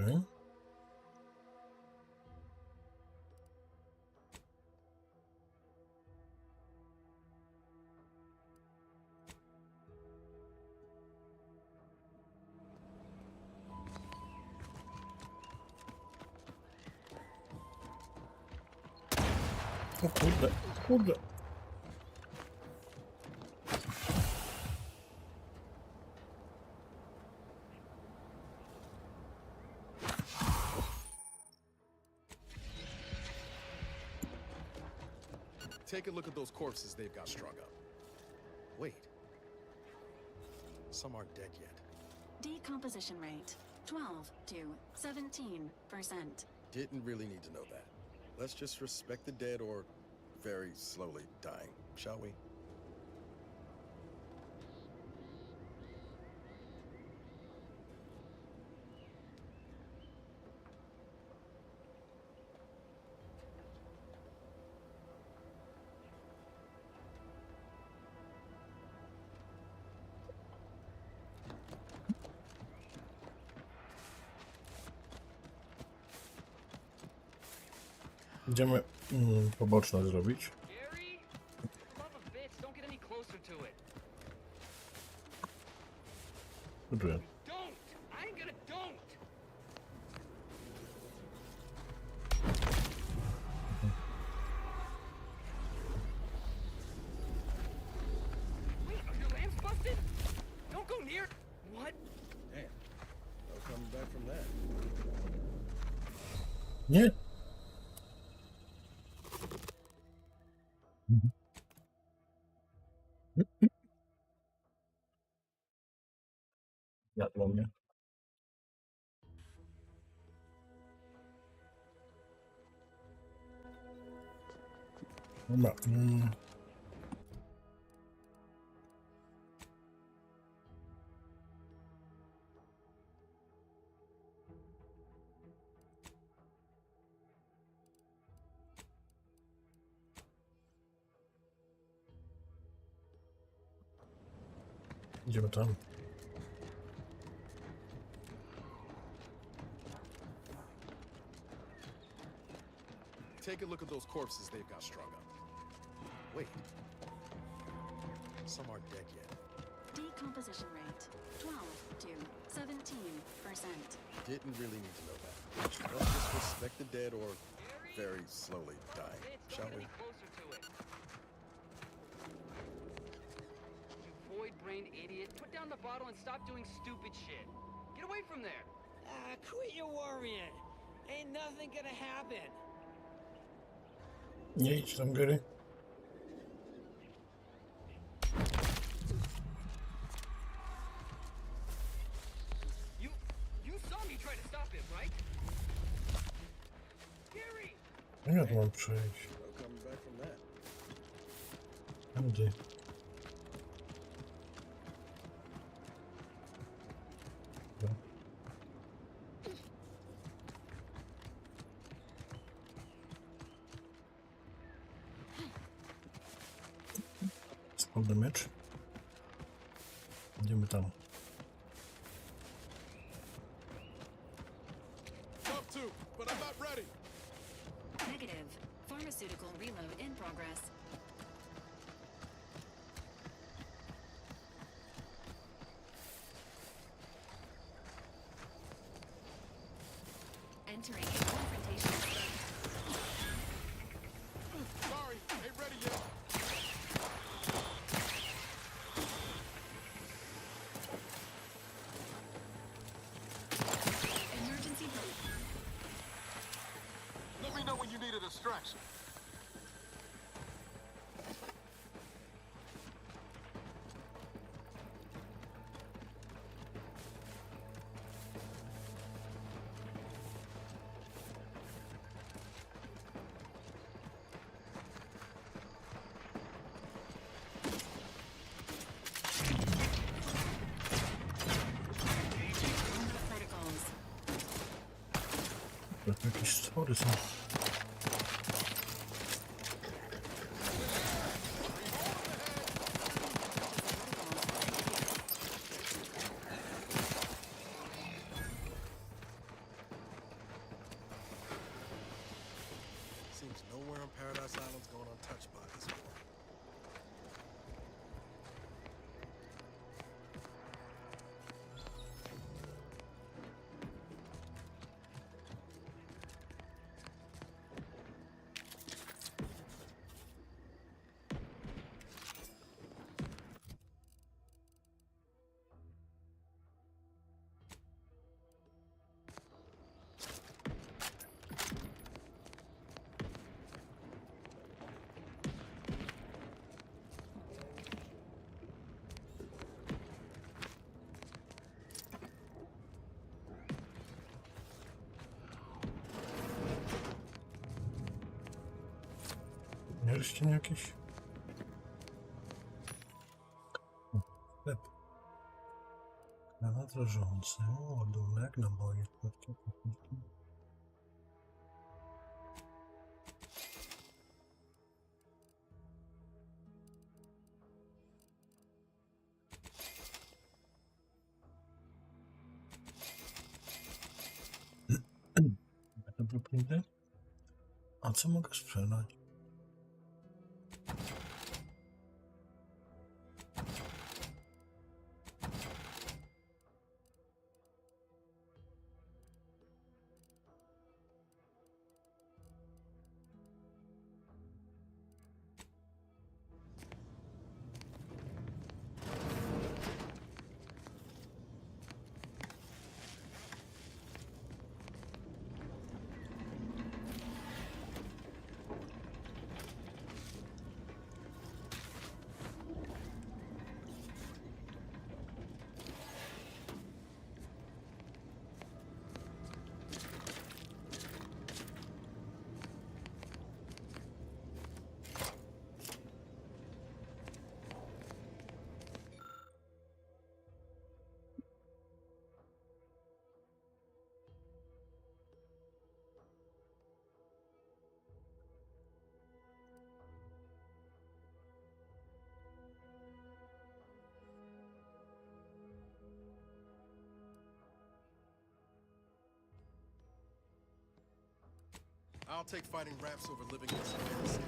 Okay. O kurde, kurde. Take a look at those corpses they've got strung up. Wait. Some aren't dead yet. Decomposition rate 12 to 17%. Didn't really need to know that. Let's just respect the dead or very slowly dying, shall we? Idziemy poboczne zrobić. Czuję. Nie. Jadło mnie. Dobra. Idziemy tam. Take a look at those corpses they've got strung up. Wait. Some aren't dead yet. Decomposition rate 12 to 17%. Didn't really need to know that. Let's just respect the dead or very slowly dying, shall we? You void-brained idiot. Put down the bottle and stop doing stupid shit. Get away from there. Quit your worrying. Ain't nothing gonna happen. Nie idź tam, Gary. You saw me try to stop him, right? Gary! Jak tu mam przejść? No coming back from that. Tędy. Dobra. Spalny miecz. Idziemy tam. Top two, but I'm not ready. Negative. Pharmaceutical reload in progress. Entering a confrontation state. Sorry, ain't ready yet. Emergency brake. Let me know when you need a distraction. Protocols. Jakieś stwory są. pierścień jakiś? O, sklep. Granat rażący, ładunek, naboje. To blueprinty? A co mogę sprzedać? I'll take fighting raps over living in some fantasy.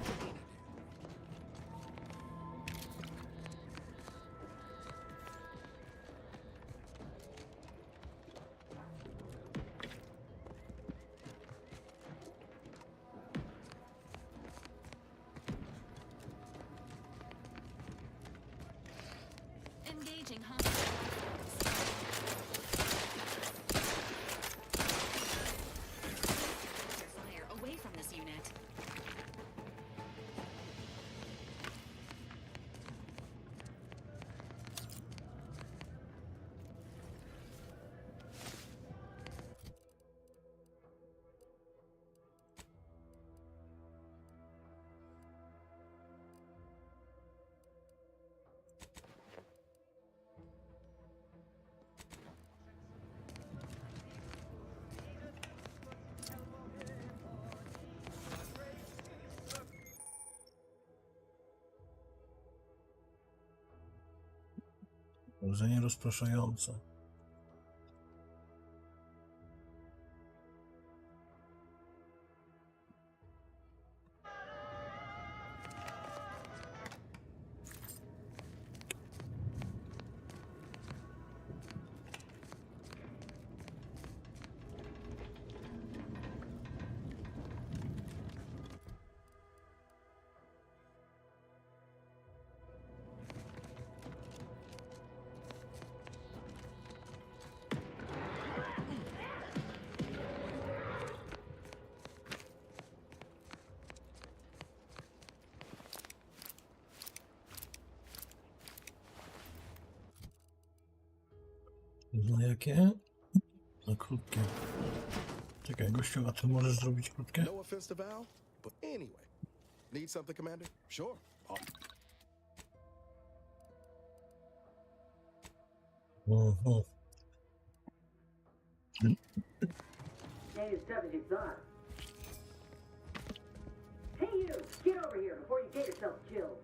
Engaging hostile fire away from this unit. Urządzenie rozpraszające. Na jakie? Na krótkie. Czekaj, gościu, a ty możesz zrobić krótkie? No offense to Val, but anyway. Need something, Commander? Sure. Oho. Ain't as tough as you thought. Hey you! Get over here before you get yourself killed.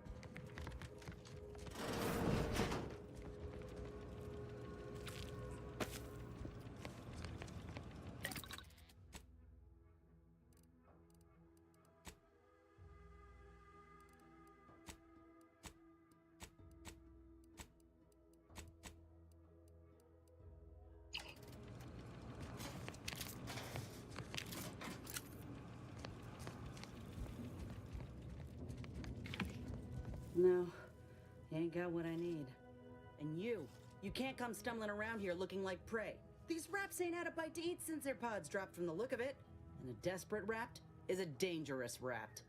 No, you ain't got what I need. And you can't come stumbling around here looking like prey. These raps ain't had a bite to eat since their pods dropped from the look of it. And a desperate rapt is a dangerous rapt.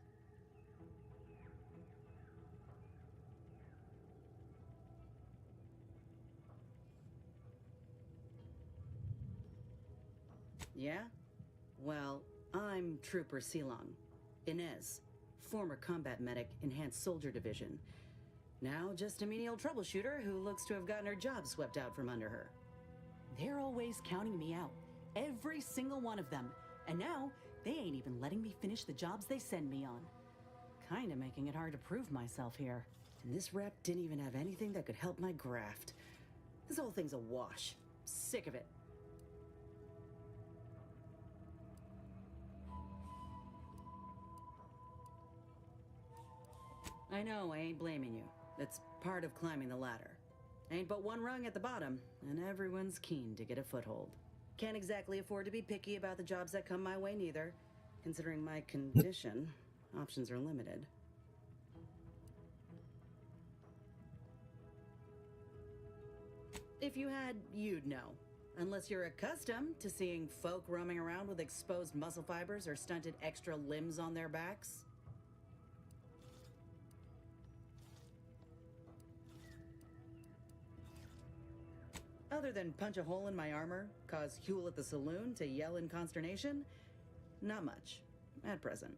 Yeah? Well, I'm Trooper Silong. Inez. former combat medic, Enhanced Soldier Division. Now just a menial troubleshooter who looks to have gotten her job swept out from under her. They're always counting me out. Every single one of them. And now, they ain't even letting me finish the jobs they send me on. Kinda making it hard to prove myself here. And this rep didn't even have anything that could help my graft. This whole thing's a wash. Sick of it. I know I ain't blaming you. It's part of climbing the ladder. Ain't but one rung at the bottom, and everyone's keen to get a foothold. Can't exactly afford to be picky about the jobs that come my way neither. Considering my condition, options are limited. If you had, you'd know. Unless you're accustomed to seeing folk roaming around with exposed muscle fibers or stunted extra limbs on their backs. Other than punch a hole in my armor, cause Huel at the saloon to yell in consternation, not much, at present.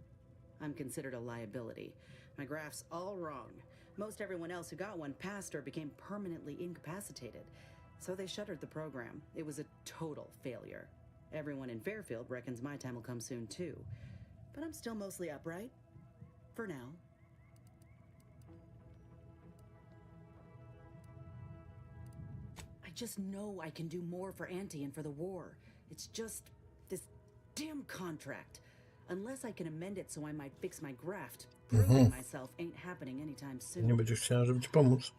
I'm considered a liability. My graph's all wrong. Most everyone else who got one passed or became permanently incapacitated. So they shuttered the program. It was a total failure. Everyone in Fairfield reckons my time will come soon too. But I'm still mostly upright. For now. I just know I can do more for Auntie and for the war. It's just this damn contract. Unless I can amend it so I might fix my graft, proving myself ain't happening anytime soon. Nie będziesz chciała, żeby ci pomóc.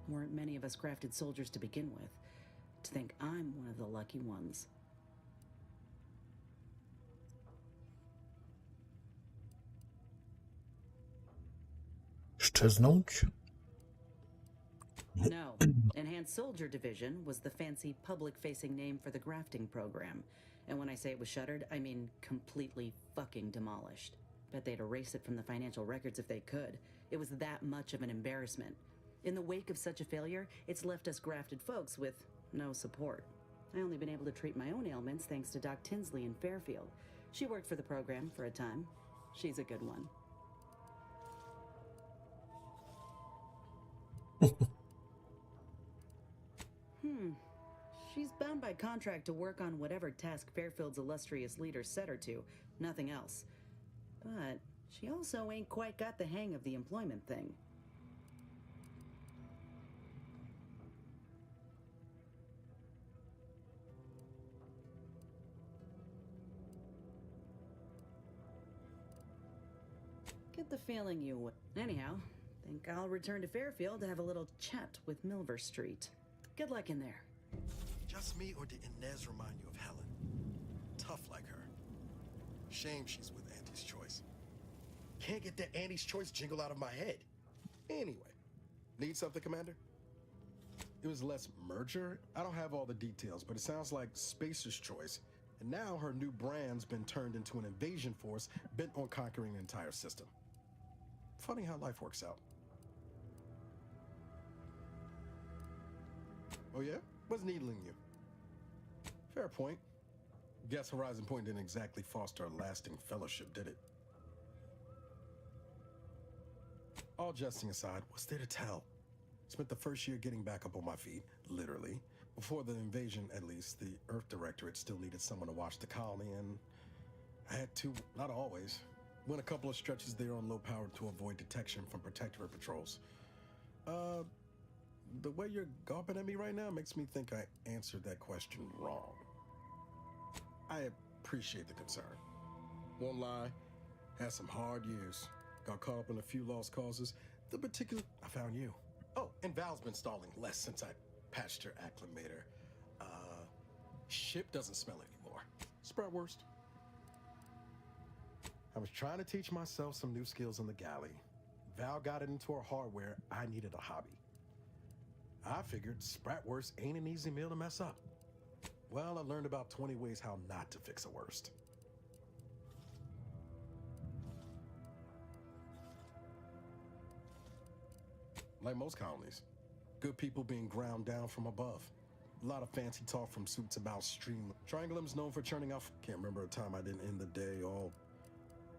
Weren't many of us grafted soldiers to begin with. To think I'm one of the lucky ones. Szczeznąć? No. Enhanced Soldier Division was the fancy public-facing name for the grafting program. And when I say it was shuttered, I mean completely fucking demolished. Bet they'd erase it from the financial records if they could. It was that much of an embarrassment. In the wake of such a failure, it's left us grafted folks with no support. I only been able to treat my own ailments thanks to Doc Tinsley in Fairfield. She worked for the program for a time. She's a good one. She's bound by contract to work on whatever task Fairfield's illustrious leader set her to, nothing else. But she also ain't quite got the hang of the employment thing. Get the feeling you would. Anyhow, think I'll return to Fairfield to have a little chat with Milver Street. Good luck in there. Just me, or did Inez remind you of Helen? Tough like her. Shame she's with Auntie's Choice. Can't get that Auntie's Choice jingle out of my head. Anyway, need something, Commander? It was less merger. I don't have all the details, but it sounds like Spacer's Choice. And now her new brand's been turned into an invasion force bent on conquering the entire system. Funny how life works out. Oh yeah? What's needling you? Fair point. Guess Horizon Point didn't exactly foster a lasting fellowship, did it? All jesting aside, what's there to tell? Spent the first year getting back up on my feet, literally. Before the invasion, at least, the Earth Directorate still needed someone to watch the colony, and I had to, not always, went a couple of stretches there on low power to avoid detection from Protectorate patrols. The way you're gawping at me right now makes me think I answered that question wrong. I appreciate the concern. Won't lie, had some hard years. Got caught up in a few lost causes. The particular, I found you. Oh, and Val's been stalling less since I patched her acclimator. Ship doesn't smell anymore. Spratwurst. I was trying to teach myself some new skills in the galley. Val got it into her hardware. I needed a hobby. I figured Spratwurst ain't an easy meal to mess up. Well, I learned about 20 ways how not to fix a worst. Like most colonies, good people being ground down from above. A lot of fancy talk from suits about stream. Triangulum's known for churning out. Can't remember a time I didn't end the day all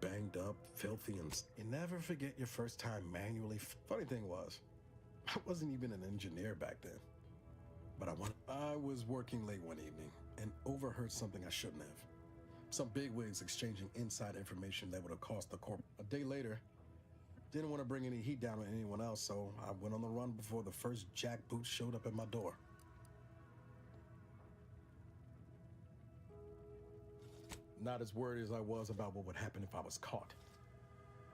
banged up, filthy, and you never forget your first time manually. Funny thing was, I wasn't even an engineer back then. But I was working late one evening and overheard something I shouldn't have. Some bigwigs exchanging inside information that would have cost the corp. A day later, didn't want to bring any heat down on anyone else, so I went on the run before the first jackboot showed up at my door. Not as worried as I was about what would happen if I was caught.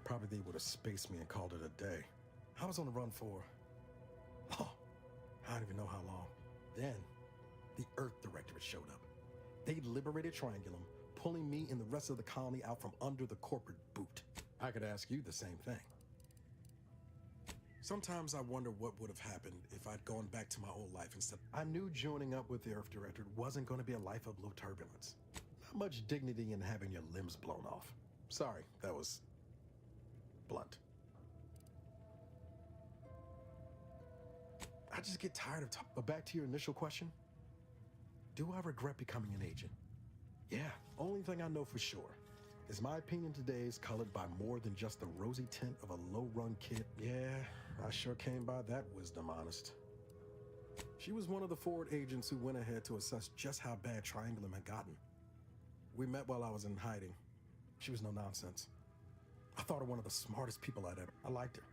Probably they would have spaced me and called it a day. I was on the run for, I don't even know how long. Then, the Earth Directorate showed up. They liberated Triangulum, pulling me and the rest of the colony out from under the corporate boot. I could ask you the same thing. Sometimes I wonder what would have happened if I'd gone back to my old life instead. I knew joining up with the Earth Directorate wasn't going to be a life of low turbulence. Not much dignity in having your limbs blown off. Sorry, that was blunt. I just get tired of talking. But back to your initial question. Do I regret becoming an agent? Yeah, only thing I know for sure is my opinion today is colored by more than just the rosy tint of a low-run kid. Yeah, I sure came by that wisdom honest. She was one of the forward agents who went ahead to assess just how bad Triangulum had gotten. We met while I was in hiding. She was no nonsense. I thought her one of the smartest people I'd ever. I liked her.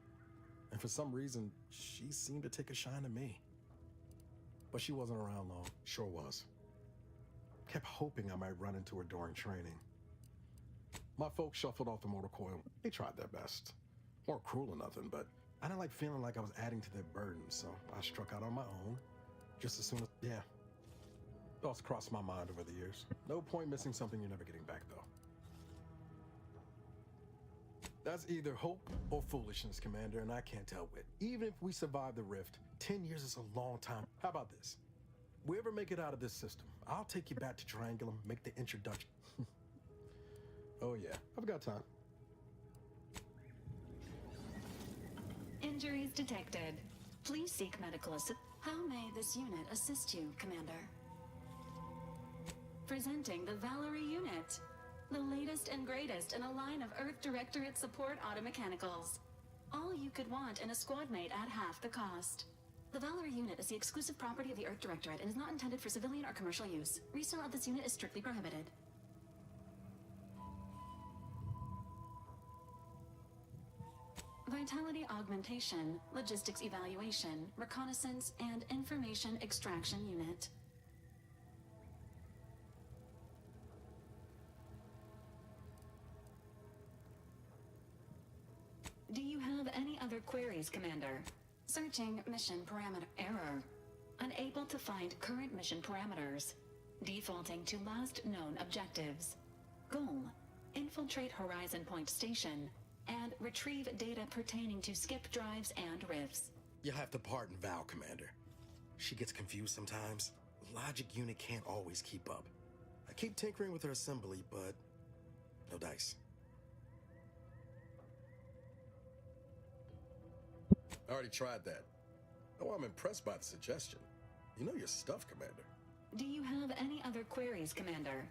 And for some reason, she seemed to take a shine to me. But she wasn't around long. Sure was. Kept hoping I might run into her during training. My folks shuffled off the motor coil. They tried their best. Weren't cruel or nothing, but I didn't like feeling like I was adding to their burden, so I struck out on my own. Just as soon as, thoughts crossed my mind over the years. No point missing something you're never getting back, though. That's either hope or foolishness, Commander, and I can't tell which. Even if we survive the rift, 10 years is a long time. How about this? We ever make it out of this system, I'll take you back to Triangulum, make the introduction. Oh yeah, I've got time. Injuries detected. Please seek medical assistance. How may this unit assist you, Commander? Presenting the Valerie unit. The latest and greatest in a line of Earth Directorate support automechanicals. All you could want in a squad mate at half the cost. The Valerie unit is the exclusive property of the Earth Directorate and is not intended for civilian or commercial use. Resale of this unit is strictly prohibited. Vitality augmentation, logistics evaluation, reconnaissance, and information extraction unit. Do you have any other queries, Commander? Searching mission parameter error. Unable to find current mission parameters. Defaulting to last known objectives. Goal: infiltrate Horizon Point Station and retrieve data pertaining to skip drives and rifts. You'll have to pardon Val, Commander. She gets confused sometimes. Logic unit can't always keep up. I keep tinkering with her assembly, but no dice. I already tried that. Oh, I'm impressed by the suggestion. You know your stuff, Commander. Do you have any other queries, Commander?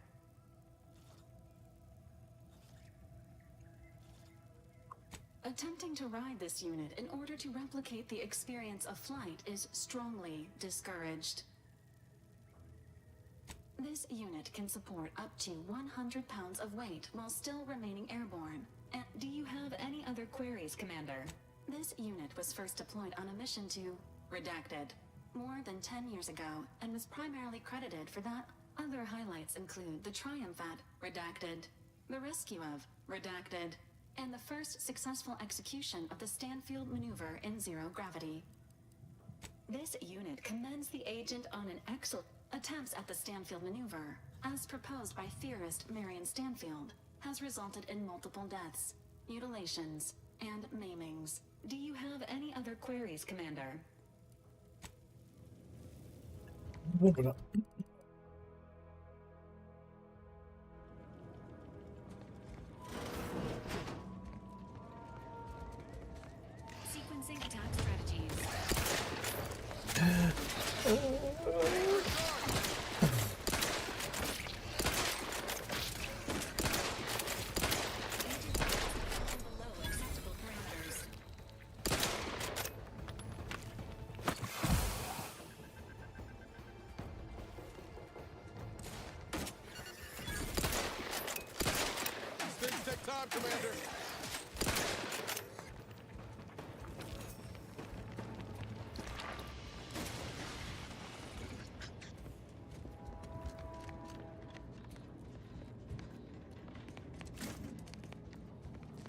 Attempting to ride this unit in order to replicate the experience of flight is strongly discouraged. This unit can support up to 100 pounds of weight while still remaining airborne. And do you have any other queries, Commander? This unit was first deployed on a mission to Redacted more than 10 years ago and was primarily credited for that. Other highlights include the triumph at Redacted, the rescue of Redacted, and the first successful execution of the Stanfield maneuver in zero gravity. This unit commends the agent on an excellent attempts at the Stanfield maneuver, as proposed by theorist Marion Stanfield, has resulted in multiple deaths, mutilations, and maimings. Do you have any other queries, Commander? Dobra. Sequencing attack strategies. Agent time, Commander.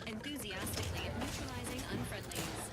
Enthusiastically neutralizing unfriendlies.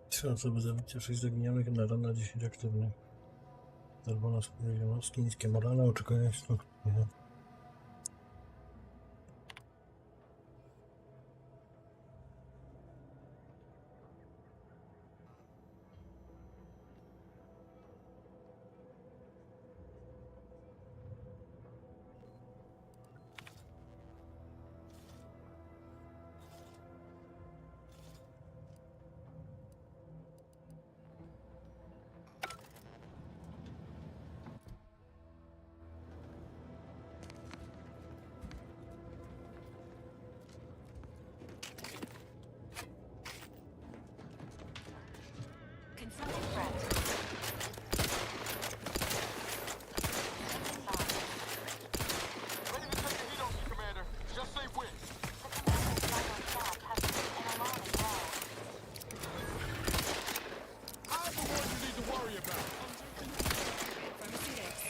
Trzy osoby zabite, 6 zaginionych, na 10 aktywnych. Czerwona jednostki, niskie morale, oczekują się. Confronting threat. Ready to take the heat on you, Commander. Just say when. The commander's vital staff has been in alarming low. I'm the one you need to worry about. Pharmaceutics.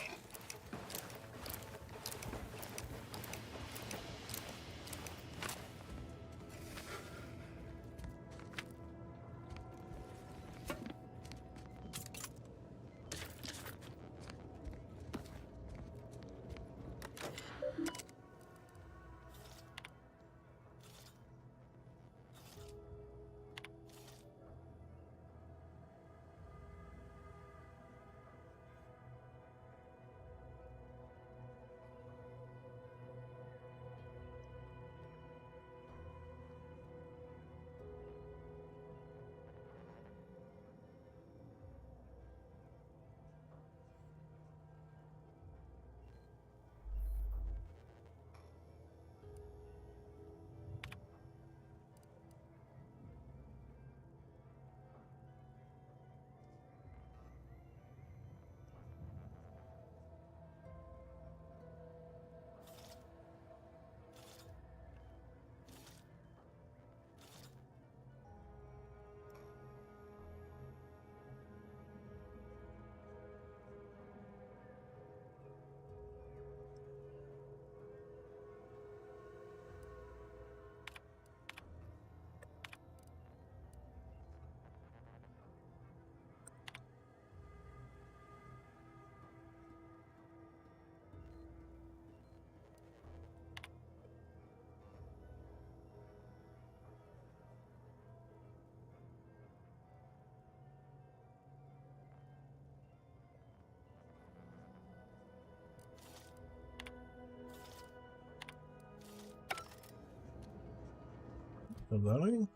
To dalej?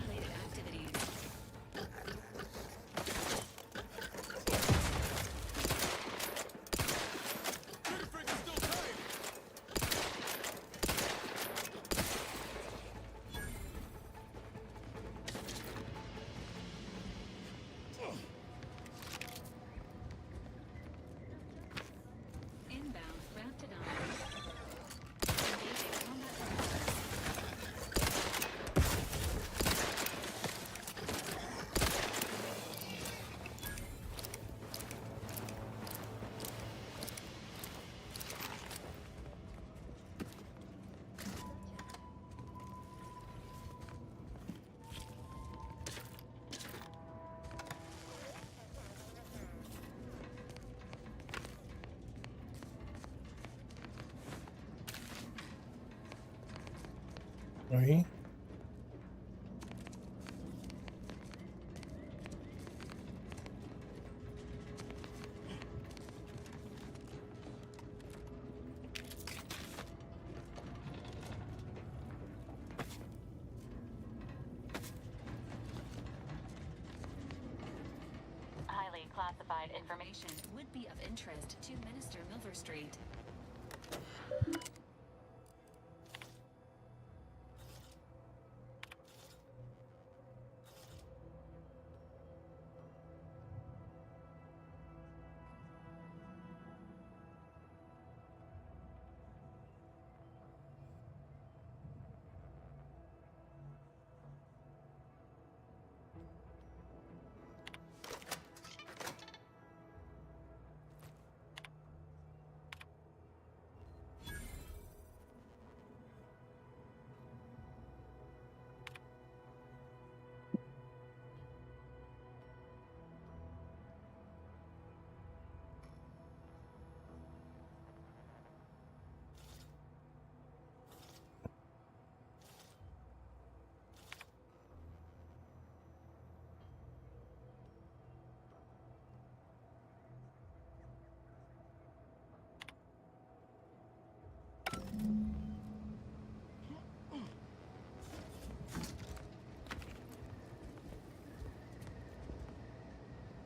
Related activities. Inbound Raptidon. Engaging combat robots. No i? Highly classified information would be of interest to Minister Milverstreet.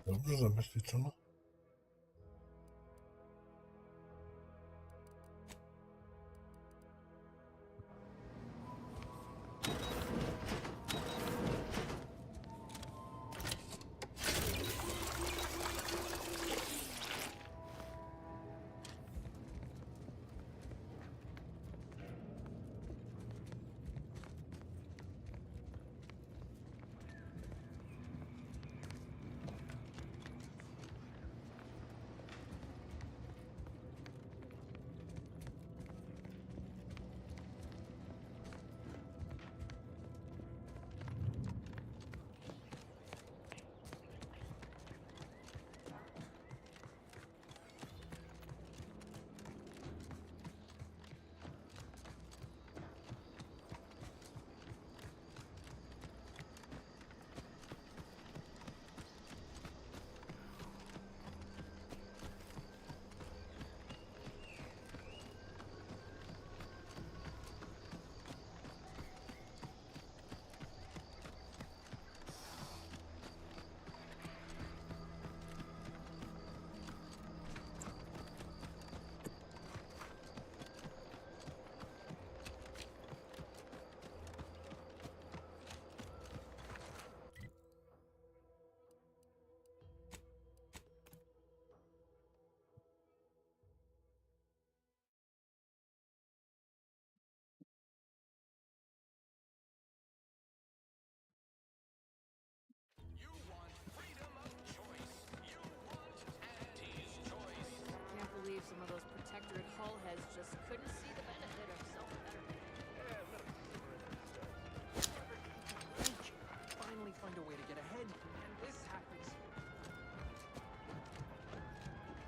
Dobrze zabezpieczono.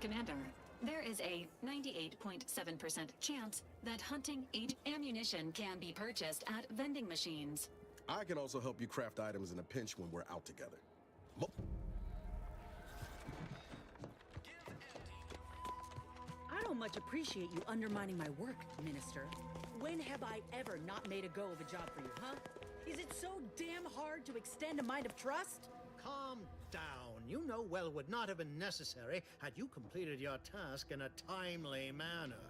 Commander, there is a 98.7% chance that hunting ammunition can be purchased at vending machines. I can also help you craft items in a pinch when we're out together. I don't much appreciate you undermining my work, Minister. When have I ever not made a go of a job for you, huh? Is it so damn hard to extend a mind of trust? Calm down. You know well it would not have been necessary had you completed your task in a timely manner.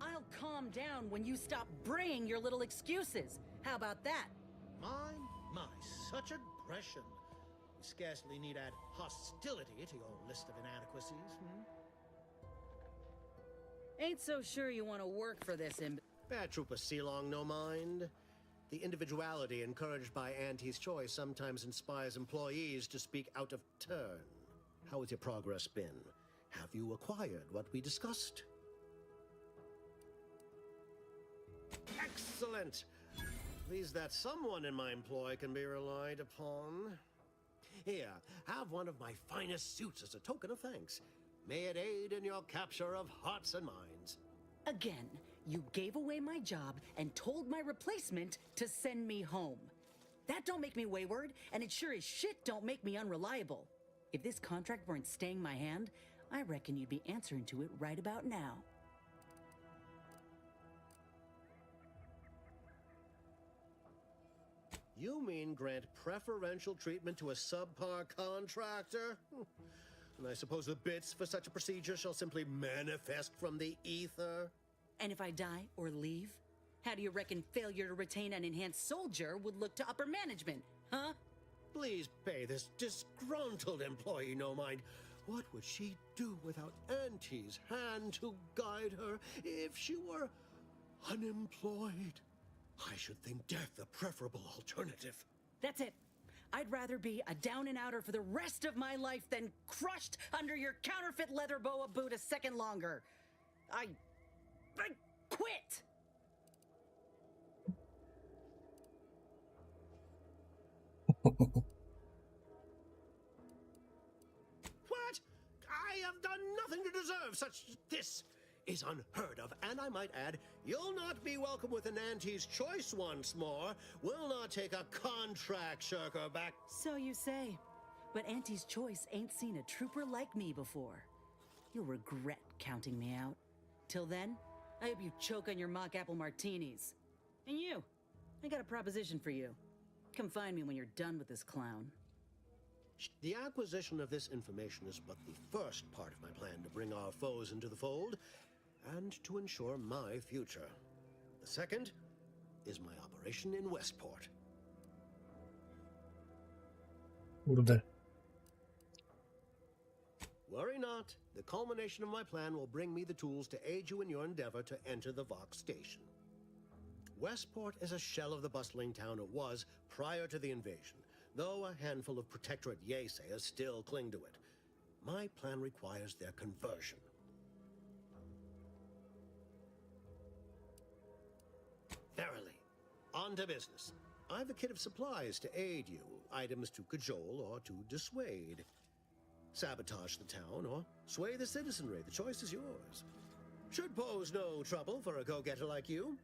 I'll calm down when you stop bringing your little excuses. How about that? My, such aggression. You scarcely need add hostility to your list of inadequacies, Ain't so sure you want to work for this Bad Trooper Sealong, no mind. The individuality encouraged by Auntie's choice sometimes inspires employees to speak out of turn. How has your progress been? Have you acquired what we discussed? Excellent! Pleased that someone in my employ can be relied upon. Here, have one of my finest suits as a token of thanks. May it aid in your capture of hearts and minds. Again, you gave away my job and told my replacement to send me home. That don't make me wayward, and it sure as shit don't make me unreliable. If this contract weren't staying my hand, I reckon you'd be answering to it right about now. You mean grant preferential treatment to a subpar contractor? And I suppose the bits for such a procedure shall simply manifest from the ether? And if I die or leave, how do you reckon failure to retain an enhanced soldier would look to upper management, huh? Please pay this disgruntled employee no mind. What would she do without Auntie's hand to guide her if she were unemployed? I should think death a preferable alternative. That's it. I'd rather be a down and outer for the rest of my life than crushed under your counterfeit leather boa boot a second longer. I quit! What? I have done nothing to deserve such... This is unheard of, and I might add, you'll not be welcome with an Auntie's choice once more. We'll not take a contract shirker back. So you say. But Auntie's choice ain't seen a trooper like me before. You'll regret counting me out. Till then, I hope you choke on your mock apple martinis. And you, I got a proposition for you. Come find me when you're done with this clown. The acquisition of this information is but the first part of my plan to bring our foes into the fold and to ensure my future. The second is my operation in Westport. Kurde. Worry not. The culmination of my plan will bring me the tools to aid you in your endeavor to enter the Vox station. Westport is a shell of the bustling town it was prior to the invasion, though a handful of Protectorate Yeasayers still cling to it. My plan requires their conversion. Verily, on to business. I've a kit of supplies to aid you, items to cajole or to dissuade. Sabotage the town or sway the citizenry. The choice is yours. Should pose no trouble for a go-getter like you.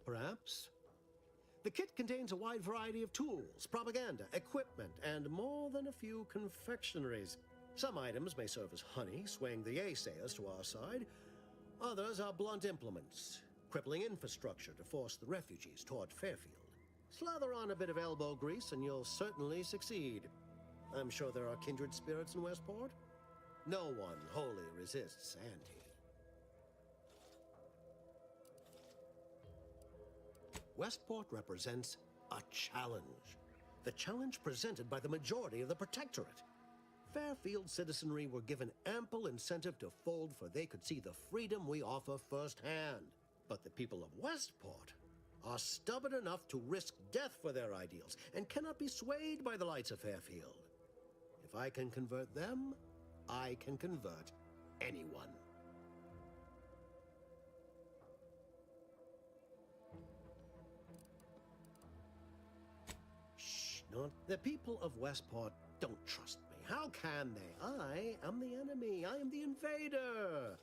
Perhaps. The kit contains a wide variety of tools, propaganda, equipment, and more than a few confectionaries. Some items may serve as honey, swaying the Yeasayers to our side. Others are blunt implements, crippling infrastructure to force the refugees toward Fairfield. Slather on a bit of elbow grease and you'll certainly succeed. I'm sure there are kindred spirits in Westport. No one wholly resists Auntie. Westport represents a challenge. The challenge presented by the majority of the Protectorate. Fairfield citizenry were given ample incentive to fold, for they could see the freedom we offer firsthand. But the people of Westport are stubborn enough to risk death for their ideals and cannot be swayed by the lights of Fairfield. If I can convert them, I can convert anyone. No, the people of Westport don't trust me. How can they? I am the enemy. I am the invader.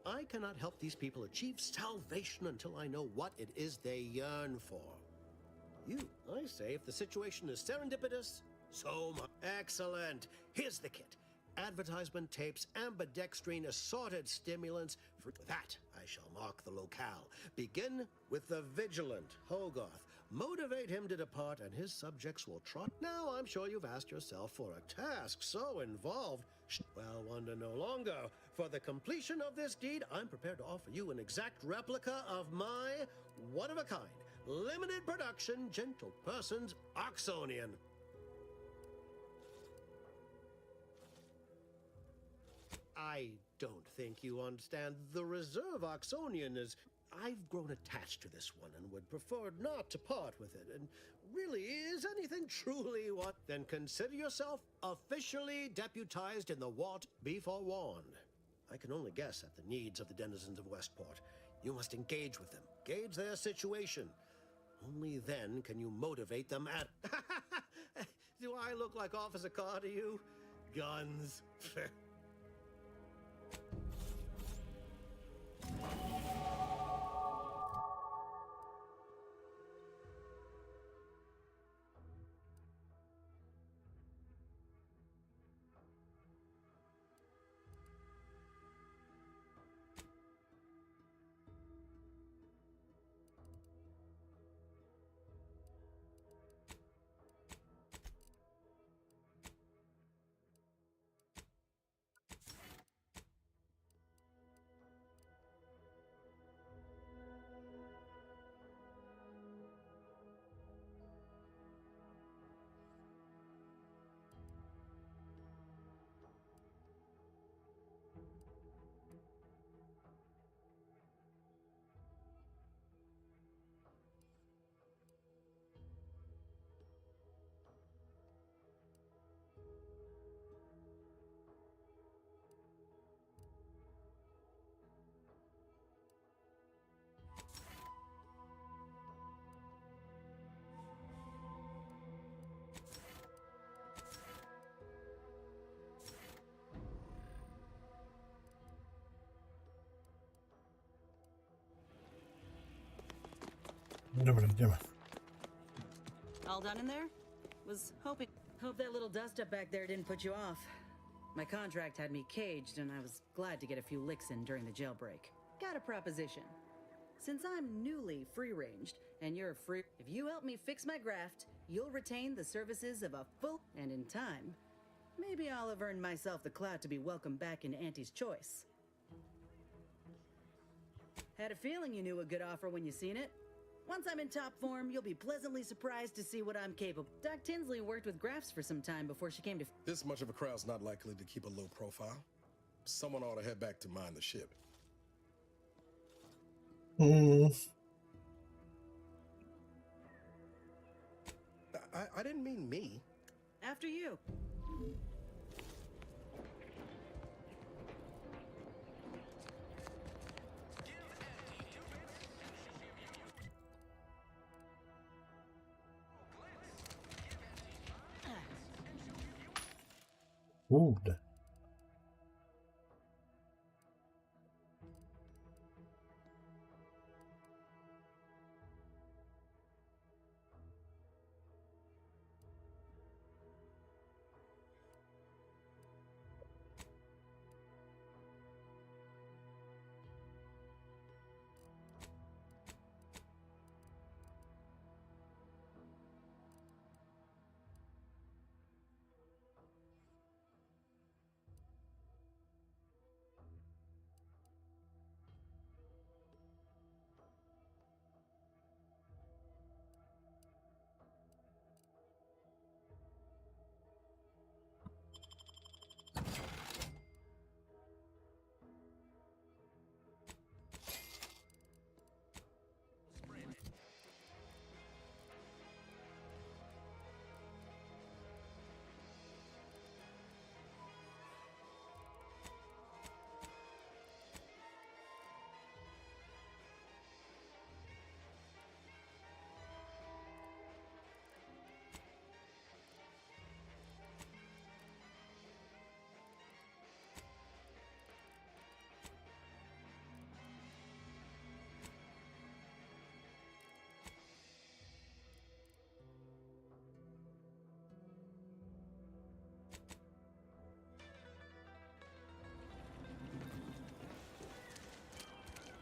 I cannot help these people achieve salvation until I know what it is they yearn for. I say, if the situation is serendipitous, so much. Excellent. Here's the kit. Advertisement tapes, ambidextrine, assorted stimulants. For that, I shall mark the locale. Begin with the vigilant Hogarth. Motivate him to depart, and his subjects will trot. Now, I'm sure you've asked yourself for a task so involved. Well, wonder no longer. For the completion of this deed, I'm prepared to offer you an exact replica of my one-of-a-kind, limited production, gentle person's Oxonian. I don't think you understand. The reserve Oxonian is... I've grown attached to this one and would prefer not to part with it. And really, is anything truly what? Then consider yourself officially deputized in the Wart. Be forewarned. I can only guess at the needs of the denizens of Westport. You must engage with them, gauge their situation. Only then can you motivate them at... Do I look like Officer Carr to you? Guns. Dobra, idziemy. All done in there? Hope that little dust up back there didn't put you off. My contract had me caged, and I was glad to get a few licks in during the jailbreak. Got a proposition. Since I'm newly free-ranged, and you're free... If you help me fix my graft, you'll retain the services of a full... And in time, maybe I'll have earned myself the clout to be welcomed back into Auntie's choice. Had a feeling you knew a good offer when you seen it. Once I'm in top form, you'll be pleasantly surprised to see what I'm capable. Doc Tinsley worked with Grafts for some time before she came to... This much of a crowd's not likely to keep a low profile. Someone ought to head back to mind the ship. I didn't mean me. After you. Kurde.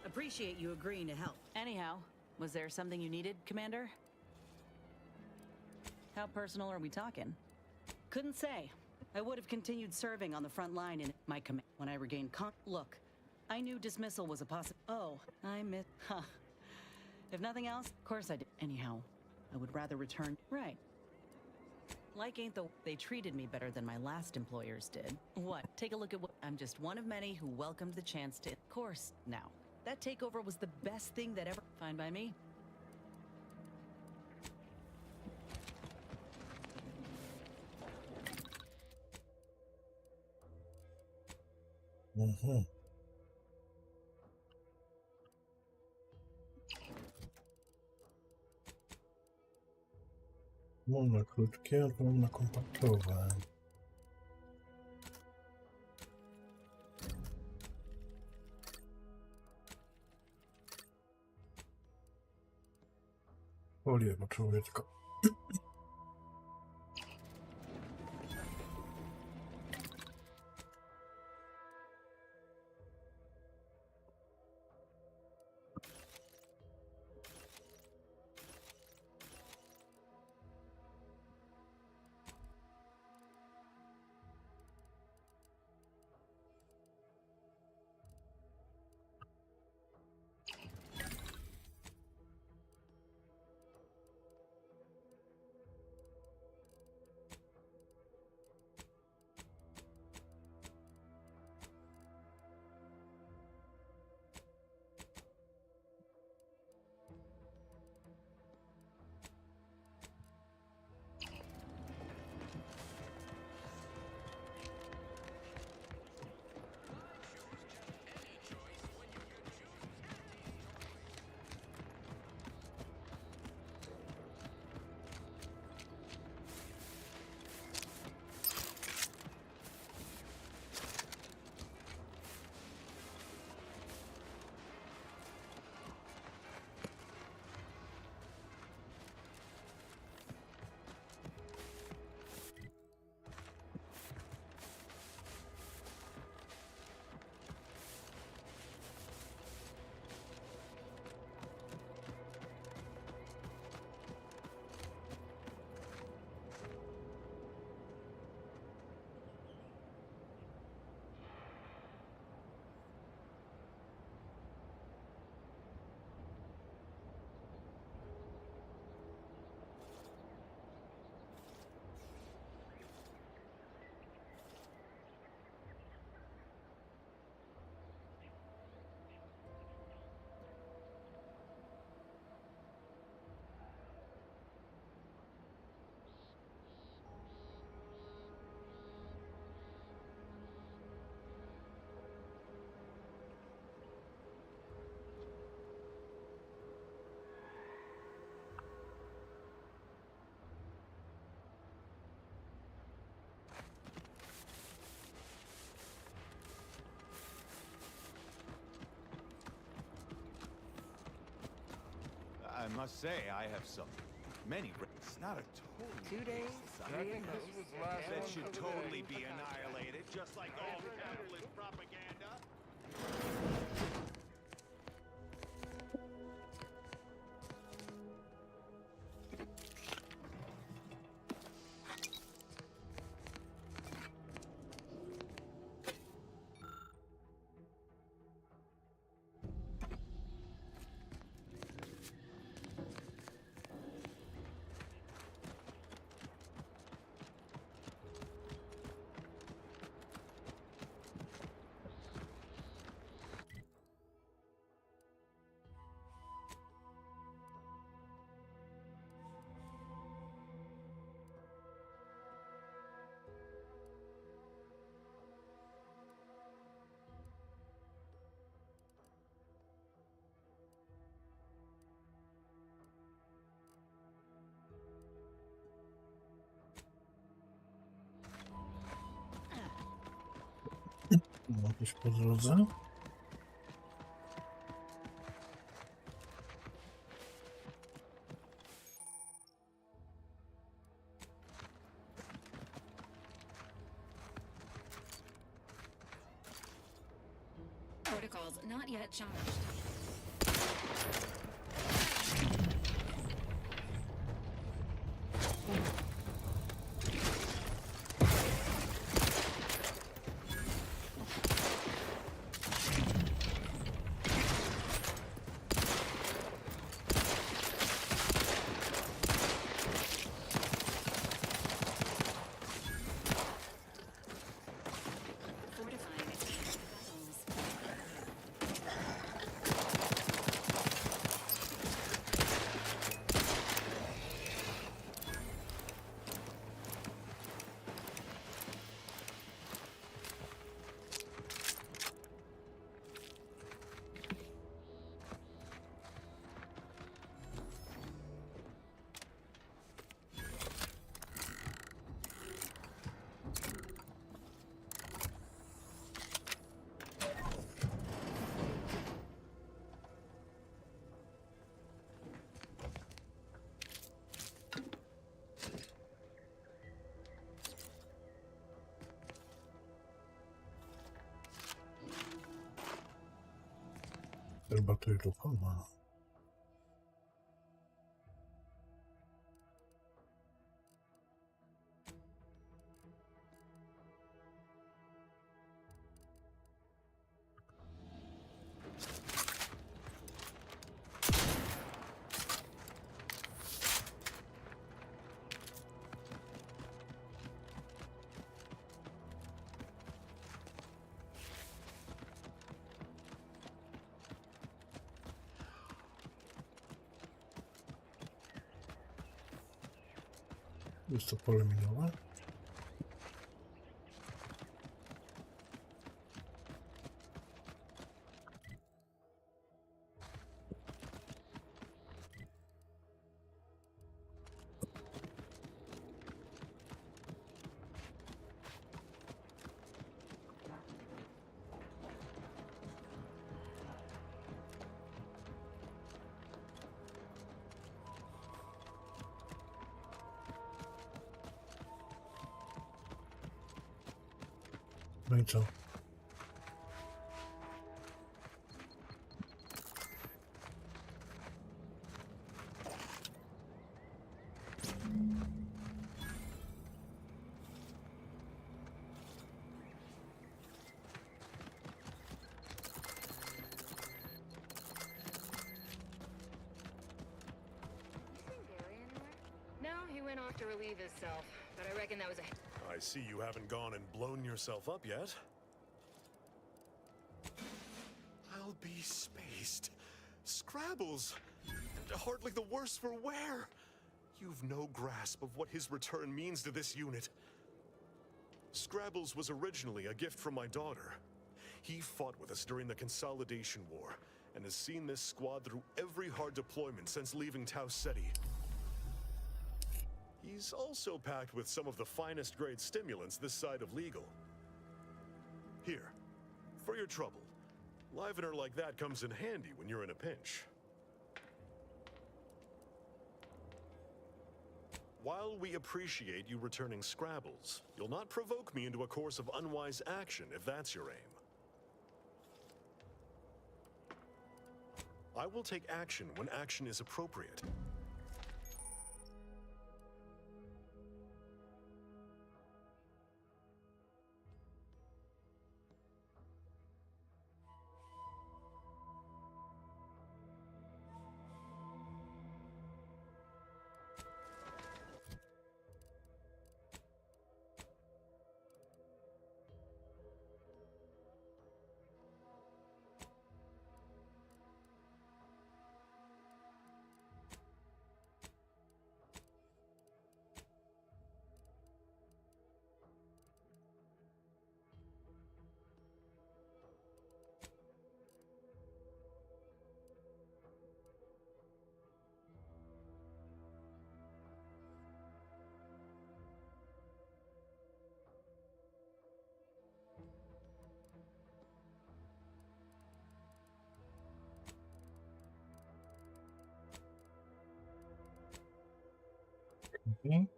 Appreciate you agreeing to help. Anyhow, was there something you needed, Commander? How personal are we talking? Couldn't say. I would have continued serving on the front line in my command when I regained Look, I knew dismissal was a Oh, I Huh. If nothing else, of course I did. Anyhow, I would rather return. Right. Like ain't they treated me better than my last employers did. What? Take a look at what I'm just one of many who welcomed the chance to. Of course, now. That takeover was the best thing that ever. Fine by me. Mhm. Mam na krótkie, albo mam na kompaktowe. Folię potrzebuję tylko. I must say, I have many. It's not a total. 2 days. That should totally be annihilated, just like all capitalist propaganda. Jakieś po drodze. Protocols not yet charged. Fortifying its vessels. Chyba to jest ruchoma. Jest to pole minowe. No i co? No, he went off to relieve himself, but I reckon that was a... I see you haven't gone and blown yourself up yet. I'll be spaced. Scrabbles! And hardly the worse for wear! You've no grasp of what his return means to this unit. Scrabbles was originally a gift from my daughter. He fought with us during the Consolidation War, and has seen this squad through every hard deployment since leaving Tau Ceti. He's also packed with some of the finest grade stimulants this side of legal. Here, for your trouble. Livener like that comes in handy when you're in a pinch. While we appreciate you returning Scrabbles, you'll not provoke me into a course of unwise action if that's your aim. I will take action when action is appropriate. Okay.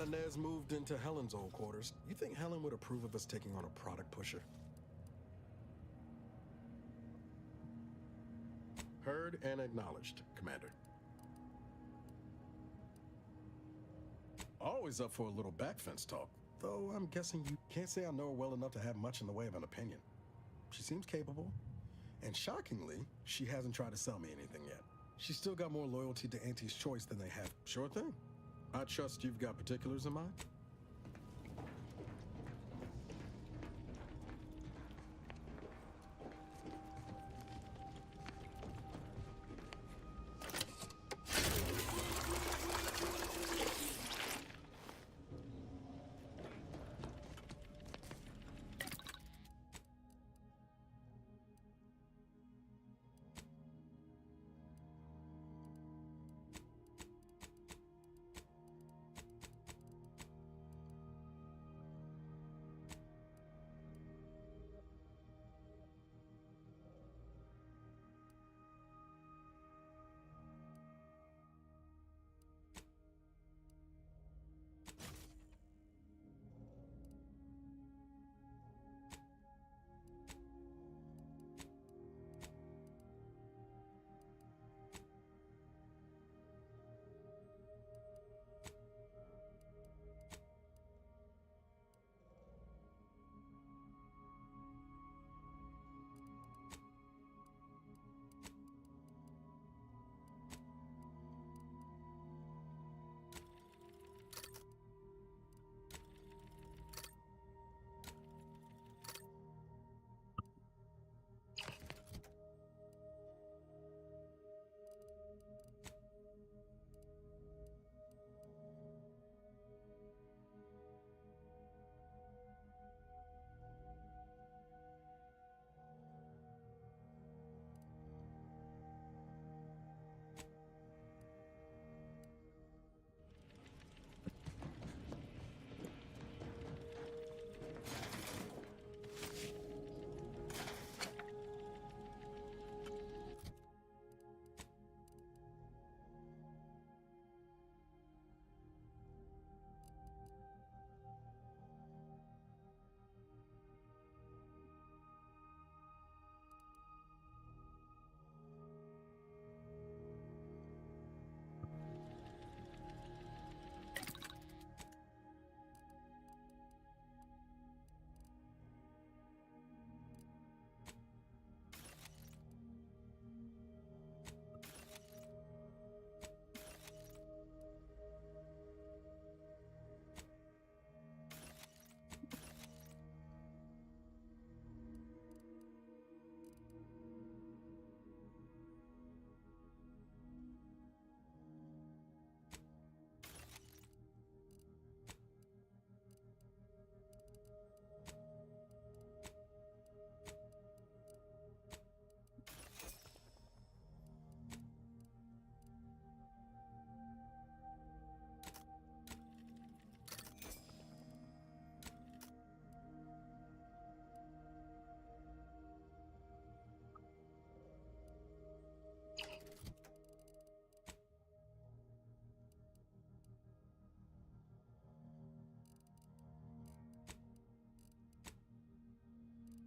Inez moved into Helen's old quarters. You think Helen would approve of us taking on a product pusher? Heard and acknowledged, Commander. Always up for a little backfence talk, though I'm guessing you can't say I know her well enough to have much in the way of an opinion. She seems capable, and shockingly, she hasn't tried to sell me anything yet. She's still got more loyalty to Auntie's choice than they have. Sure thing. I trust you've got particulars in mind?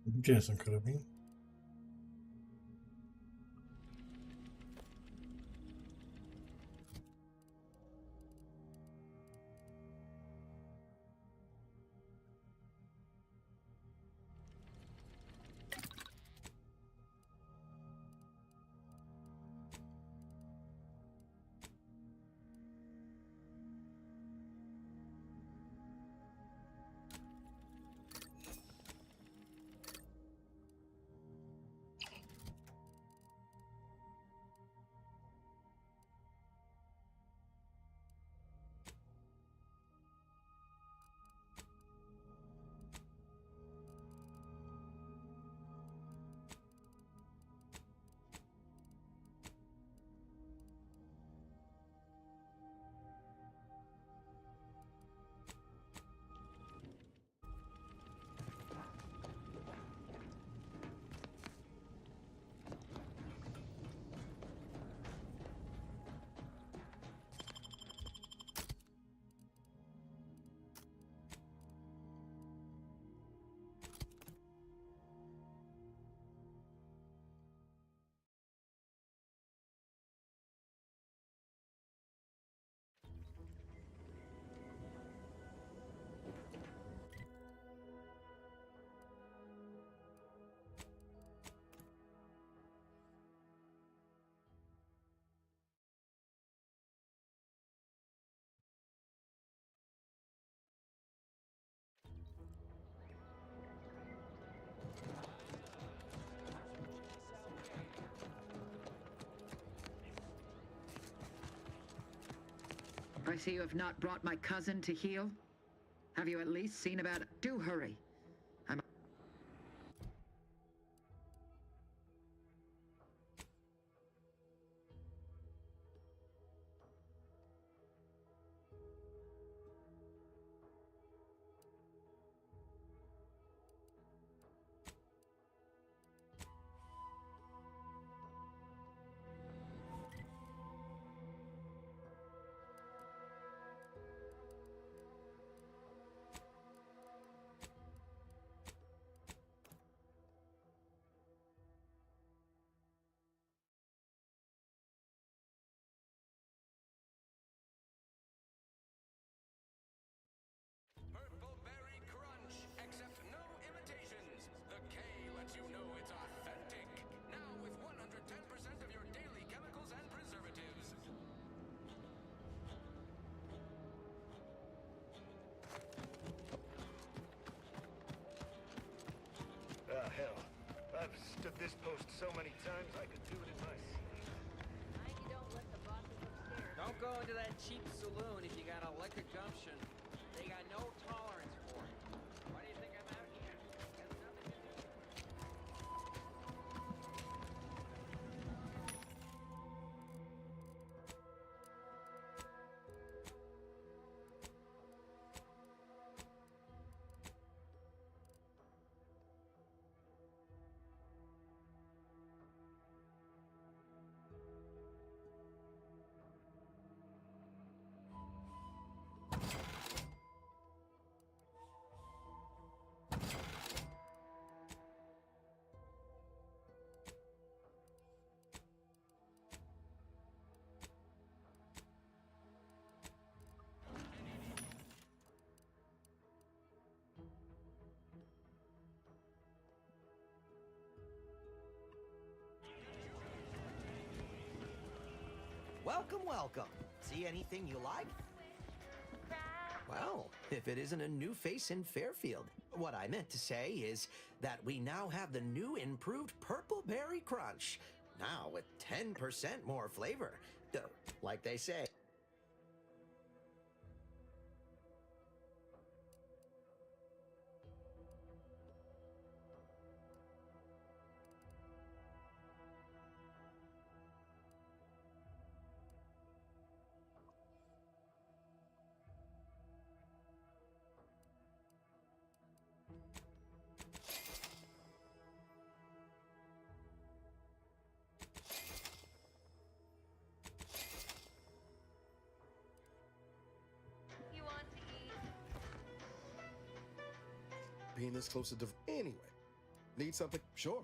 Gdzie jest ten karabin? I see you have not brought my cousin to heal. Have you at least seen about... Do hurry. I'm... Hell. I've stood this post so many times I could do it in my sleep. Don't go into that cheap saloon if you got a liquor gumption. They got no tolerance for it. Why do you think I'm out here? Has nothing to do with it. Welcome, welcome. See anything you like? Well, if it isn't a new face in Fairfield. What I meant to say is that we now have the new improved Purple Berry Crunch. Now with 10% more flavor. Like they say. Being this close to anyway. Need something? Sure.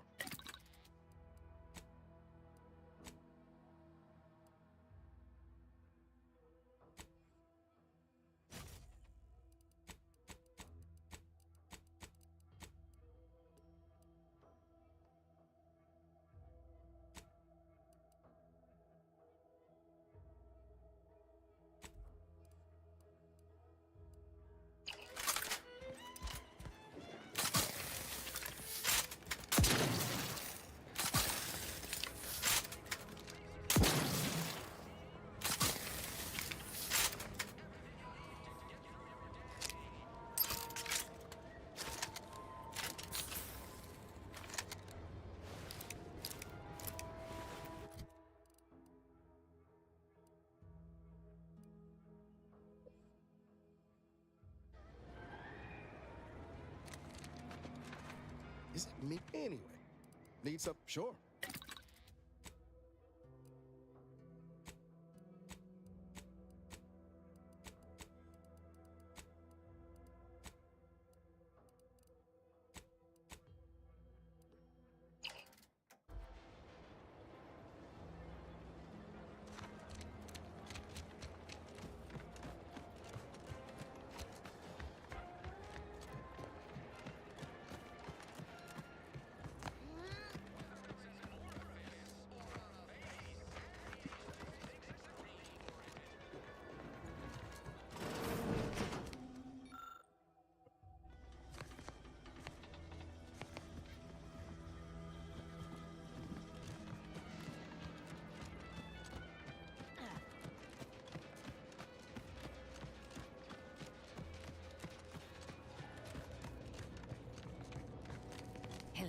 Is it me? Anyway. Need some? Sure.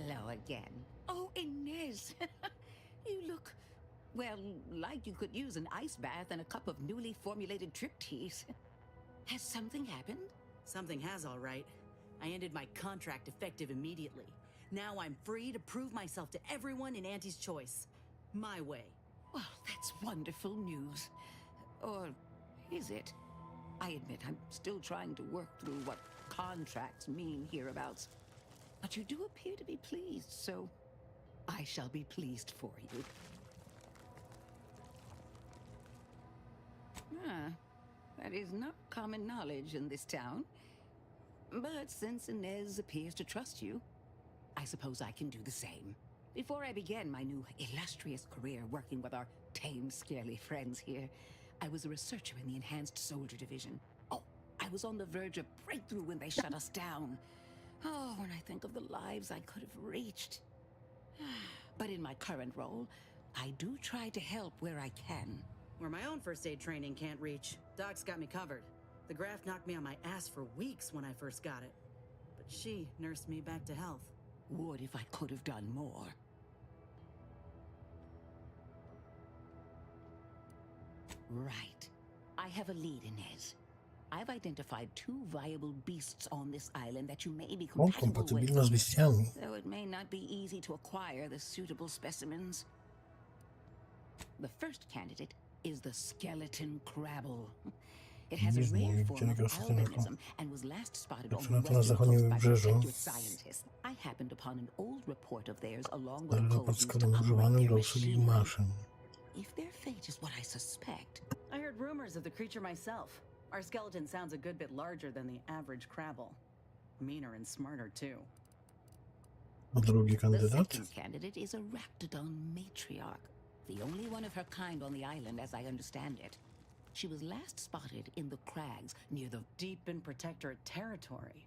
Hello again. Oh, Inez. You look, well, like you could use an ice bath and a cup of newly formulated triptease. Has something happened? Something has, all right. I ended my contract effective immediately. Now I'm free to prove myself to everyone in Auntie's choice. My way. Well, that's wonderful news. Or is it? I admit I'm still trying to work through what contracts mean hereabouts. But you do appear to be pleased, so I shall be pleased for you. Ah, that is not common knowledge in this town. But since Inez appears to trust you, I suppose I can do the same. Before I began my new illustrious career working with our tame, scarily friends here, I was a researcher in the Enhanced Soldier Division. Oh, I was on the verge of breakthrough when they shut us down. Oh, when I think of the lives I could have reached. But in my current role, I do try to help where I can. Where my own first aid training can't reach, Doc's got me covered. The graft knocked me on my ass for weeks when I first got it. But she nursed me back to health. Would if I could have done more. Right. I have a lead, Inez. I've identified 2 viable beasts on this island that you may be O, compatible kompatybilna z with. bestiami. Though it may not be easy to acquire the suitable specimens. The first candidate is the skeleton crabble. It has a rare form of albinism and was last spotted on the western coast by Jesuit scientists. I happened upon an old report of theirs along with the codes to operate their machine. If their fate is what I suspect... I heard rumors of the creature myself. Our skeleton sounds a good bit larger than the average crabble. Meaner and smarter, too. A drugi The kandydat? second candidate is a raptidon matriarch, the only one of her kind on the island as I understand it. She was last spotted in the crags near the deep in protectorate territory.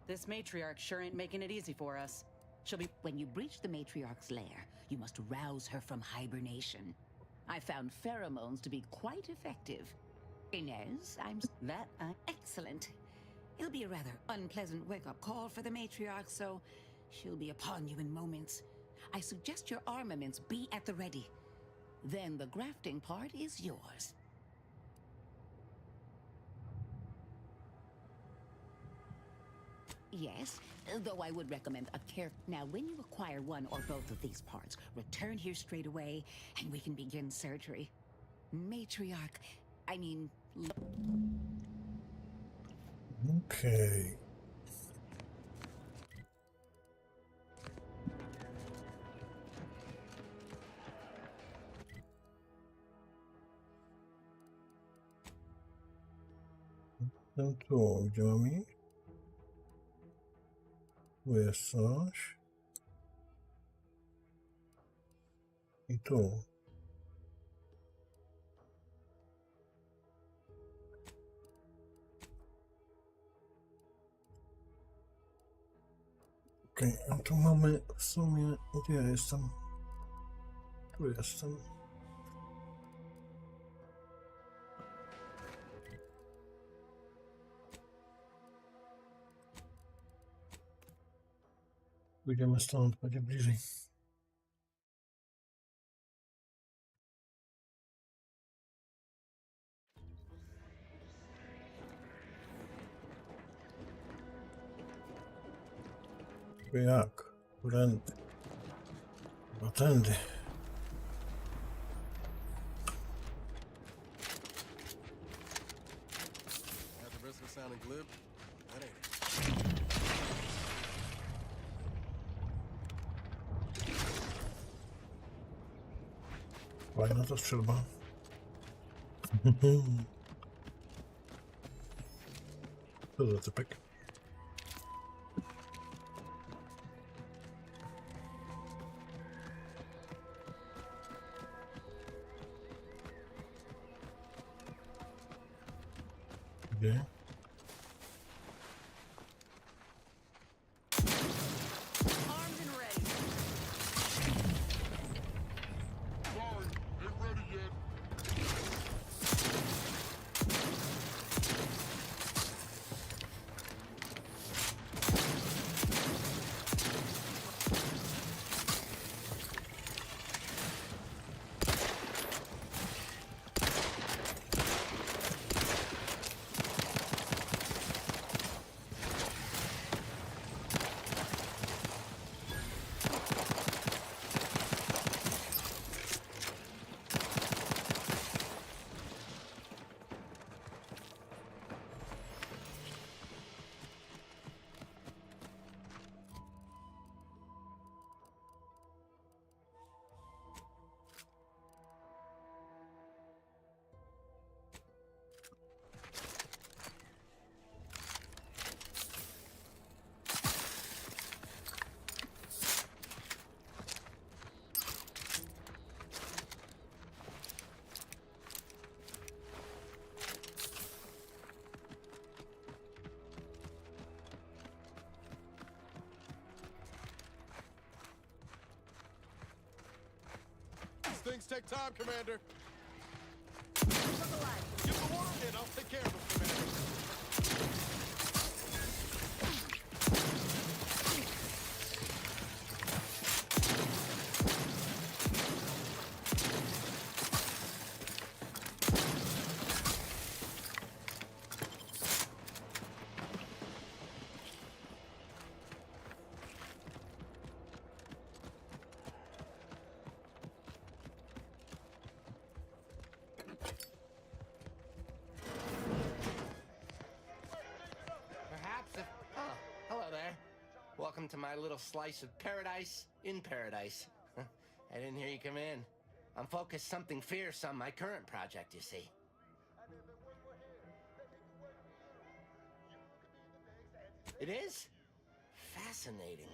This matriarch sure ain't making it easy for us. She'll be... When you breach the matriarch's lair, you must rouse her from hibernation. I found pheromones to be quite effective. Inez, excellent. It'll be a rather unpleasant wake-up call for the matriarch, so she'll be upon you in moments. I suggest your armaments be at the ready. Then the grafting part is yours. Yes, though I would recommend a care... Now, when you acquire one or both of these parts, return here straight away, and we can begin surgery. Matriarch, I mean... Okej. Jestem tu, gdzie mam iść? Tu jest coś. I tu. Okej, a tu mamy w sumie... Gdzie ja jestem? Tu jestem. Pójdziemy stąd, będzie bliżej. To jak? Którędy? Chyba tędy. At the risk of sounding glib, that ain't it. Fajna to strzelba. Co za typek? Gdzie? Armed and ready. Sorry, ain't ready yet. Things take time, Commander. Give the word and I'll take care of them, Commander. Welcome to my little slice of paradise in paradise. I didn't hear you come in. I'm focused something fierce on my current project, you see. It is? Fascinating.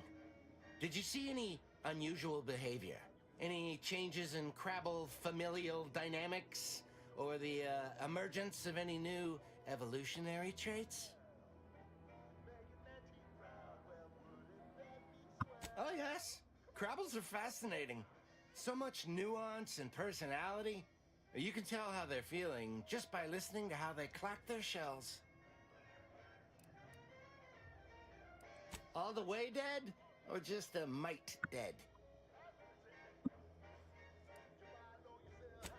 Did you see any unusual behavior? Any changes in Crabble familial dynamics? Or the emergence of any new evolutionary traits? Oh yes, Crabbles are fascinating. So much nuance and personality. You can tell how they're feeling just by listening to how they clack their shells. All the way dead? Or just a mite dead?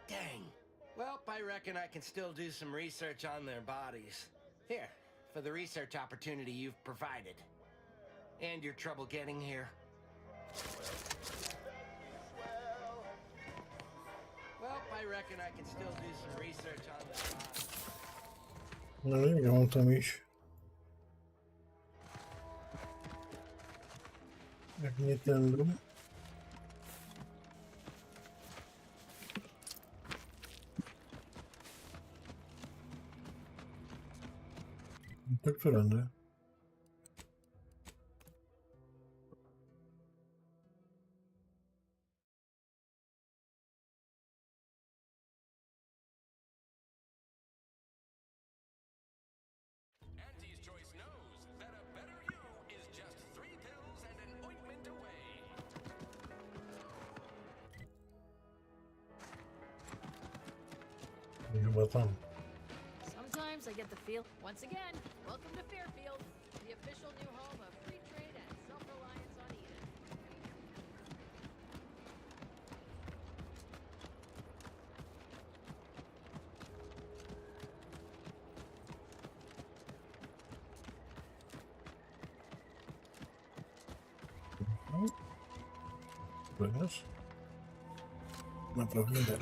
Dang. Well, I reckon I can still do some research on their bodies. Here, for the research opportunity you've provided. And your trouble getting here. Well, I reckon I can still do some research on this. No nie wiem, mam tam iść. Jak nie ten dół. Tak którędy? Chyba tam. Sometimes I get the feel. Once again, welcome to Fairfield, the official new home of free trade and self-reliance on Eden. Wiesz? Naprawdę tak.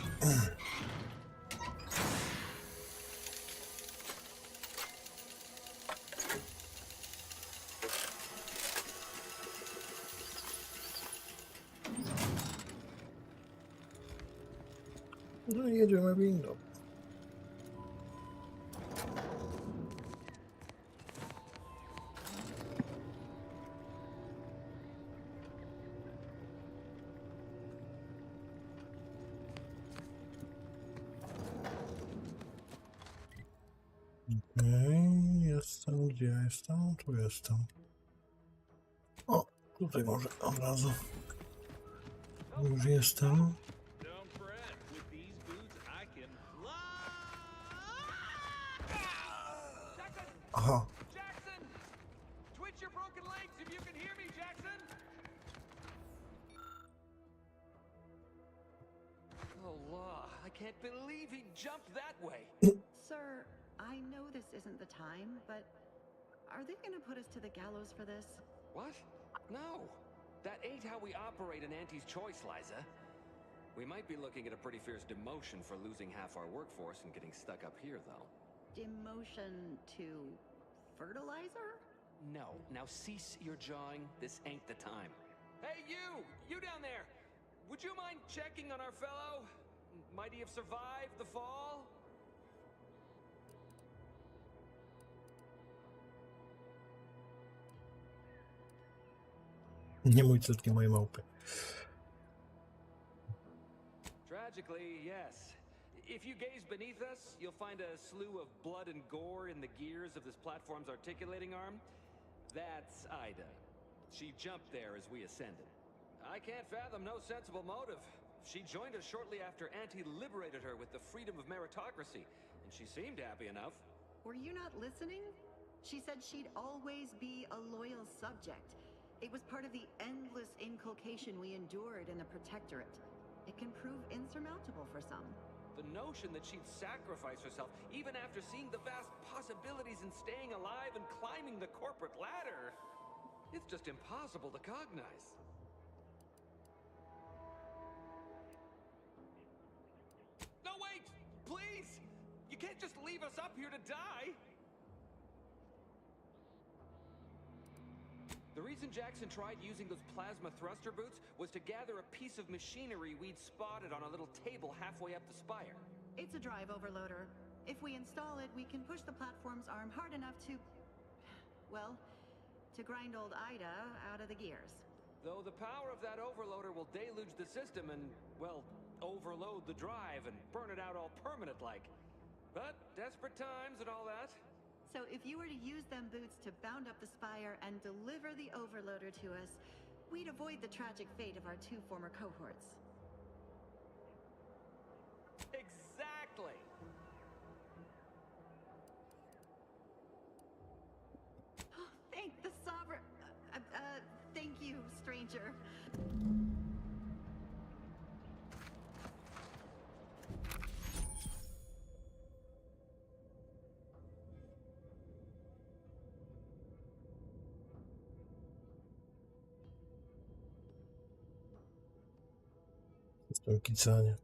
No i jedziemy windą. Okej, jestem, gdzie ja jestem? Tu jestem. O, tutaj może od razu. Już jestem. Aha. Jackson! Twitch your broken legs if you can hear me, Jackson! Oh, law. I can't believe he jumped that way. Sir, I know this isn't the time, but are they gonna put us to the gallows for this? What? No. That ain't how we operate in Auntie's Choice, Liza. We might be looking at a pretty fierce demotion for losing half our workforce and getting stuck up here, though. Demotion to fertilizer? No. Now cease your jawing. This ain't the time. Hey, you! You down there! Would you mind checking on our fellow? Might he have survived the fall? Nie mój cytki, moje małpy. Tragically, yes. If you gaze beneath us, you'll find a slew of blood and gore in the gears of this platform's articulating arm. That's Ida. She jumped there as we ascended. I can't fathom no sensible motive. She joined us shortly after Auntie liberated her with the freedom of meritocracy, and she seemed happy enough. Were you not listening? She said she'd always be a loyal subject. It was part of the endless inculcation we endured in the Protectorate. It can prove insurmountable for some. The notion that she'd sacrifice herself, even after seeing the vast possibilities in staying alive and climbing the corporate ladder, it's just impossible to cognize. No, wait! Please! You can't just leave us up here to die! The reason Jackson tried using those plasma thruster boots was to gather a piece of machinery we'd spotted on a little table halfway up the spire. It's a drive overloader. If we install it, we can push the platform's arm hard enough to... well, to grind old Ida out of the gears. Though the power of that overloader will deluge the system and, well, overload the drive and burn it out all permanent-like. But desperate times and all that. So if you were to use them boots to bound up the spire and deliver the overloader to us, we'd avoid the tragic fate of our 2 former cohorts. Exactly! Thank the Sovereign... thank you, stranger. To kicanie.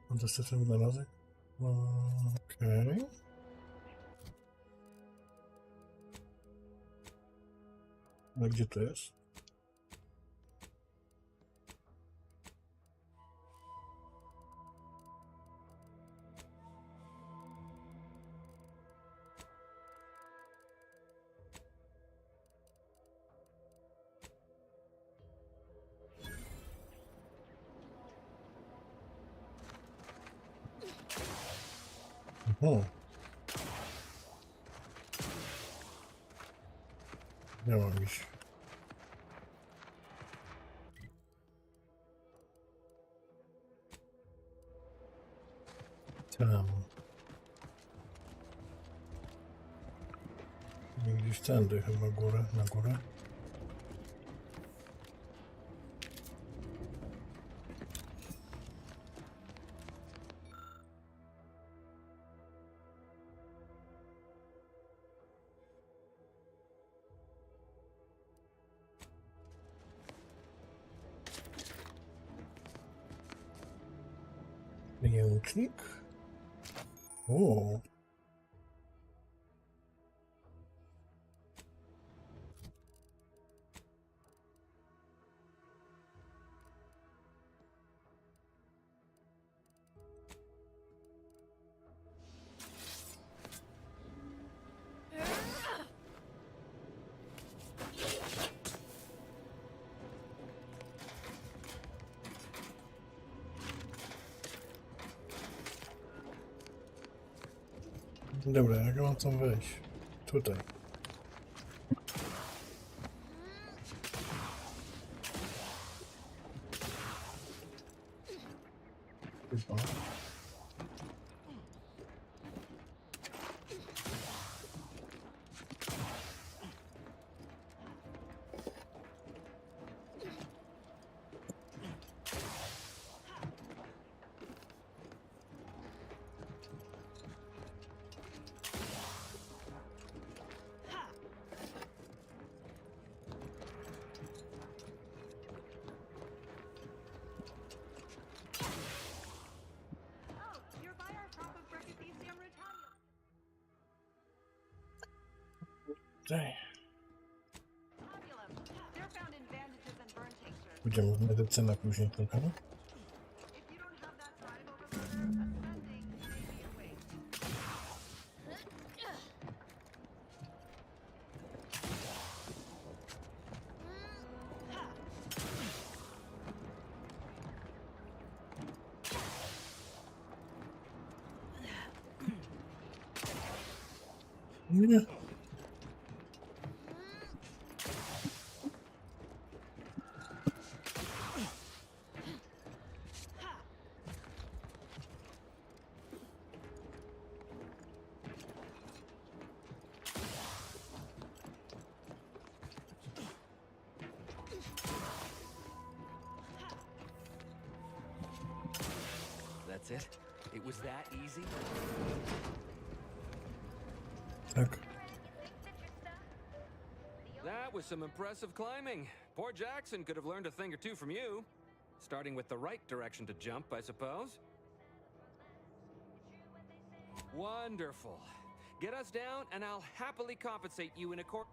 Mam dostępny wynalazek? Okej. A gdzie to jest? Nie mam iść. Tam. Gdzieś tędy chyba górę, na górę. Jęcznik? O. Dobra, jak mam tam wejść? Tutaj. Chyba. Będziemy w medycyna później tylko. Nie. That's it? It was that easy? Tak. That was some impressive climbing. Poor Jackson could have learned a thing or two from you. Starting with the right direction to jump, I suppose. Wonderful. Get us down, and I'll happily compensate you in accord.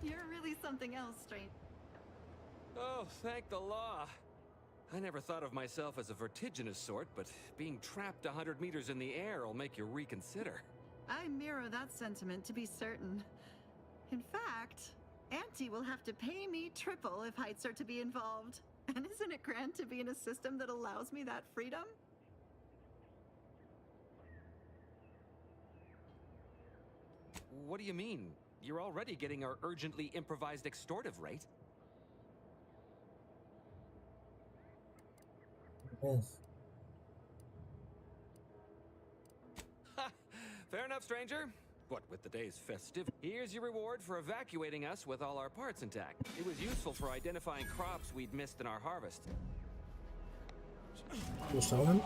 You're really something else, Strange. Oh, thank the law. I never thought of myself as a vertiginous sort, but being trapped 100 meters in the air will make you reconsider. I mirror that sentiment, to be certain. In fact, Auntie will have to pay me triple if heights are to be involved. And isn't it grand to be in a system that allows me that freedom? What do you mean? You're already getting our urgently improvised extortive rate. Oh. Ha! Fair enough, stranger. What with the day's festive? Here's your reward for evacuating us with all our parts intact. It was useful for identifying crops we'd missed in our harvest. Dostałem?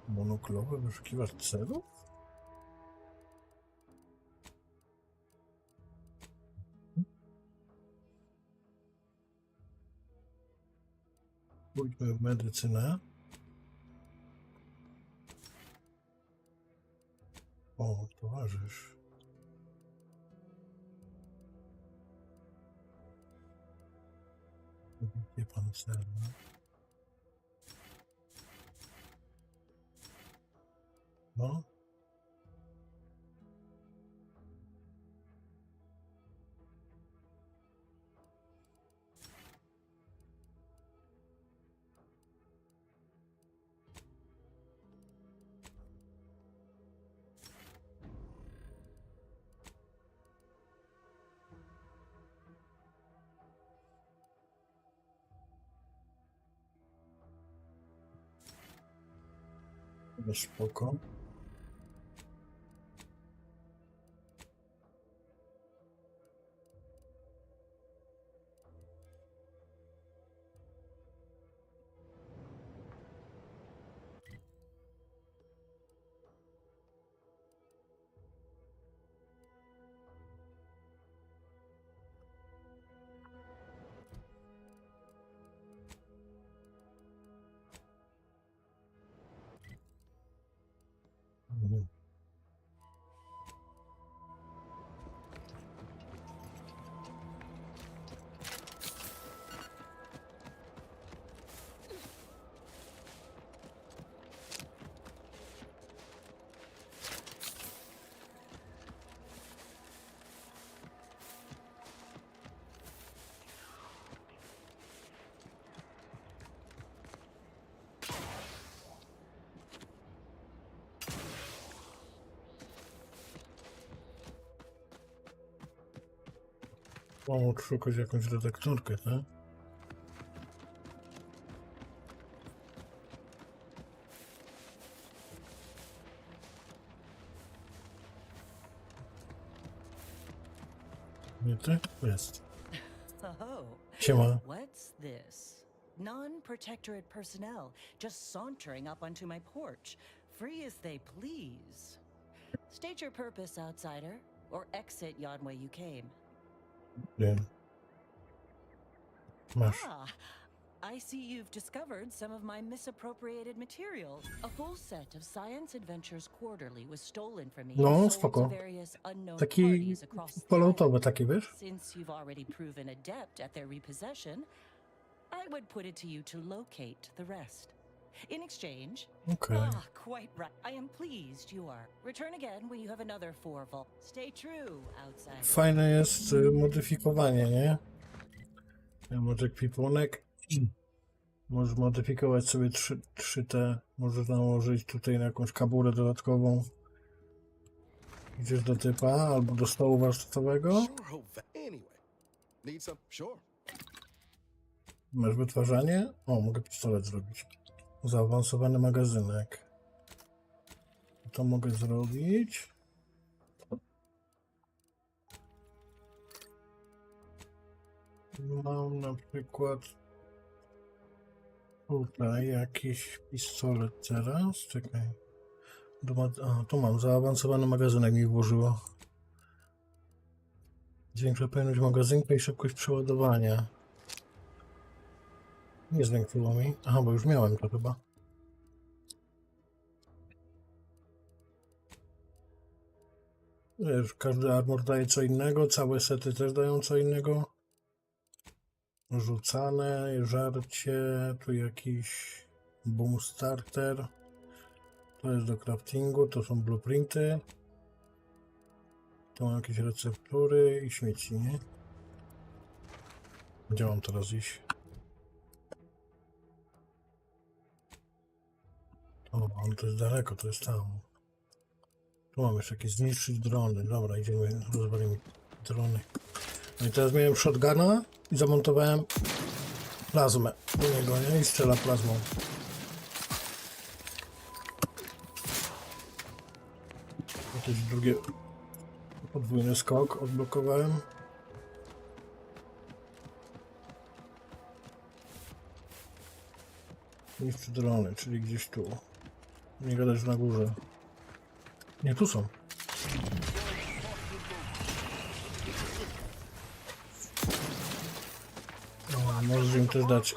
Monoklowy wyszukiwacz celów? Pójdźmy w medycynę. O, towarzysz. Gdzie pancerna? No. Spoko. Mam odszukać jakąś redaktorkę, tak? Nie ty? Jest. Oh, Siema. what's this? Non-protectorate personnel just sauntering up onto my porch, free as they please. State your purpose, outsider. or exit yon way you came. Nie. Masz. I see you've discovered some of my misappropriated materials. A full set of Science Adventures Quarterly was stolen from me No, and sold spoko. to various unknown Taki parties across the polotowy taki, wiesz? Since you've already proven adept at their repossession, I would put it to you to locate the rest. In exchange, Okay. quite right. I am pleased you are. Return again when you have another 4 vault. Stay true, outside. Fajne jest modyfikowanie, nie? Może kwipunek. Możesz modyfikować sobie trzy te. Możesz nałożyć tutaj na jakąś kaburę dodatkową. Idziesz do typa albo do stołu warsztatowego. Masz wytwarzanie. O, mogę pistolet zrobić. Zaawansowany magazynek. To mogę zrobić. Mam na przykład tutaj jakiś pistolet teraz. Czekaj. Tu mam zaawansowany magazynek, mi włożyło. Zwiększa pojemność magazynka i szybkość przeładowania. Nie zwiększyło mi. Aha, bo już miałem to chyba. Wiesz, każdy armor daje co innego, całe sety też dają co innego. Rzucane, żarcie, tu jakiś boom starter. To jest do craftingu, to są blueprinty. Tu mam jakieś receptury i śmieci, nie? Gdzie mam teraz iść? O, to jest daleko, to jest tam. Tu mam jeszcze jakieś zniszczyć drony. Dobra, idziemy, rozwalimy drony. No i teraz miałem shotguna i zamontowałem plazmę do niego, nie? I strzela plazmą. Jakieś drugie podwójny skok odblokowałem. Niszczy drony, czyli gdzieś tu. Nie gadać na górze. Nie, tu są. O, możesz im też dać.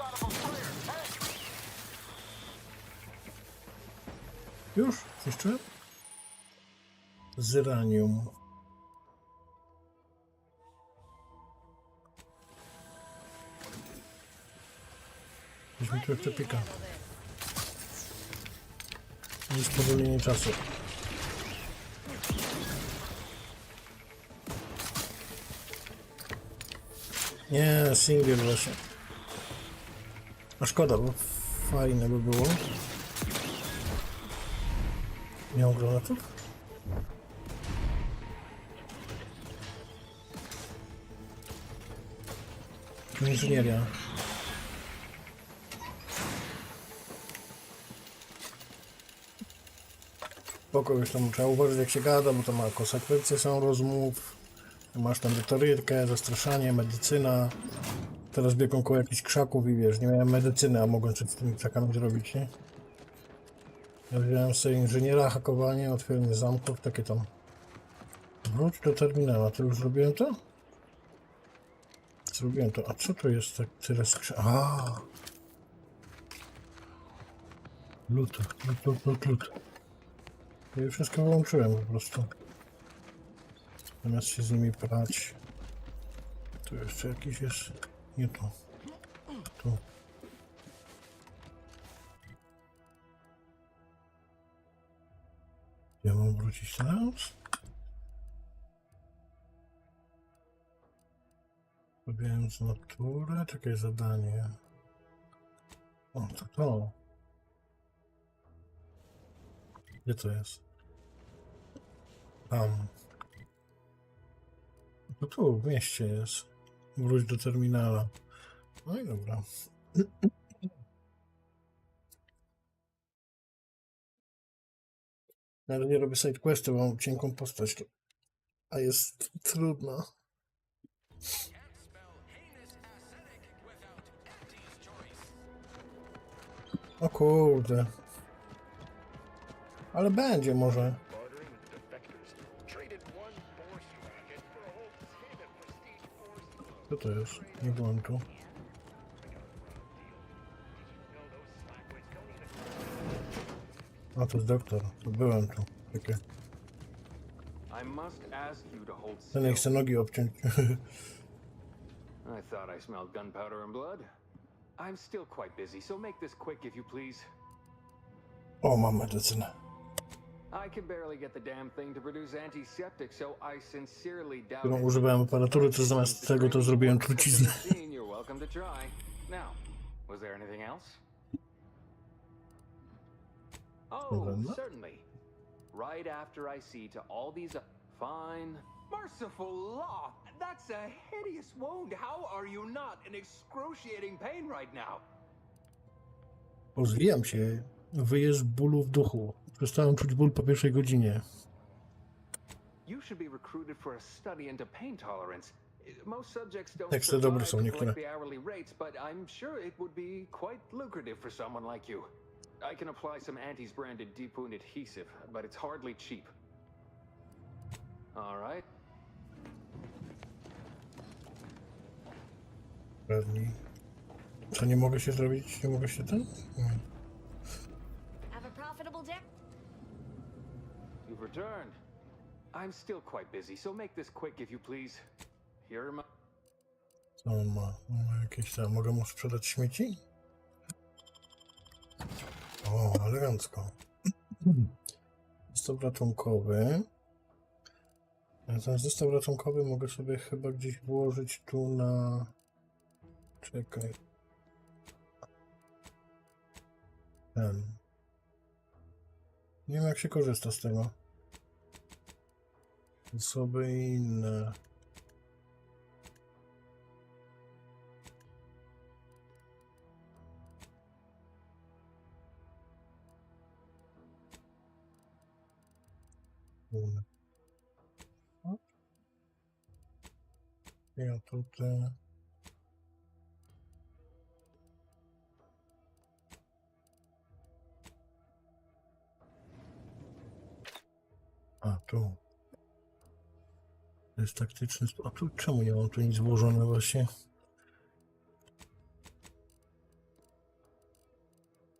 Już? Jeszcze? Zyranium. Weźmy tu jeszcze pika. I spowolnienie czasu. Nie, single właśnie. A szkoda, bo fajne by było. Nie mam granatów? Inżynieria. Kogoś tam trzeba uważać, jak się gada, bo to ma konsekwencje są rozmów. Masz tam retorykę, zastraszanie, medycyna. Teraz biegą koło jakichś krzaków i wiesz, nie miałem medycyny, a mogłem coś z tymi krzakami zrobić, nie? Ja wziąłem sobie inżyniera, hakowanie, otwieranie zamków, takie tam. Wróć do terminala, to już zrobiłem to? Zrobiłem to, a co to jest tak tyle skrzynek? A. Lut. Ja już wszystko wyłączyłem po prostu. Zamiast się z nimi prać. Tu jeszcze jakiś jest. Nie tu. Tu. Ja mam wrócić teraz? Robiłem z naturę. Czekaj, zadanie. O, to. Gdzie to jest? Tam. To tu, w mieście jest. Wróć do terminala. No i dobra. Ale nie robię side questy, bo mam cienką postać. A jest trudno. O kurde. Ale będzie może. to jest? Nie byłem tu. A to jest doktor. To byłem tu. Takie. I must ask you to hold Ten nie chce nogi obciąć. I thought I smelled gunpowder and blood. I'm still quite busy, so make this quick if you please. O, mam medycynę. I can barely get the damn thing to produce antiseptic, so I sincerely doubt Którą używałem aparatury, to zamiast tego to zrobiłem truciznę. You're welcome to try. Now, was there anything else? Oh, certainly. Right after I see to all these fine. Merciful law! That's a hideous wound. How are you not in excruciating pain right now? Rozwijam się. Wyjesz z bólu w duchu. Przestałem czuć ból po pierwszej godzinie. You should be recruited for a study into pain tolerance. Most subjects don't Teksty dobre są survive to niektóre. collect the hourly rates, but I'm sure it would be quite lucrative for someone like you. I can apply some Antis branded deep wound adhesive, but it's hardly cheap. All right. Pewnie. Co, nie mogę się zrobić? Nie mogę się ten? Nie. Have a profitable day. You've returned. I'm still quite busy, so make this quick if you please. Here are my... Co on ma? Ma jakieś tam. Mogę mu sprzedać śmieci? O, elegancko. Zestaw ratunkowy. Ten zestaw ratunkowy mogę sobie chyba gdzieś włożyć tu na... Czekaj. Ten. Nie wiem jak się korzysta z tego. Osoby inne. Ja tutaj. A tu. To jest taktyczny. A tu czemu nie mam tu nic włożone właśnie?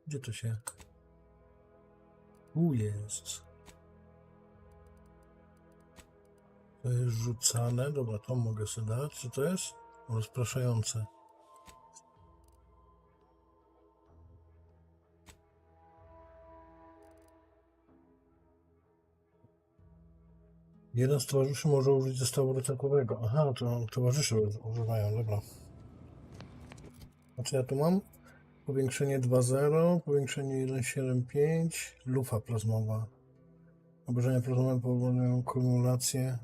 Gdzie to się? Tu jest. To jest rzucane. Dobra, to mogę sobie dać. Co to jest? Rozpraszające. Jeden z towarzyszy może użyć zestawu ratunkowego. Aha, to towarzysze używają, dobra. Znaczy ja tu mam? Powiększenie 2.0, powiększenie 1.7.5, lufa plazmowa. Obrażenia plazmowe powodują kumulację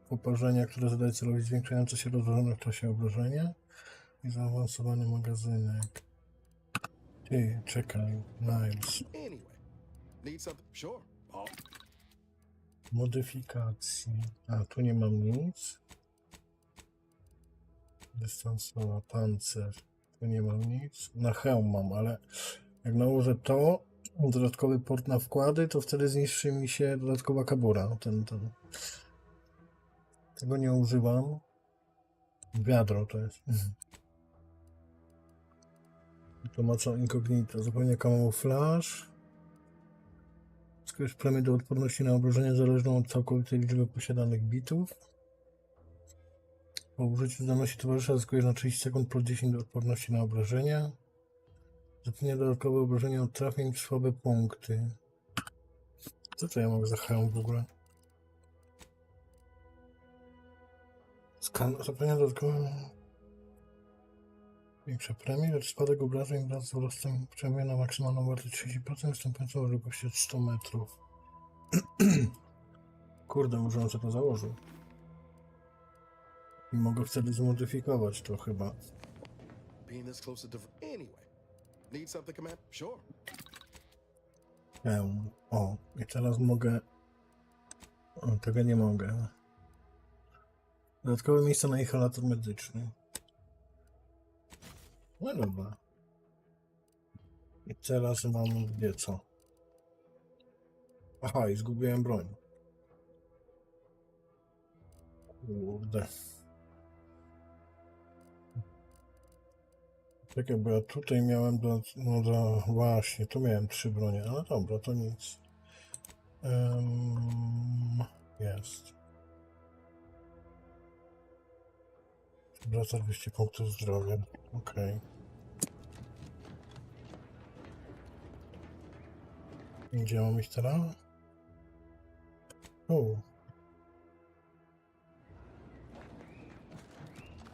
poparzenia, które zadaje celowi zwiększające się rozłożone w czasie obrażenia i zaawansowany magazynek. Ty, czekaj, nice. Modyfikacji. A, tu nie mam nic. Dystansowa, pancerz. Tu nie mam nic. Na hełm mam, ale jak nałożę to, dodatkowy port na wkłady, to wtedy zniszczy mi się dodatkowa kabura. Tego nie używam. Wiadro to jest. To ma co incognito. Zupełnie kamuflaż. Skryć premię do odporności na obrażenia zależną od całkowitej liczby posiadanych bitów. Po użyciu zdolności towarzysza zyskujesz na 30 sekund plus 10 do odporności na obrażenia. Zapewnia dodatkowe obrażenia od trafień w słabe punkty. Co to ja mam za hełm w ogóle? Zapewnia dodatkowe... Większe premie, lecz spadek obrażeń wraz z wzrostem przejmuje na maksymalną wartość 30%, występującą w odległości od 100 metrów. Kurde, może on sobie to założył. I mogę wtedy zmodyfikować to chyba. O, i teraz mogę... O, tego nie mogę. Dodatkowe miejsce na inhalator medyczny. No dobra. I teraz mam gdzie co? Aha, i zgubiłem broń. Kurde. Czekaj, bo ja tutaj miałem właśnie, tu miałem 3 bronie, ale dobra, to nic. Jest. Wraca 200 punktów zdrowia. Okej. Gdzie mam iść teraz? O.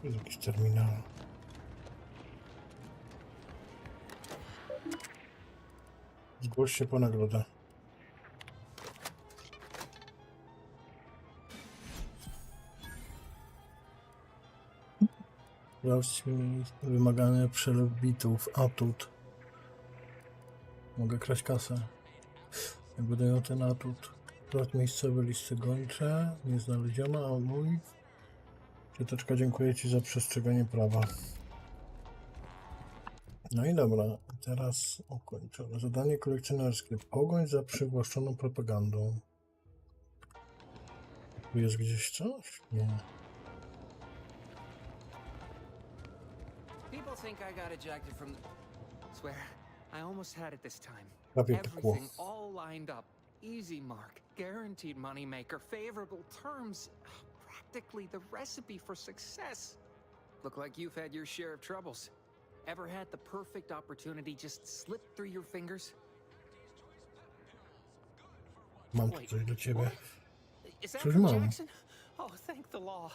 Jest jakiś terminal. Zgłoś się po nagrodę. Sprawdź wymagany przelew bitów, atut. Mogę kraść kasę. Jak będę miał ten atut. Sprawdź miejscowe listy gończe. Nie znaleziono, a mój. Cioteczka, dziękuję Ci za przestrzeganie prawa. No i dobra, teraz ukończone. Zadanie kolekcjonerskie. Pogoń za przywłaszczoną propagandą. Tu jest gdzieś coś? Nie. People think I got ejected from... Swear, I almost had it this time. Prawie pykło. Everything all lined up. Easy mark, guaranteed moneymaker, favorable terms. Practically the recipe for success. Look like you've had your share of troubles. Ever had the perfect opportunity just slip through your fingers? Mam tu coś do ciebie. Is that Coś from mam. Jackson? Oh, thank the law.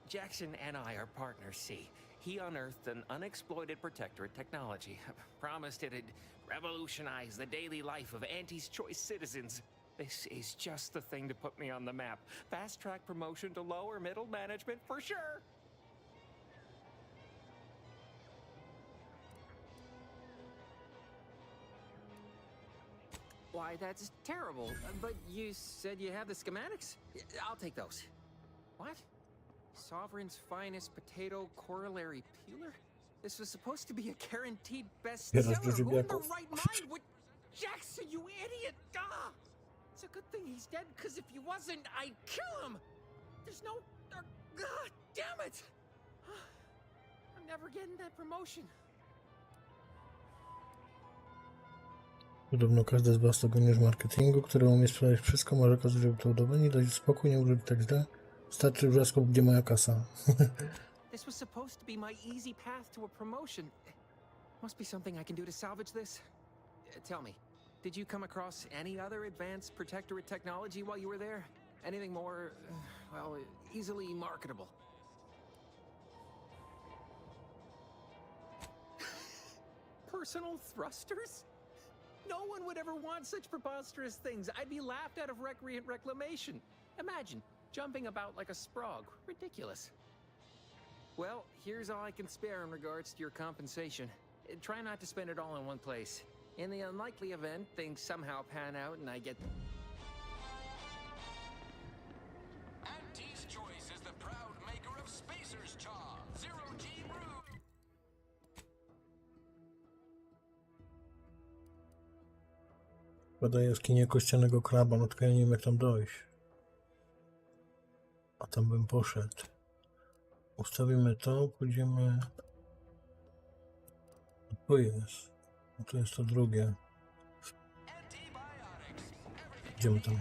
Jackson and I are partners, see. He unearthed an unexploited protectorate technology. Promised it'd revolutionize the daily life of Auntie's Choice citizens. This is just the thing to put me on the map. Fast-track promotion to lower middle management for sure. Why, that's terrible. But you said you have the schematics? I'll take those. What? Sovereign's finest potato corollary peeler? This was supposed to be a guaranteed bestseller. Who in their right mind would... Jackson, you idiot! Ah! It's a good thing he's dead, because if he wasn't, I'd kill him! There's no... God damn it! I'm never getting that promotion. Podobno każdy z was to geniusz marketingu, który umie sprzedać wszystko, może okazać, żeby to udowodnić, dać spokój, nie użyć tak źle. Starczy wrzasku, gdzie moja kasa. This was supposed to be my easy path to a promotion. Must be something I can do to salvage this. Tell me, did you come across any other advanced protectorate technology while you were there? Anything more, well, easily marketable? Personal thrusters? No one would ever want such preposterous things. I'd be laughed out of recreant reclamation. Imagine, jumping about like a sprog. Ridiculous. Well, here's all I can spare in regards to your compensation. Try not to spend it all in one place. In the unlikely event things somehow pan out and I get... Auntie's Choice is the proud maker of Spacer's Chaw, Zero-G Brew. Bada jaskinia kościanego kraba, no tylko ja nie wiem jak tam dojść. A tam bym poszedł. Ustawimy to, pójdziemy... Tu jest. No to jest to drugie. Idziemy tam.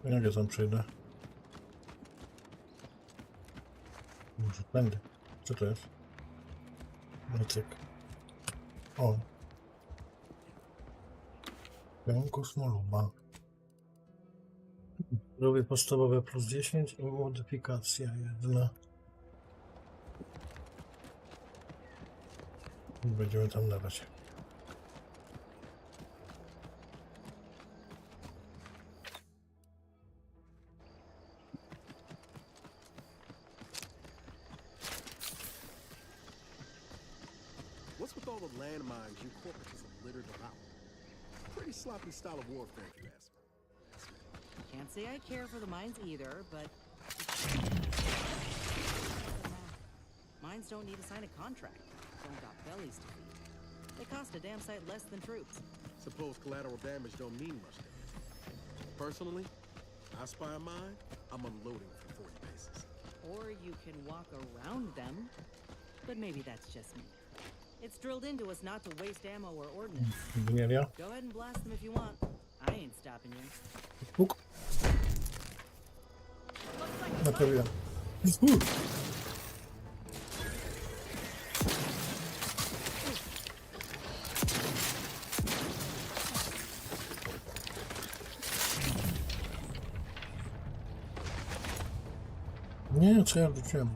Jak ja tam przejdę? Może tędy. Co to jest? Nocyk. O. Pełen kosmoluba. Robię podstawowe plus 10 i modyfikacja jedna. Będziemy tam dawać. What's with all the landmines you corporates have littered about? Pretty sloppy style of warfare, if you ask me. Can't say I care for the mines either, but mines don't need to sign a contract. Don't got bellies to feed. They cost a damn sight less than troops. Suppose collateral damage don't mean much to you. Personally, I spy a mine, I'm unloading from 40 paces. Or you can walk around them, but maybe that's just me. It's drilled into us not to waste ammo or ordnance. Inżynieria. Go ahead and blast them if you want. I ain't stopping you. Puk. Naprawiłem. Nie, co ja wróciłem?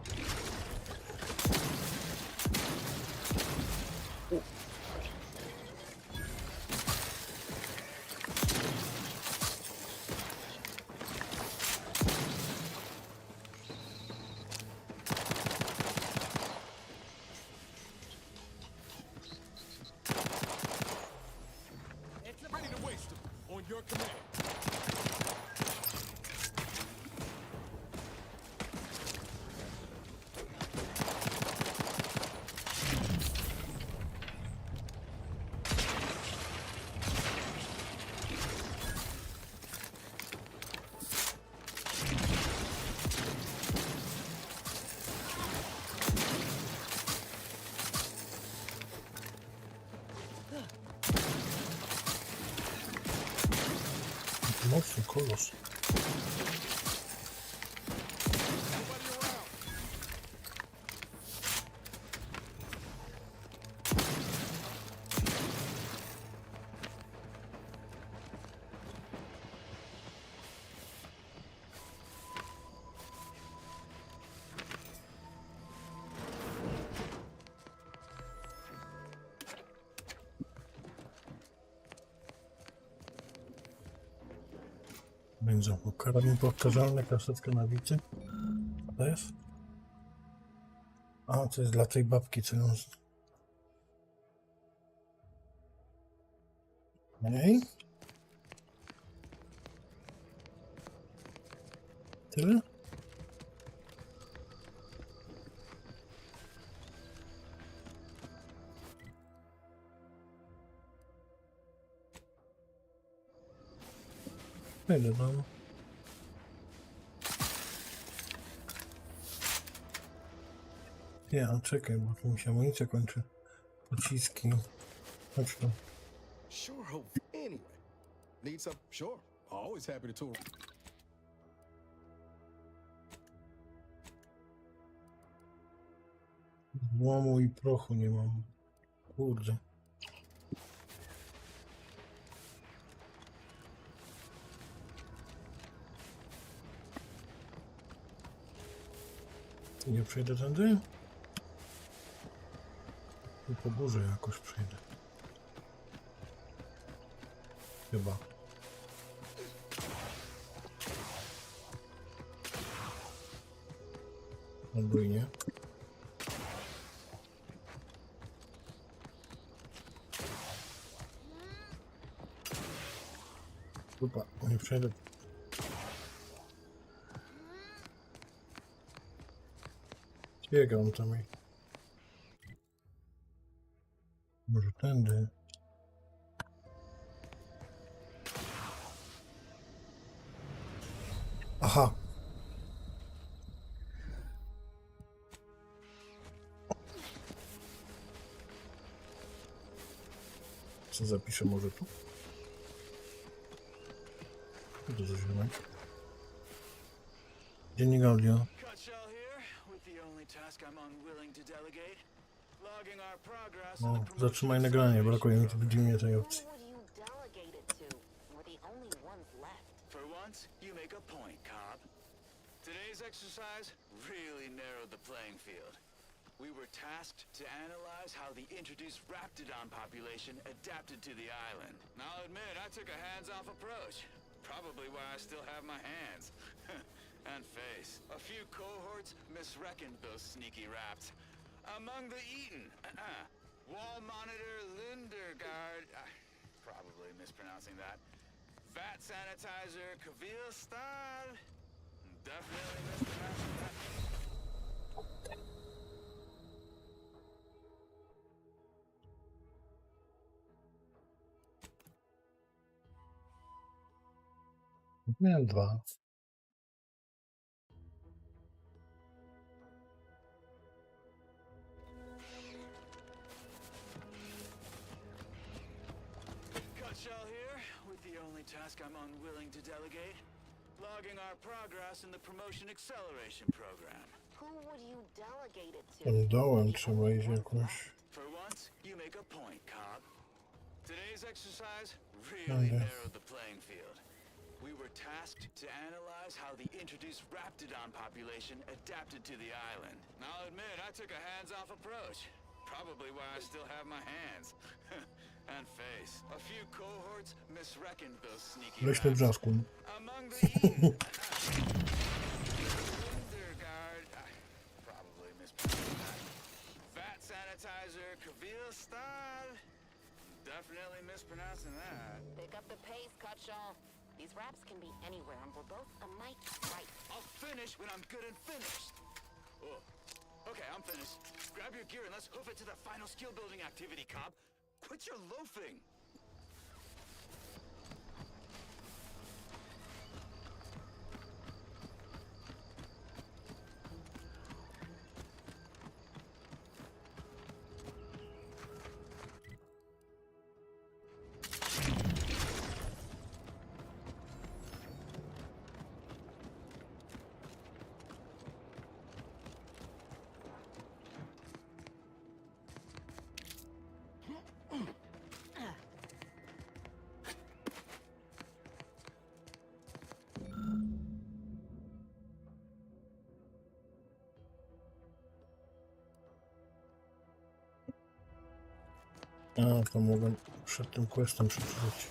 Ready to waste them. On your command. Mocny kolos. Będzie karabin powtarzalny, kasetka na wicy. Co to jest? A, to jest dla tej babki, co ją... Ej. Tyle? Idę tam. Ja, czekaj, bo tu mi się amunicja kończy. Pociski. Chodź tu. Sure hope. Anyway, need some? Sure. Always happy to tour. Złomu i prochu nie mam. Kurde. Nie przejdę tędy? I po górze jakoś przejdę. Chyba. Albo i nie. Dupa, nie przejdę. Biegam tam i... Może tędy. Aha. Co zapiszę może tu? To zaziemek. Dziennik audio. O, zatrzymaj nagranie, brakuje mi tu widzimy tej opcji. For once, you make a point, Cobb. Today's exercise really narrowed the playing field. We were tasked to analyze how the introduced Raptidon population adapted to the island. Now, I'll admit, I took a hands-off approach. Probably why I still have my hands. And face. A few cohorts misreckoned those sneaky raps. Among the eaten, wall monitor Lindergaard, probably mispronouncing that. Vat sanitizer Kavilstad, definitely mispronouncing that. Miałem 2. Task I'm unwilling to delegate. Logging our progress in the promotion acceleration program. Who would you delegate it to? Tam dołem trzeba iść jakoś. For once, you make a point, Cobb. Today's exercise really narrowed the playing field. We were tasked to analyze how the introduced Raptidon population adapted to the island. Now, I'll admit, I took a hands-off approach. Probably why I still have my hands. And face. A few cohorts misreckoned those sneaky Leśny brzasku. Among the eaten. Lindergaard, probably mispronounced that. Vat sanitizer Kavilstad, definitely mispronouncing that. Pick up the pace, Cutshaw. These raps can be anywhere, and we're both a mite right. I'll finish when I'm good and finished. Oh. Okay, I'm finished. Grab your gear and let's hoof it to the final skill building activity, Cobb. Quit your loafing! A, to mogę przed tym questem przeczytać.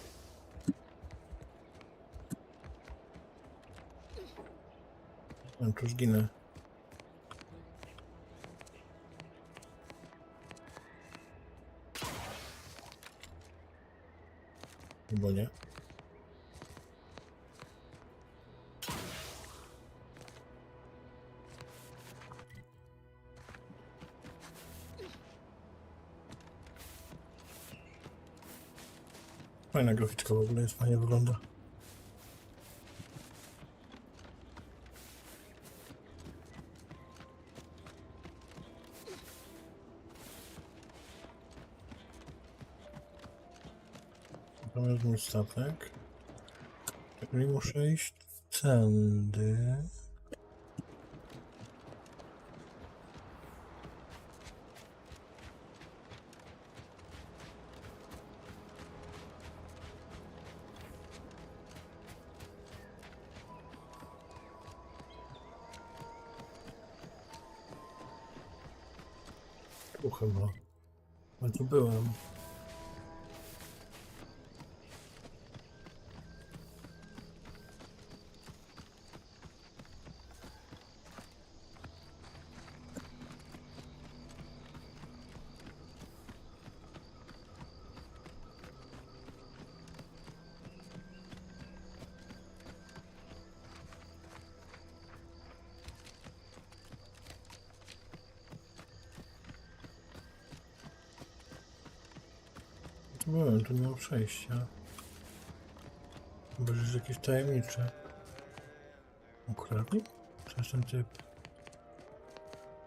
Ja tu zginę. Chyba nie. Fajna graficzka w ogóle jest, fajnie wygląda. Tam jest mój statek. Czyli muszę iść tędy. Tu chyba. Ale tu byłem. Byłem, tu nie ma przejścia. Chyba, że jest jakieś tajemnicze. Ukradli? To jest ten typ.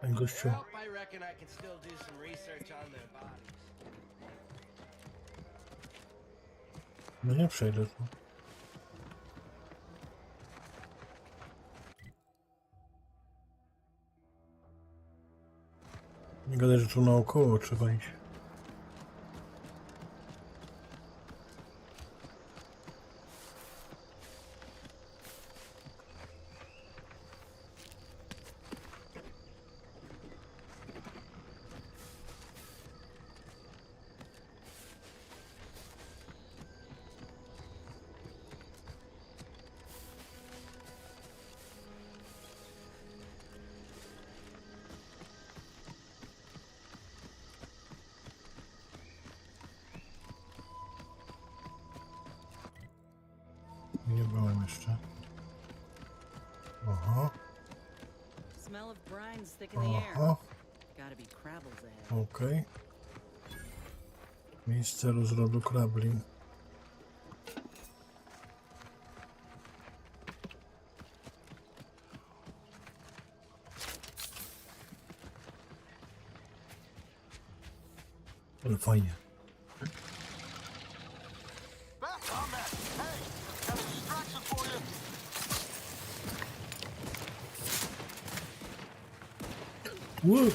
Ej, gościu. No nie przejdę tu. Nie gadaj, że tu naokoło trzeba iść. Nie byłem jeszcze. Aha. Smell of brine's thick in the air. Aha. Gotta be Crabble's egg. Okej. Miejsce rozrodu krabli. Ale fajnie. Back on that. Hey, got a distraction for you. Woo!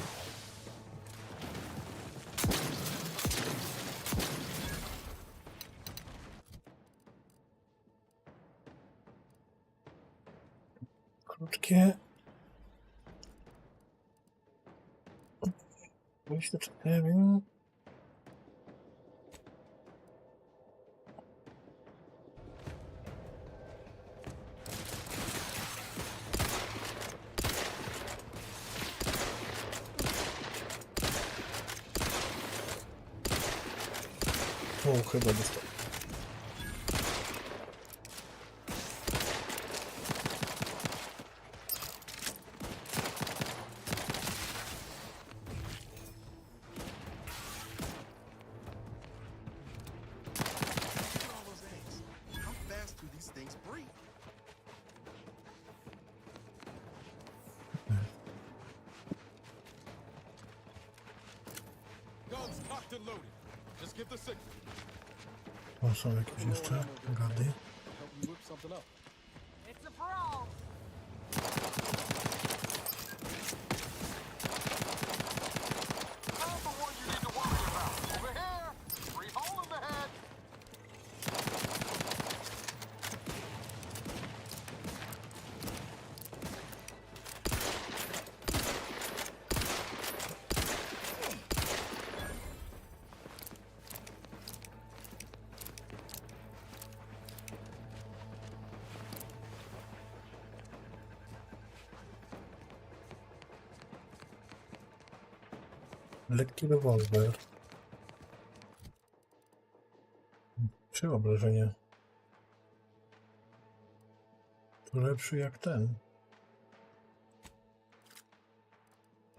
Krótkie. 24. O, chyba dostał. How fast do these things breathe? Guns cocked and loaded. Just give the signal. To są jakieś jeszcze gady. Help you whip something up. It's a brawl. Found the one you need to worry about. Over here. Free hole in the head. Lekki rewolwer. 3 obrażenia. To lepszy jak ten.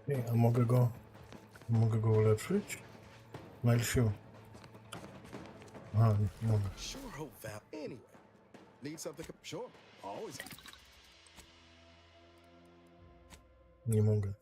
Ej, a mogę go ulepszyć? Melsiu. Aha, nie mogę. Sure hope Val. Anyway, need something? Sure, always. Nie mogę.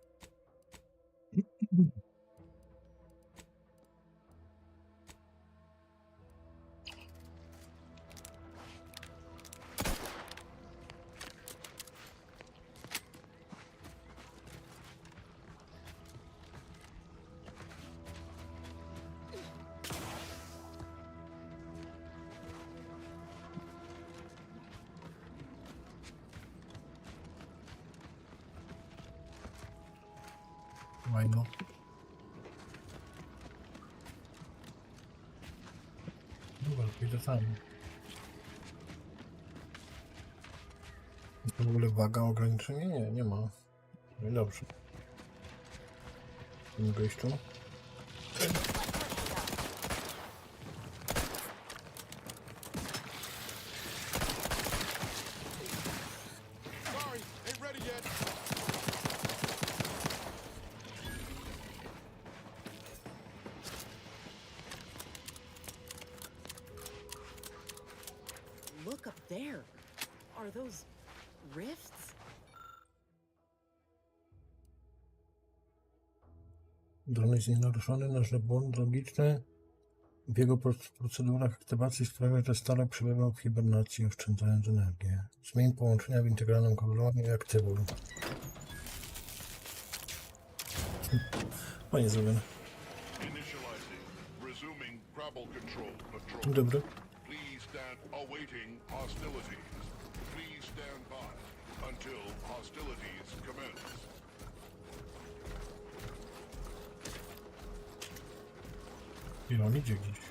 Fajno. Dobra, pójdę tam. Jest w ogóle waga ograniczenia? Nie, nie ma. No i dobrze. Nie mogę iść tu? Sorry, ain't ready yet. Look up there. Are those rifts? Dron jest nienaruszony, nasz błąd logiczny w jego procedurach aktywacji sprawia, że stale przebywał w hibernacji, oszczędzając energię. Zmień połączenia w integralnym kabelowaniu i aktywuj. Fajnie zrobione. Initializing. Resuming grapple control. Dzień dobry. Please stand awaiting hostilities. Please stand by until hostilities commence. I on idzie gdzieś.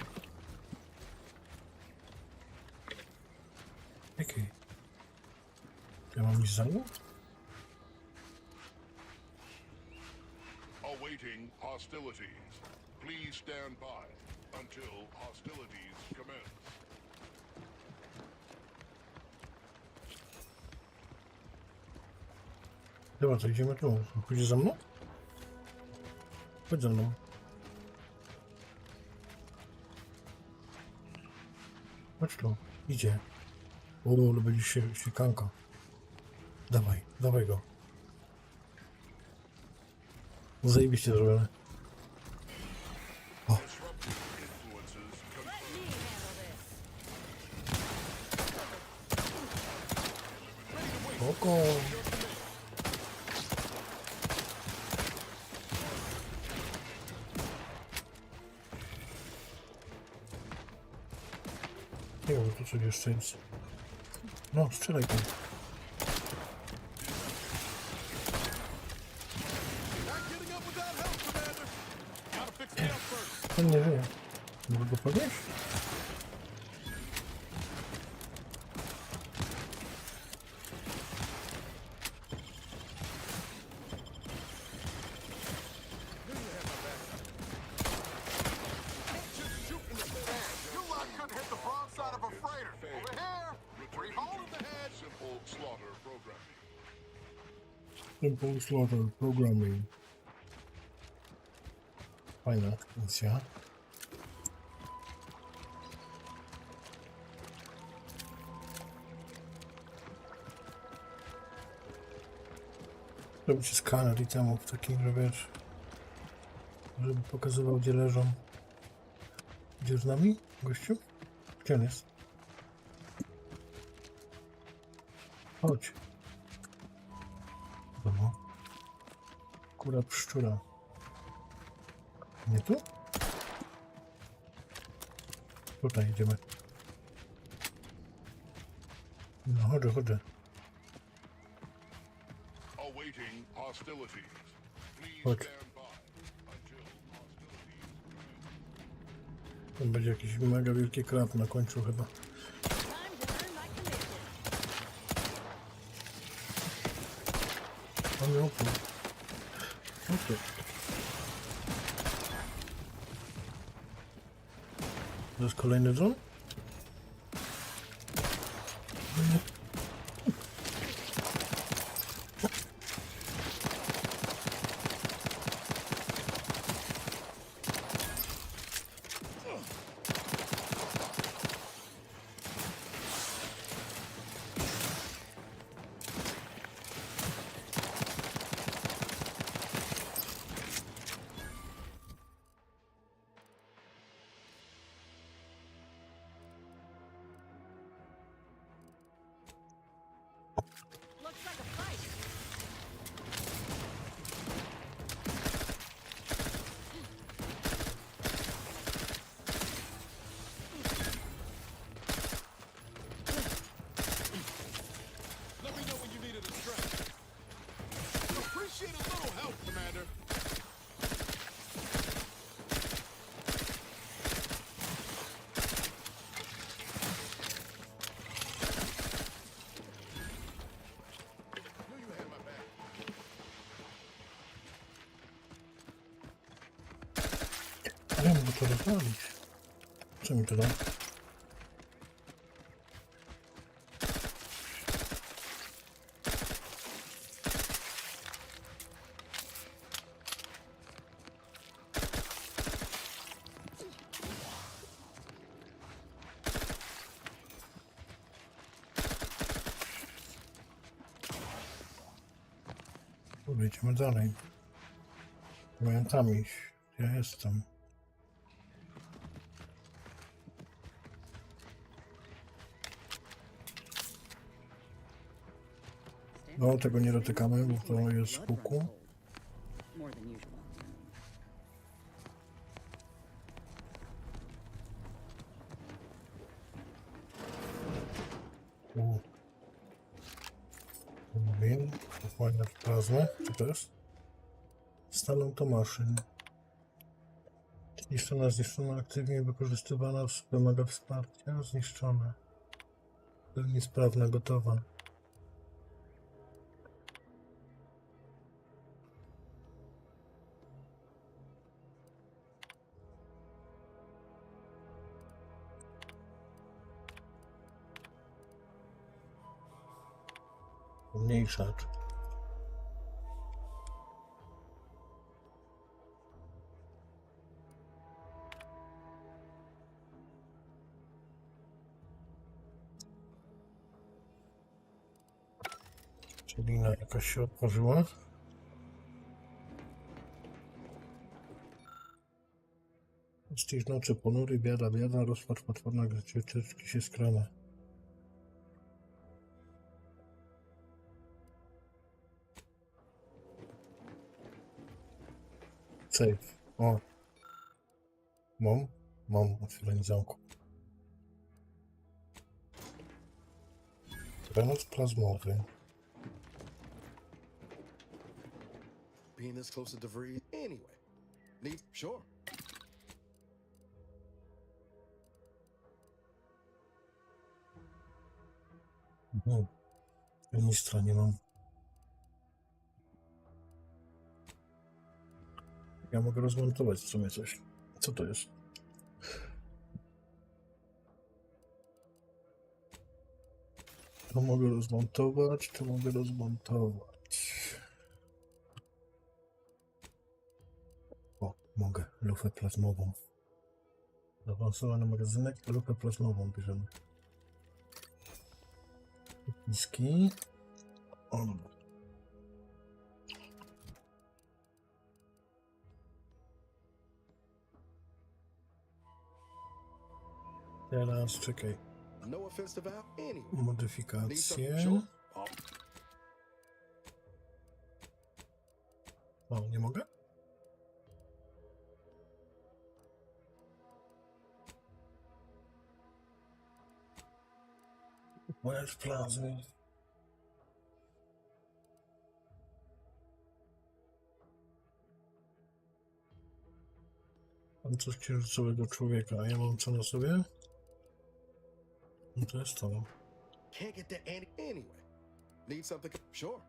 Okej. Ja mam iść za mną? Awaiting hostilities. Please stand by until hostilities commence. Dobra, to idziemy tu. Pójdzie za mną? Chodź za mną. Chodź tu. Idzie. O, ale będzie się siekanka. Dawaj, dawaj go. Zajebiście zrobione. O. Oko. Nie wiem, tu coś jeszcze jest. No, strzelaj tam. On nie wie. Może go podnieść? Simple Slaughter Programming. Fajna funkcja. Robicie skaner itemów takich, że wiesz, żeby pokazywał, gdzie leżą. Idziesz z nami, gościu? Gdzie on jest? Chodź. Dobra. Kura pszczura. Nie tu? Tutaj idziemy. No chodzę, chodzę. Chodź. To będzie jakiś mega wielki krab na końcu chyba. On miał pół. Okej. To jest kolejny dron? Ja mogę to rozwalić. Co mi to da? Idziemy dalej. Mają tam iść. Ja jestem. No, tego nie dotykamy, bo to jest z łuku. Wchłania plazmę. Co to jest? Stan automaszyn. Zniszczona, aktywnie wykorzystywana, wymaga wsparcia, zniszczona. Pełni sprawna, gotowa. Umniejszacz. Czyli lina jakaś się otworzyła. Przecież nocy ponury, biada, rozpacz potworna, gdy cieczki się skrana. Safe. O. Mam otwieranie zamku. Granat plazmowy. Being this close to DeVries anyway. Need sure. Ministra nie mam. Ja mogę rozmontować w sumie coś. Co to jest? To mogę rozmontować, to mogę rozmontować. O, mogę. Lufę plazmową. Zaawansowany magazynek, lufę plazmową bierzemy. Niski. O, dobra. Teraz czekaj. No offense to Val anyway. Modyfikacje. O, nie mogę? Łeb plazmy. Mam coś księżycowego człowieka, a ja mam co na sobie? No to jest to. Can't get that anyway. Need something sure.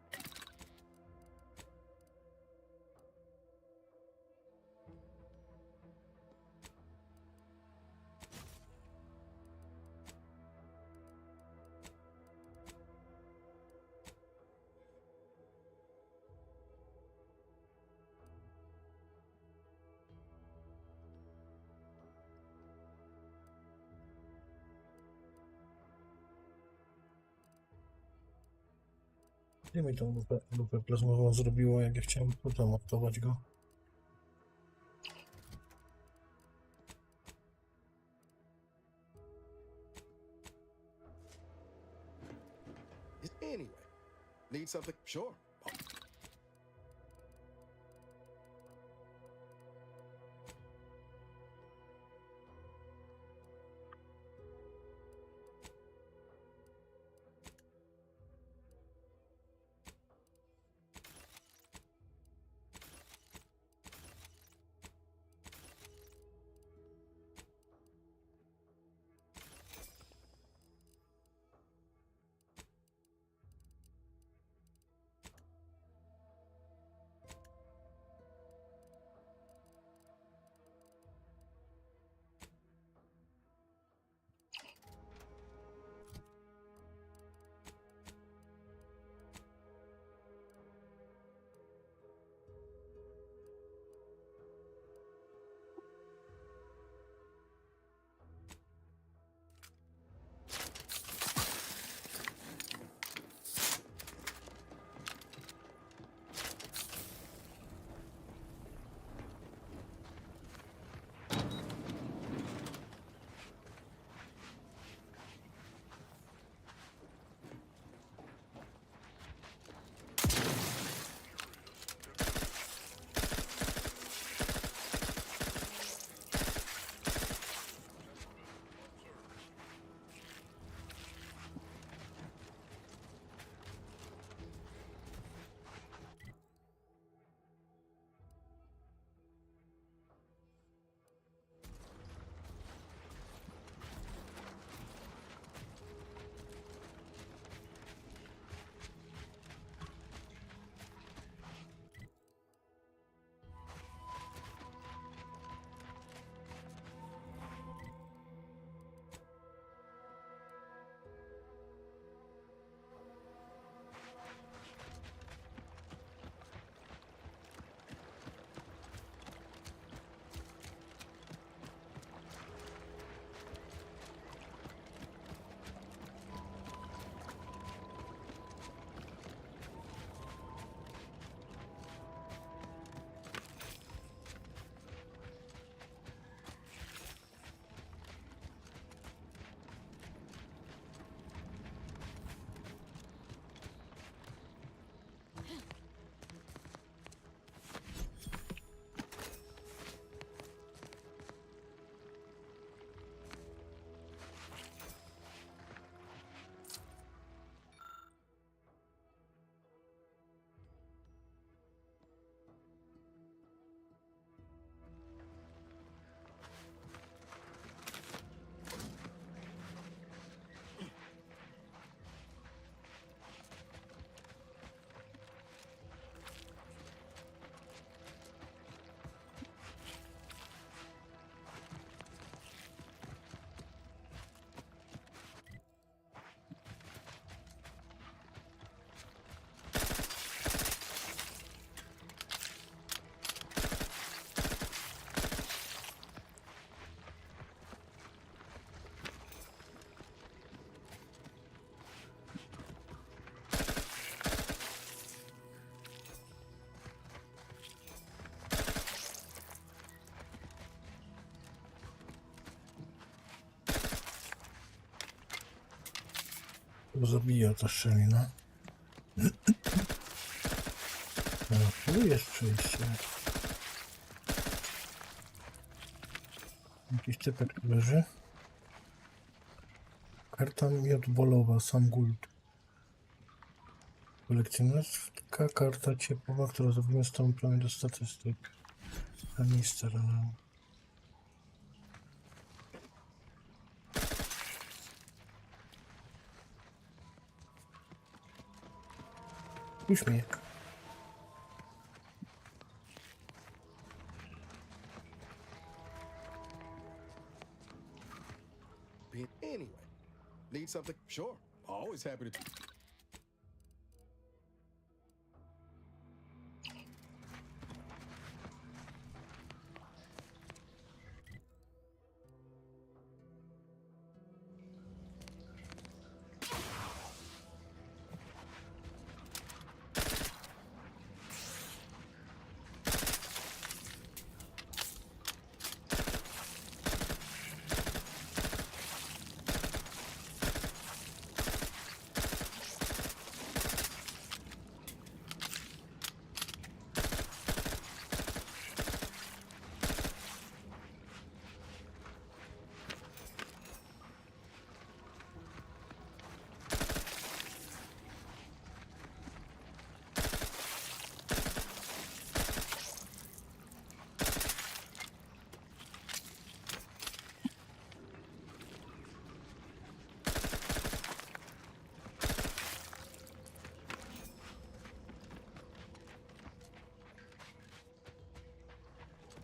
Gdzie mi tą lupę plazmową zrobiło, jak ja chciałem potem odtować go? Anyway. Need something sure. go zabija ta szczelina. A tu jest przejście. Jakiś typek tu leży. Karta miodbolowa, sam guld. Kolekcjonerska karta ciepłowa, która zapewnia stałą plamię do statystyk. Kanister. Uśmiech. Anyway, need something? Sure, always happy to.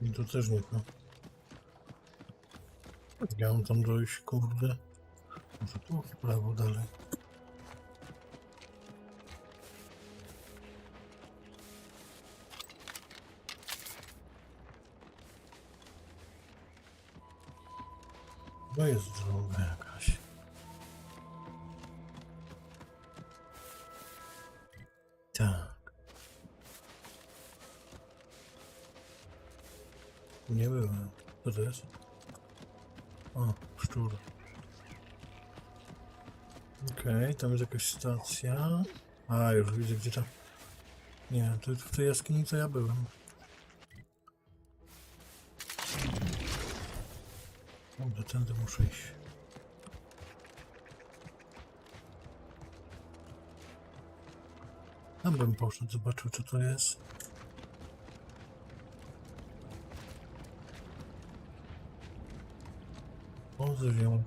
I to też nie to. Ja mam tam dojść, kurde. Może tu w prawo dalej. To jest droga jakaś. Tak. Nie byłem. Co to jest? O, szczur. Okej, tam jest jakaś stacja. A, już widzę gdzie tam. Nie, to w tej jaskini to ja byłem. Dobra, tędy muszę iść. Tam bym poszedł, zobaczył co to jest. Pozdrowiam.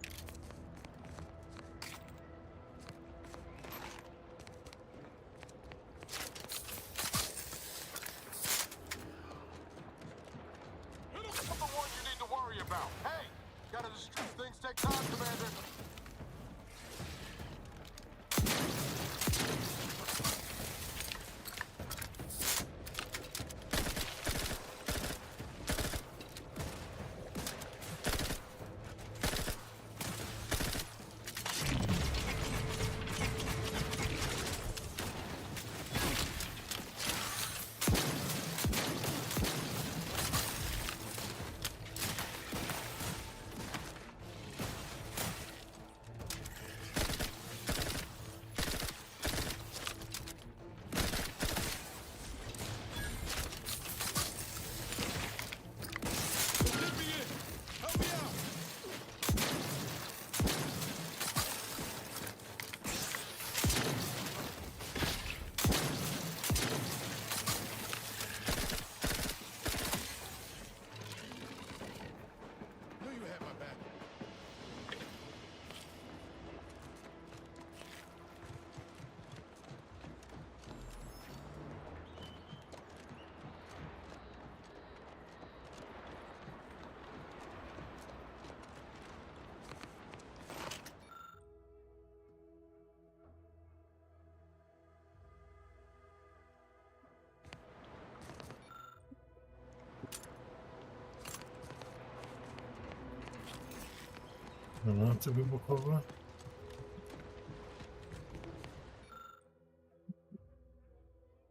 Granaty wybuchowe.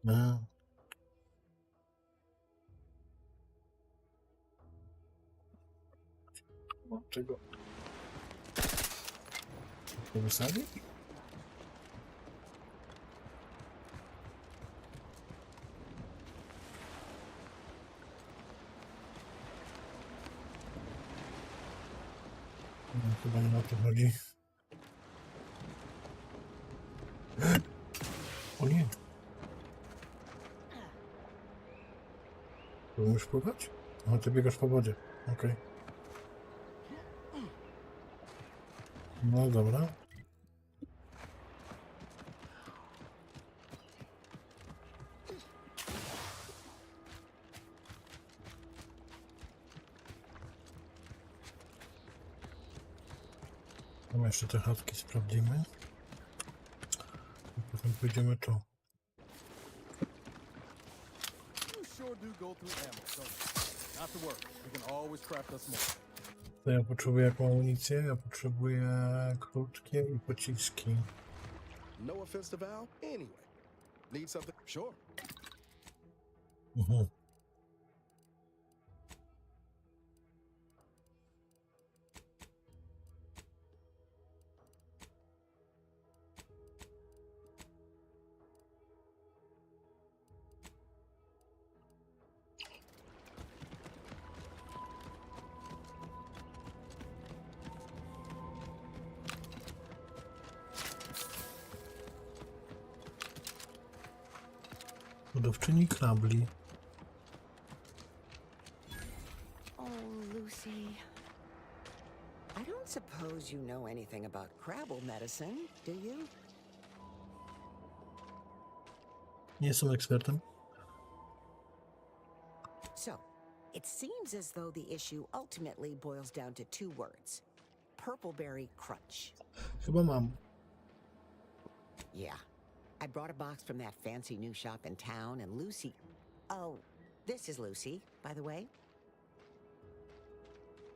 No. Mam czego? To wysadzić? No, chyba nie o to chodzi. O nie! Tu umiesz pływać? A ty biegasz po wodzie. Okej. No dobra. Tam jeszcze te chatki sprawdzimy. I potem pójdziemy tu. To ja potrzebuję jaką amunicję? Ja potrzebuję krótkie i pociski. No offense to Val. Anyway, need something? Sure. Mhm. Hodowczyni krabli. Oh, Lucy. I don't suppose you know anything about crabble medicine, do you? Nie jestem ekspertem. So, it seems as though the issue ultimately boils down to two words. Purpleberry crunch. Chyba mam. Yeah. I brought a box from that fancy new shop in town, and Lucy... Oh, this is Lucy, by the way.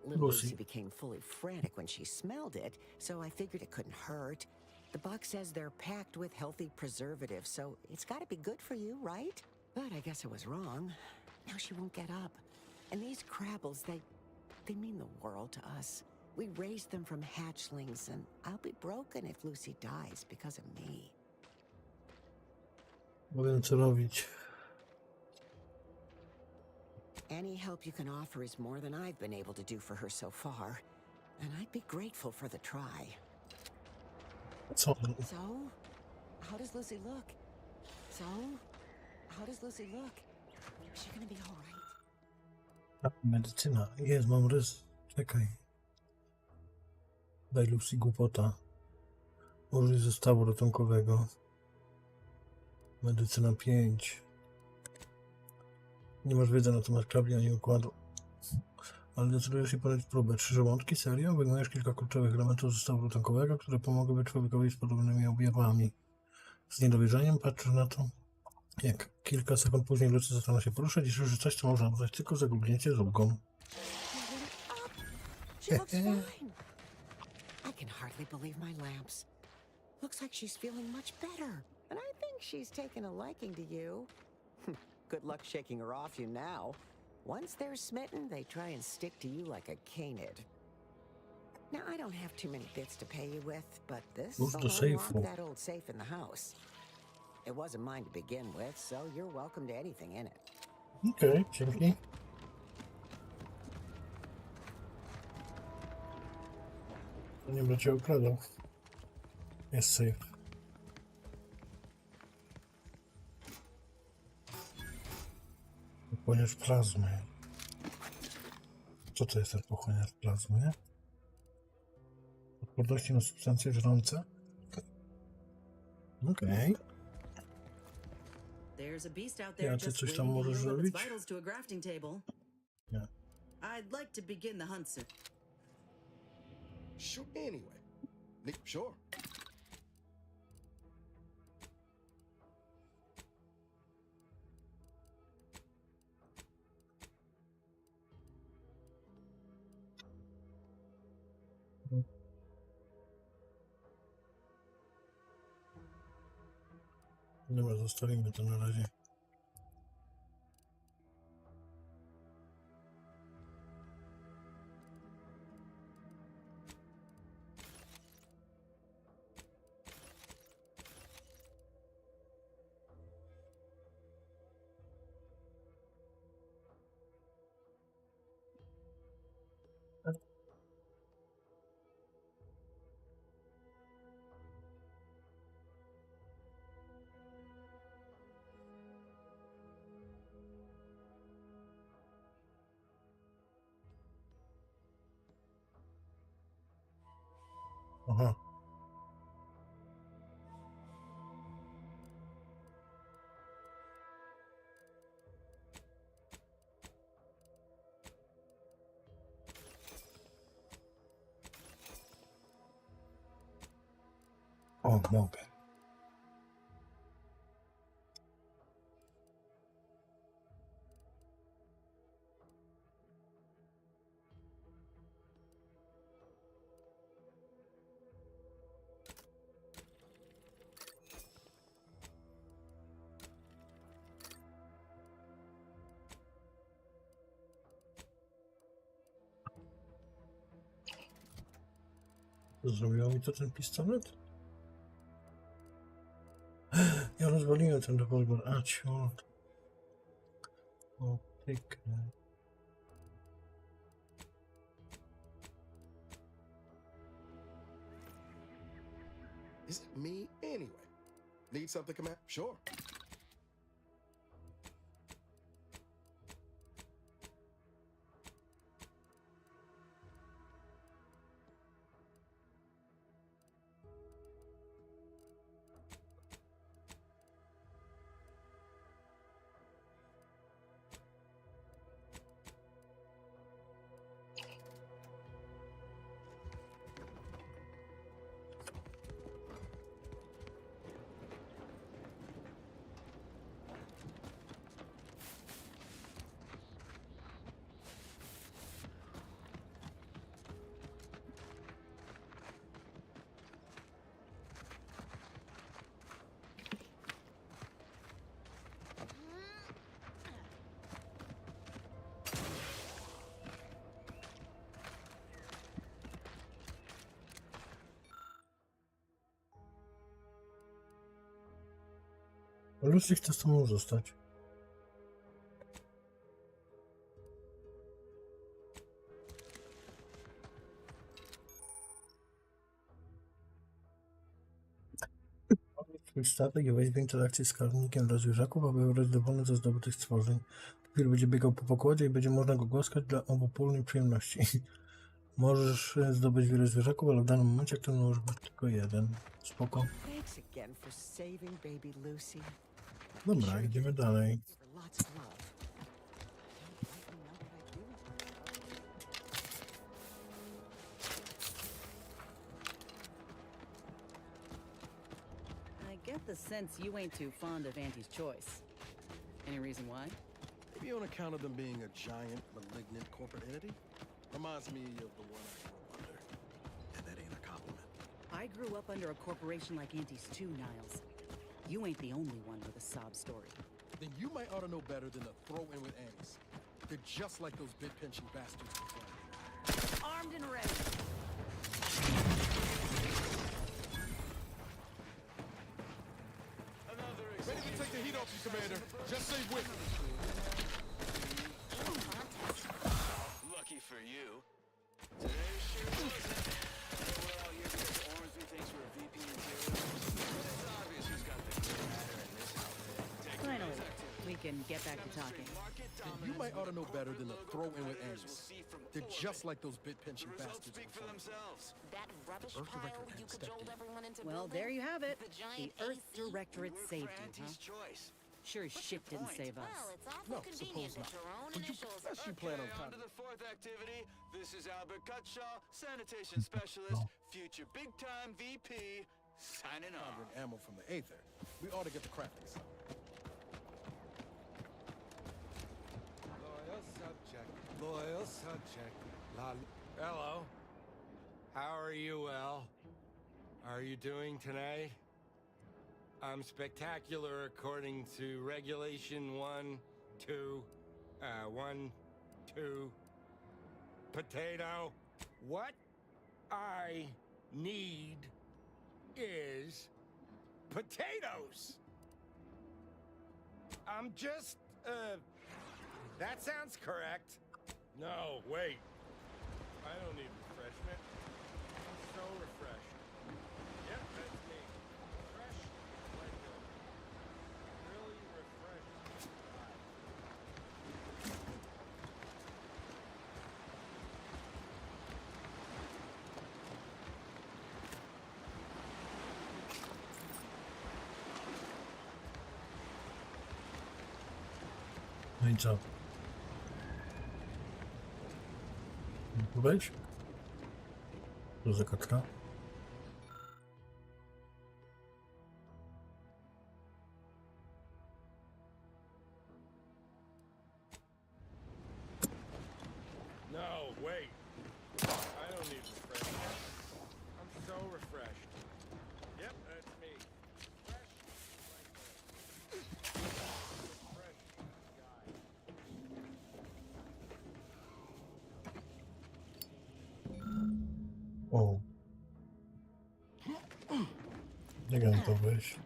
Little Lucy became fully frantic when she smelled it, so I figured it couldn't hurt. The box says they're packed with healthy preservatives, so it's gotta be good for you, right? But I guess I was wrong. Now she won't get up. And these crabbles, they mean the world to us. We raised them from hatchlings, and I'll be broken if Lucy dies because of me. Nie wiem co robić. Any help you can offer is more than I've been able to do for her so far, and I'd be grateful for the try. Co? So, how does Lucy look? So, how does Lucy look? Is she gonna be all right? Medycyna. Jest, mam rys. Czekaj. Daj Lucy głupota. Użyj zestawu ratunkowego. Medycyna 5. Nie masz wiedzy na temat krabli ani układu. Ale decydujesz się podać próbę. 3 żołądki? Serio? Wygnajesz kilka kluczowych elementów zestawu ratunkowego, które pomogłyby człowiekowi z podobnymi objawami. Z niedowierzaniem patrzysz na to, jak kilka sekund później Lucy zaczyna się poruszać i słyszy, że coś, co można uznać tylko za googlnięcie żółką. She looks fine. I can hardly believe my lamps. Looks like she's feeling much better. And I think she's taken a liking to you. Good luck shaking her off you now. Once they're smitten, they try and stick to you like a canid. Now, I don't have too many bits to pay you with, but this will unlock that old safe in the house. It wasn't mine to begin with, so you're welcome to anything in it. Okej, dzięki. Nie będzie okradał. Jest safe. Pochłaniacz plazmy. Co to jest ten pochłaniacz plazmy, nie? Odporności na substancje żrące? Okej. There's a beast out there Ja, ty just coś tam waiting to możesz yield up its zrobić? vitals to a grafting table. Nie. I'd like to begin the hunt soon. Sure. Anyway, sure. Dobra, zostawimy to na razie. Aha. O, mogę. Zrobiło mi to ten pistolet? Ja rozwaliłem ten rewolwer. A, ciut. O, pyknę. Is it me anyway? Need something, Commander? Sure. Lucy chce z tobą zostać. Swój statek i weź w interakcję z skarbnikiem dla zwierzaków, aby wybrać dowolny ze zdobytych stworzeń. Dopiero będzie biegał po pokładzie i będzie można go głaskać dla obopólnej przyjemności. Możesz zdobyć wiele zwierzaków, ale w danym momencie aktywny może być tylko jeden. Spoko. Thanks again for saving baby Lucy. Dobra, idziemy dalej. Lots of love. I get the sense you ain't too fond of Auntie's choice. Any reason why? Maybe on account of them being a giant, malignant corporate entity? Reminds me of the one I grew up under. And that ain't a compliment. I grew up under a corporation like Auntie's too, Niles. You ain't the only one with a sob story. Then you might ought to know better than to throw in with Annie's. They're just like those bit-pinching bastards before. Armed and ready. Ready to take the heat off you, Commander. Just say with me. Lucky for you. Today sure wasn't. We're all here because Ormsby thinks we're a VP Interior. But it's obvious who's got the good matter in this outfit. Finally, we can get back to talking. Then you might ought to know better than to throw in with Annie's. They're just like those bit-pinching bastards before. That rubbish Earth pile Directorate you stepped cajoled in. everyone into Well, building? there you have it. The The giant Earth AC? Directorate saved you, Auntie's huh? choice. Sure as shit didn't save us. Well, it's awful No, convenient suppose that not. your own But you initials profess you plan on Okay, on to conduct. the fourth activity. This is Albert Cutshaw, sanitation specialist, future big-time VP, signing off. Pondering ammo from the Aether. We ought to get the crafting some. Loyal subject. Loyal subject. Hello. How are you, Well? Are you doing today? I'm spectacular according to regulation 1, 2, 1, 2. Potato. What I need is potatoes. I'm just, that sounds correct. No, wait. I don't need refreshment. I'm so refreshed. Yep, that's me. Fresh, blended. Really refreshed. I co? Tu wejdź? Tu za kaczka? No, wait. I don't need refreshment. I'm so refreshed. Yep, that's me. Fresh like O. Jak mam to wejść?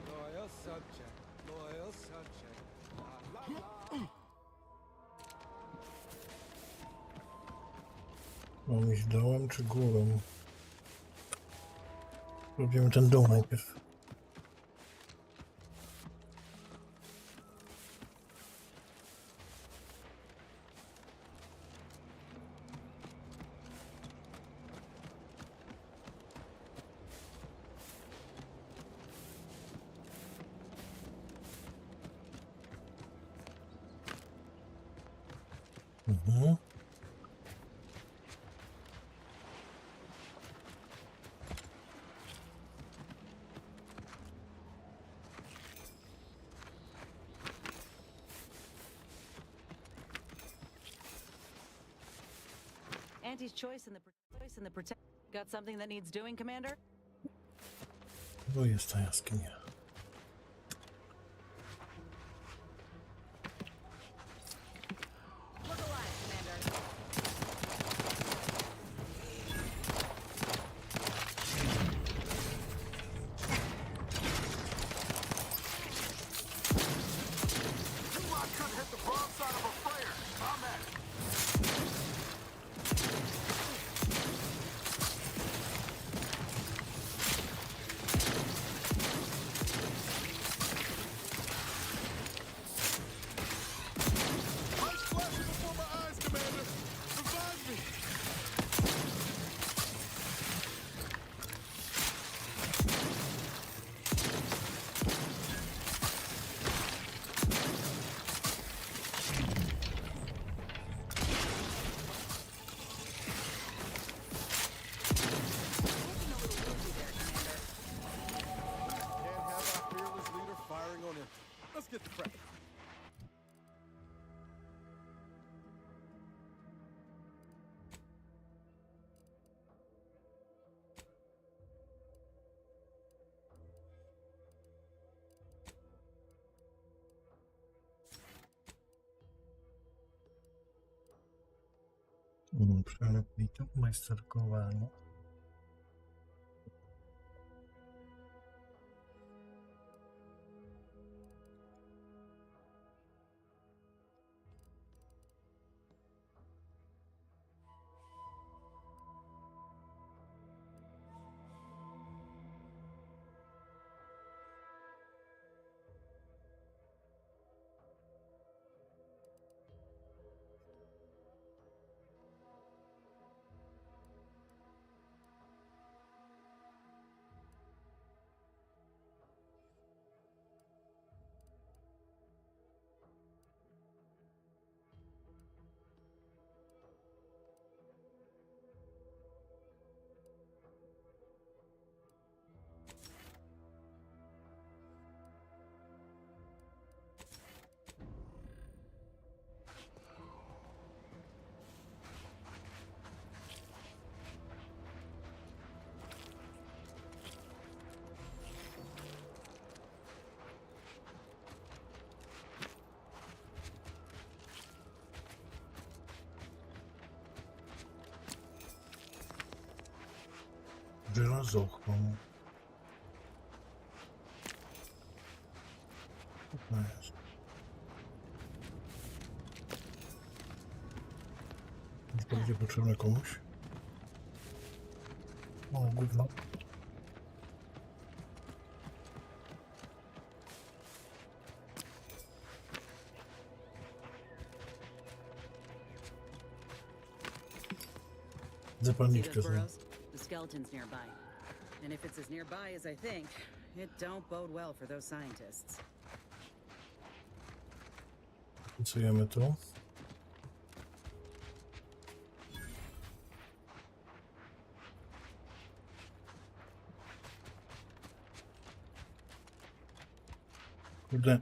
Loyal subject. Loyal subject. La la la. Mam iść dołem czy górą? Robimy ten dół najpierw. Mhm. Auntie's choice in the protect. Got something that needs doing, Commander? Tu jest ta jaskinia. Look alive, Commander. I could hit the broadside of a freighter. I'm at it. Lights flashing before my eyes, Commander. Revive me. Can't have our fearless leader firing on him. Let's get the prep. Przelepituk majsterkowania. Żelazochą. No jest. To będzie potrzebne komuś. O, gówno. Zapalniczkę See those znam. burrows? The skeleton's nearby. And if it's as nearby as I think, It don't bode well for those scientists. Pracujemy tu. Kurde.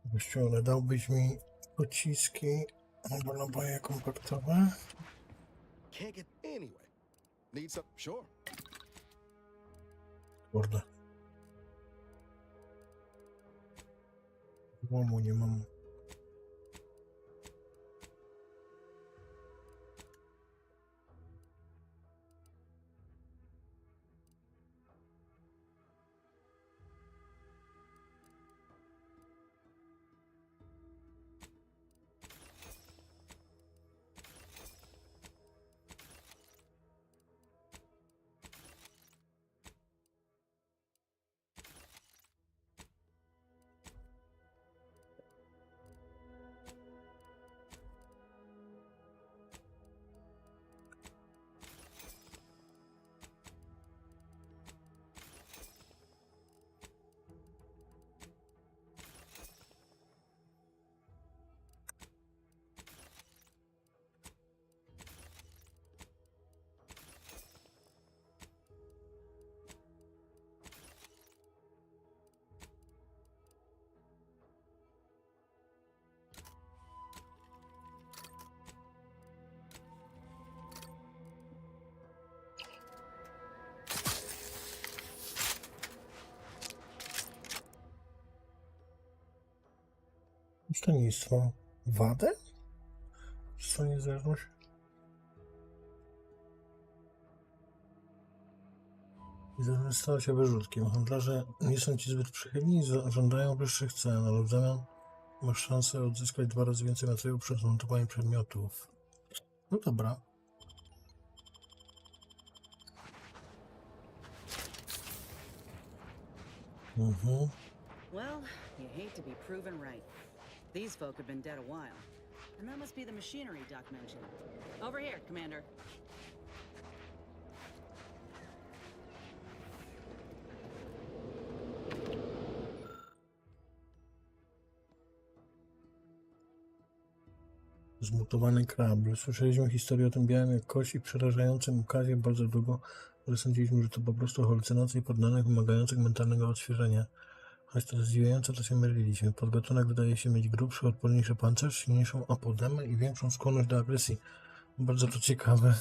Gościu, ale dałbyś mi pociski albo naboje kompaktowe? Can't get anyway. Need some? Sure. Kurde. Łomu nie mam. Ustanictwo. Wadę? Co niezależność? I stała się wyrzutkiem. Handlarze nie są ci zbyt przychylni i żądają wyższych cen, ale w zamian masz szansę odzyskać 2 razy więcej materiału przed zmontowaniem przedmiotów. No dobra. Well, you hate to be proven right. These folk have been dead a while. And that must be the machinery Doc mentioned. Over here, Commander. Zmutowany krabl. Słyszeliśmy historię o tym białym jak kość i przerażającym ukazie bardzo długo, że sądziliśmy, że to po prostu halucynacje poddanych wymagających mentalnego odświeżenia. Choć to zdziwiające, to się myliliśmy. Podgatunek wydaje się mieć grubszy, odporniejszy pancerz, silniejszą apodemę i większą skłonność do agresji. Bardzo to ciekawe.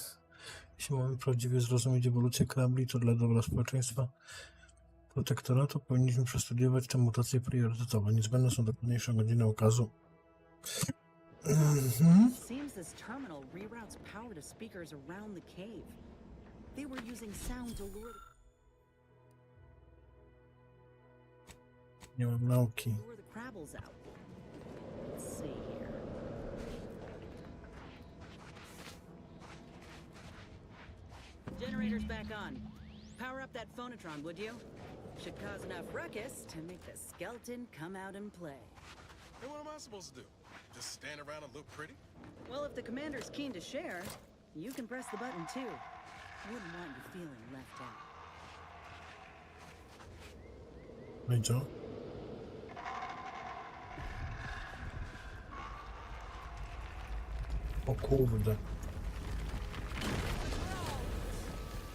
Jeśli mamy prawdziwie zrozumieć ewolucję krabli, to dla dobra społeczeństwa protektoratu powinniśmy przestudiować te mutacje priorytetowe. Niezbędne są dokładniejsze godziny okazu. Seems this terminal reroutes power to speakers around the cave. They were using sound to lure Nie mam nauki. the crabbles out. Let's see here. Generator's back on. Power up that phonotron, would you? Should cause enough ruckus to make the skeleton come out and play. And what am I supposed to do? Just stand around and look pretty? Well, if the commander's keen to share, you can press the button too. Wouldn't want you feeling left out. No i co? O kurde.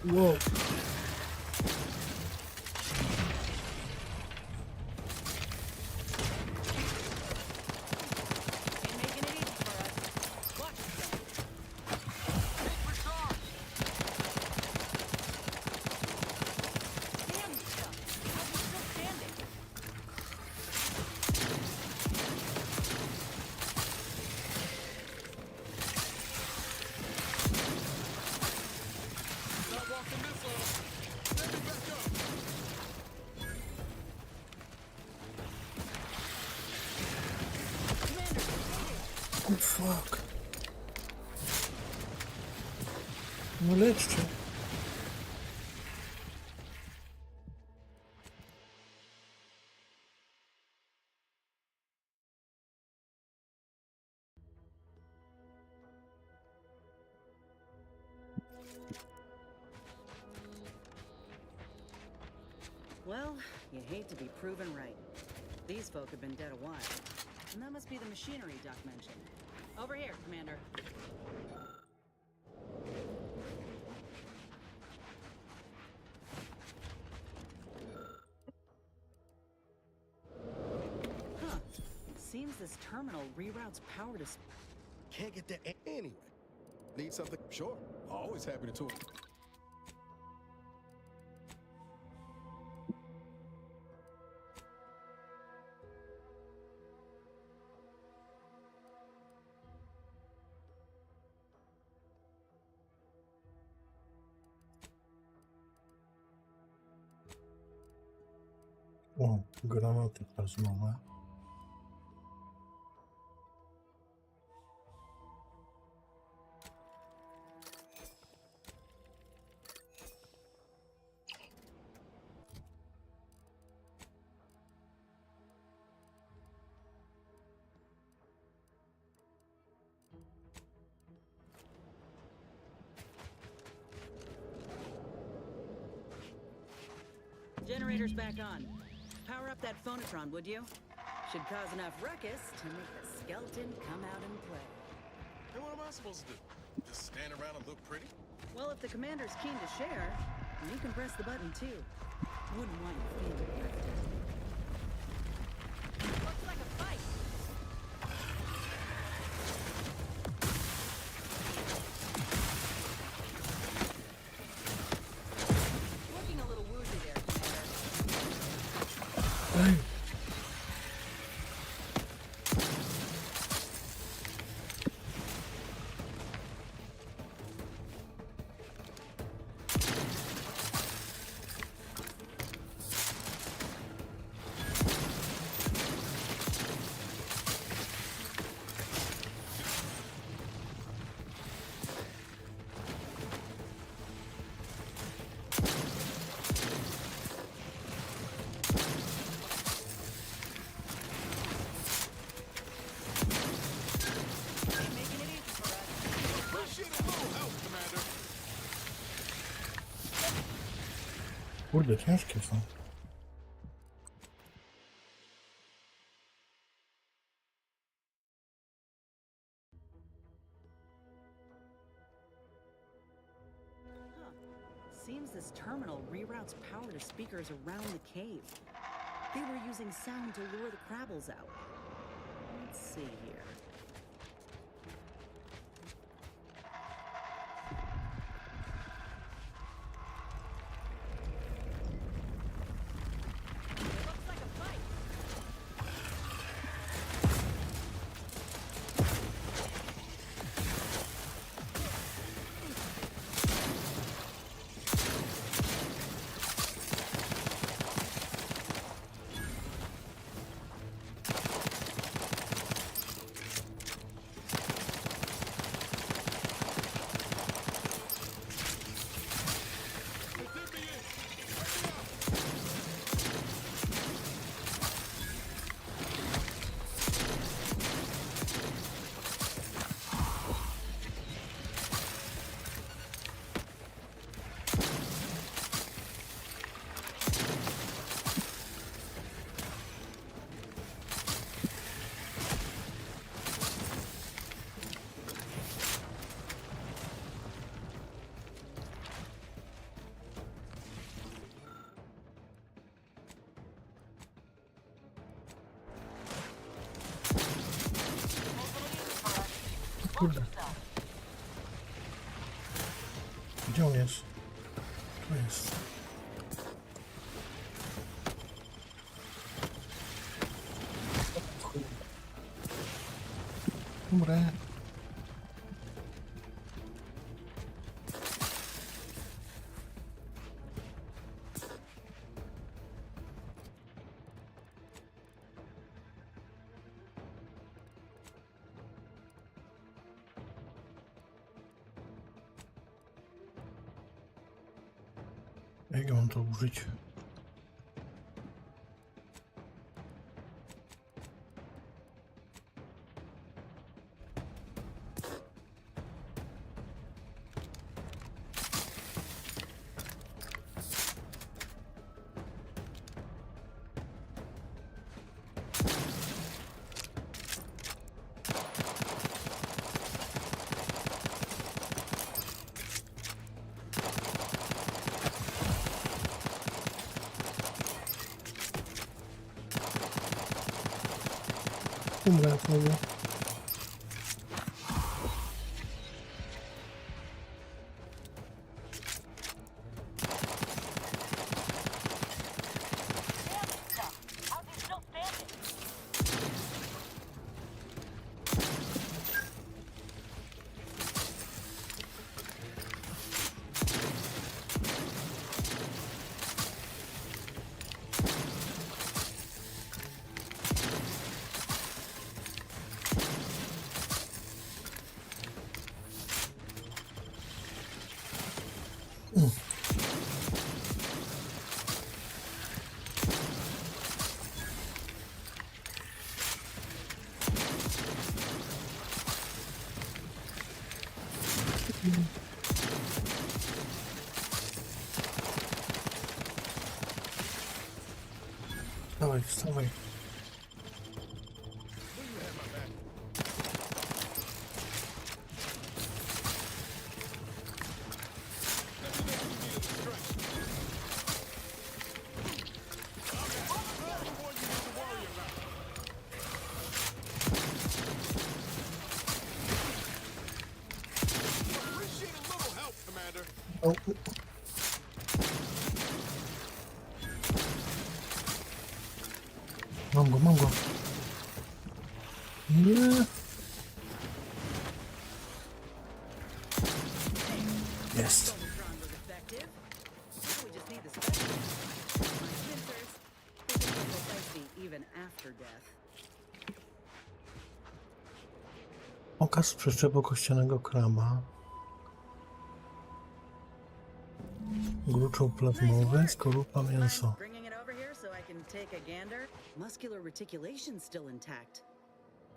Wow. Oh fuck. No leczcie. Well, you hate to be proven right. These folk have been dead a while. And that must be the machinery Doc mentioned. Over here, Commander. Huh. Seems this terminal reroutes power to... Can't get there anyway. Need something? Sure. Always happy to talk. O, granaty plazmowe. Generator's back on. Power up that phonotron, would you? Should cause enough ruckus to make the skeleton come out and play. Then what am I supposed to do? Just stand around and look pretty? Well, if the commander's keen to share, you can press the button too. Wouldn't want you feeling left out. Looks like a fight. Looking a little woozy there, Commander. Hey. Kurde, ciężkie są. Seems this terminal reroutes power to speakers around the cave. They were using sound to lure the Krabbles out. Let's see here. Looks like a fight. Kurde. Gdzie on jest? Tu jest. Umrę. Jak mam to użyć? Umrę znowu. Wstawaj, wstawaj. O. Mam go, mam go. Nie. Jest. Okaz przeszczepu kościanego kraba. Gruczoł plazmowy, skorupa mięso. Muscular reticulation still intact.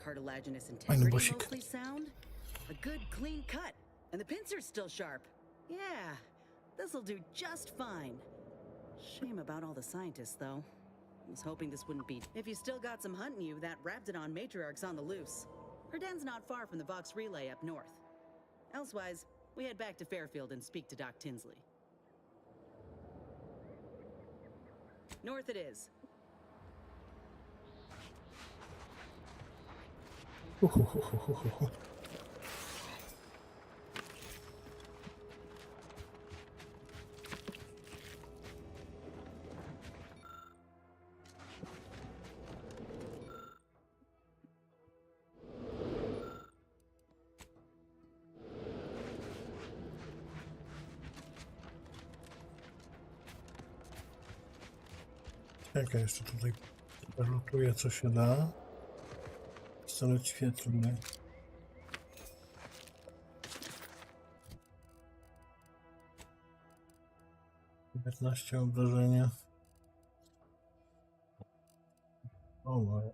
Cartilaginous Fajny integrity bosik. mostly sound. A good clean cut. And the pincer's still sharp. Yeah, this'll do just fine. Shame about all the scientists, though. I was hoping this wouldn't be. If you still got some hunting you, that Raptidon matriarch's on the loose. Her den's not far from the Vox Relay up north. Elsewise, we head back to Fairfield and speak to Doc Tinsley. North it is. Czekaj, jeszcze tutaj lutuję co się da. Pistolet świetlny. Piętnaście obrażenia. O, moje.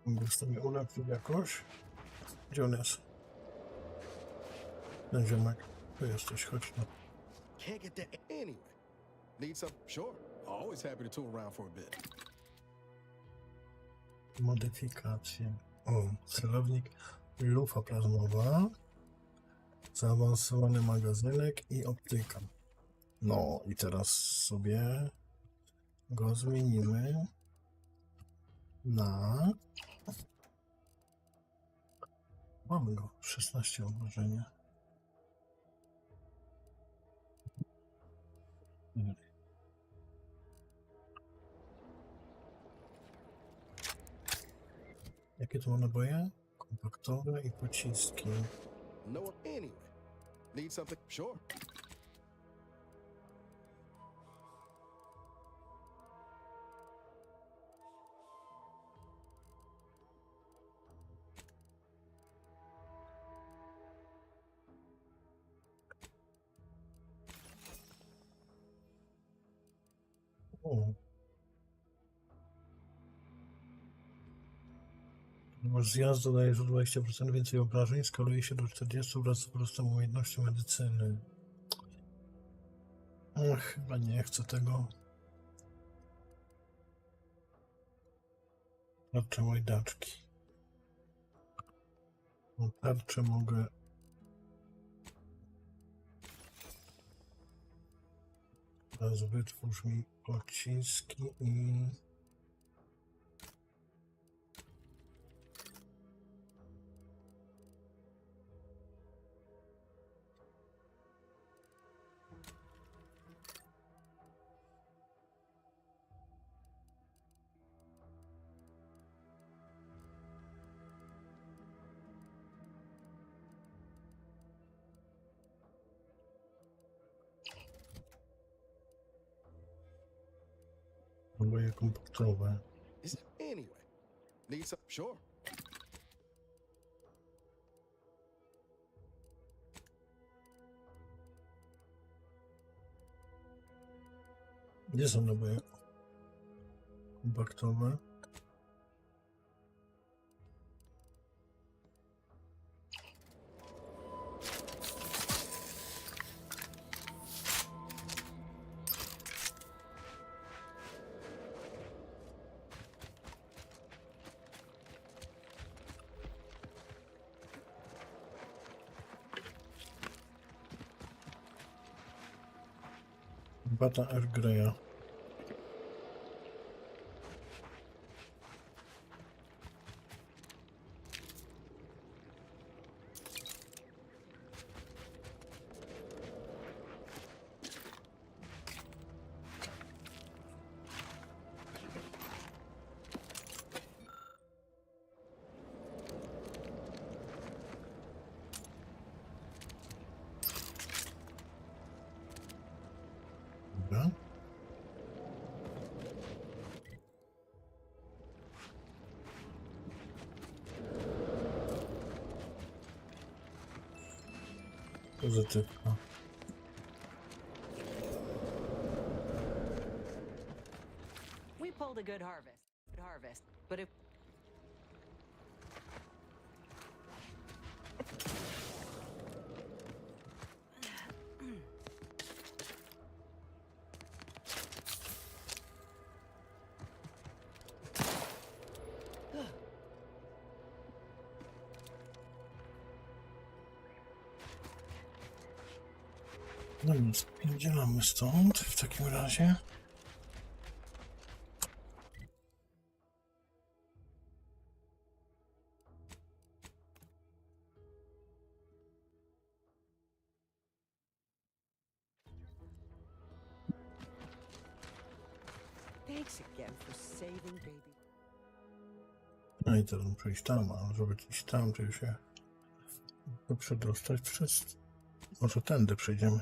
Mogę sobie ulepić jakoś. Gdzie on jest? Ten ziomek. Tu jesteś, chodź no. Can't get that anyway. Need some? Sure. Always happy to tool around for a bit. Modyfikacje. O, celownik, lufa plazmowa, zaawansowany magazynek i optyka. No i teraz sobie go zmienimy na... Mamy go, 16 obrażenia. Jakie to ma naboje? Kompaktowe i pociski. No anyway. Need something? Sure. O. Masz zjazd, dodajesz o 20% więcej obrażeń, skaluje się do 40 wraz z wzrostem umiejętności medycyny. Chyba nie chcę tego. Tarcze łajdaczki. No, tarczę mogę... Teraz wytwórz mi Pociski i... Naboje komputerowe. Is it anyway? Need some? Sure. Gdzie są naboje kompaktowe? Bata Air Greya. Dobra. Pozytywna. We pulled a good harvest. But if No i spierdzielamy stąd w takim razie. Thanks again for saving baby. No i teraz muszę iść tam, a żeby iść tam, to już się przedostać przez... Może tędy przejdziemy.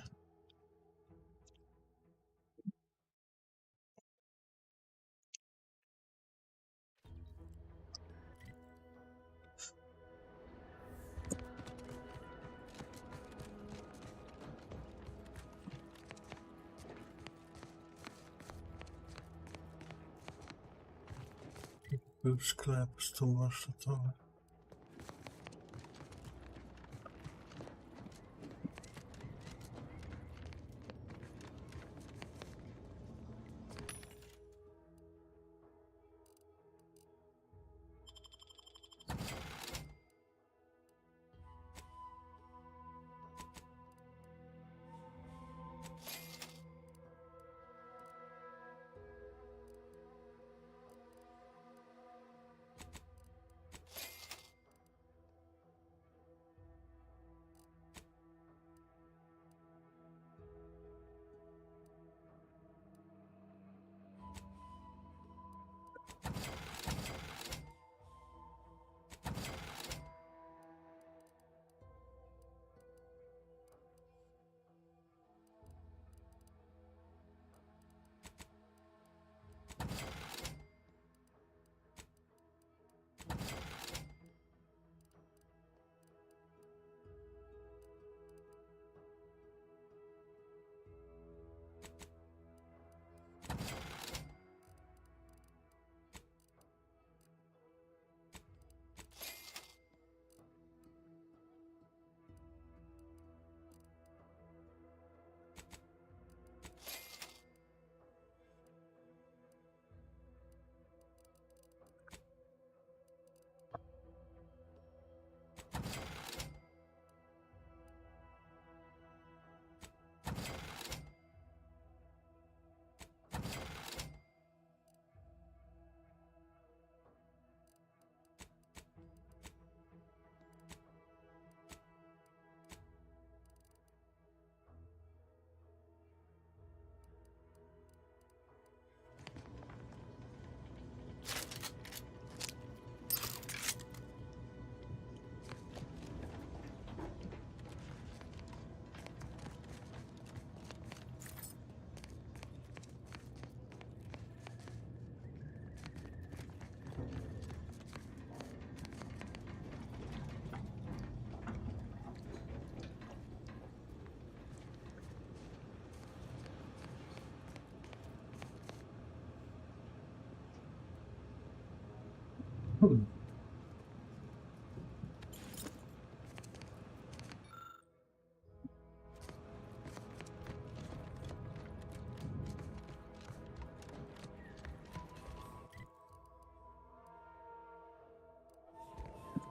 Był sklep, stół warsztatowy.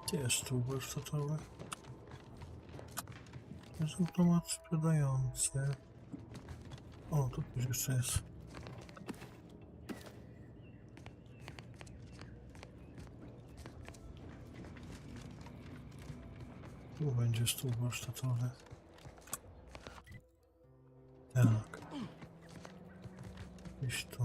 Gdzie jest tu warsztatowy? Jest automat sprzedający. O, tu też jeszcze jest. Tu będzie stół warsztatowy. Tak. Gdzieś tu.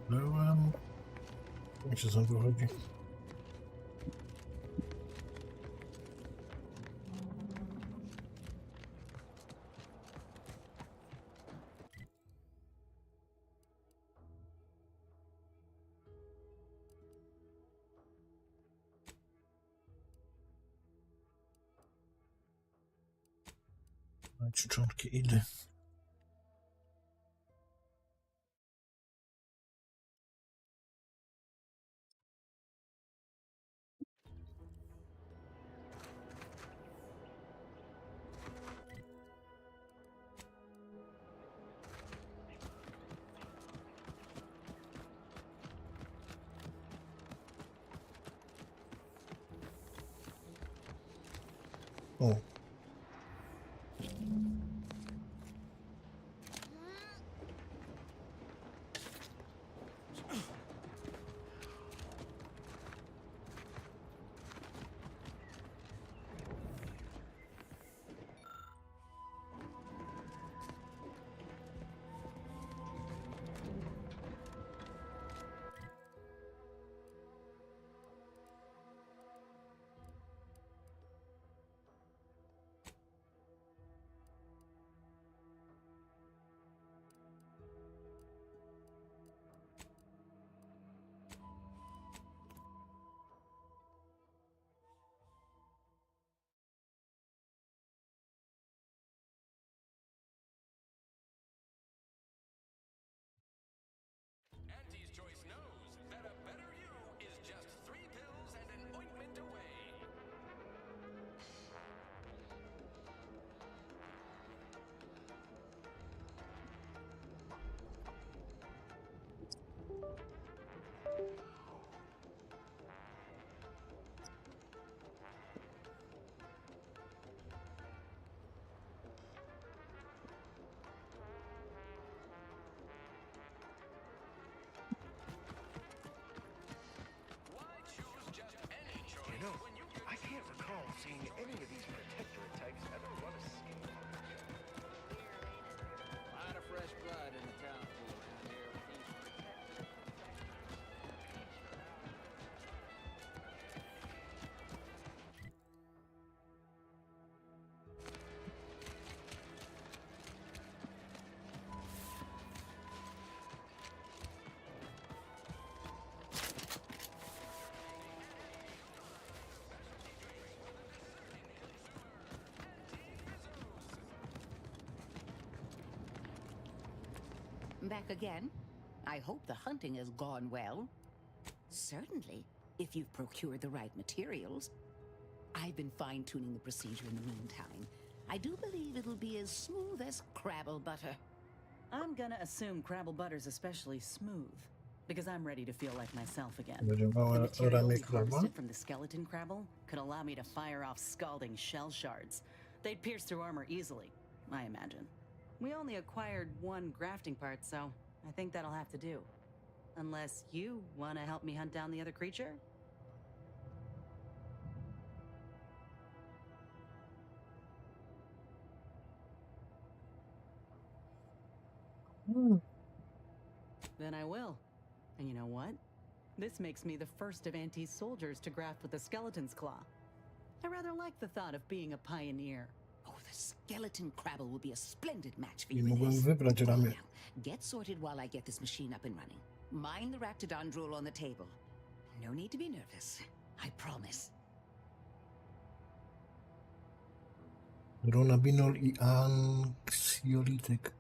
Byłem. Jak się tam wychodzi? Szczątki idy. O. back again? I hope the hunting has gone well. Certainly, if you've procured the right materials. I've been fine-tuning the procedure in the meantime. I do believe it'll be as smooth as crabble butter. I'm gonna assume crabble butter's especially smooth, because I'm ready to feel like myself again. Będzie The małe materials ramię you've kraba. harvested from the skeleton crabble could allow me to fire off scalding shell shards. They'd pierce through armor easily, I imagine. We only acquired one grafting part, so I think that'll have to do. Unless you want to help me hunt down the other creature? Then I will. And you know what? This makes me the first of Auntie's soldiers to graft with the skeleton's claw. I rather like the thought of being a pioneer. Oh, the skeleton crabble will be a splendid match for I you in mogłem this. wybrać ramię. Now, get sorted while I get this machine up and running. Mind the raptidon drool on the table. No need to be nervous. I promise. Ronabinol i anksiolityk.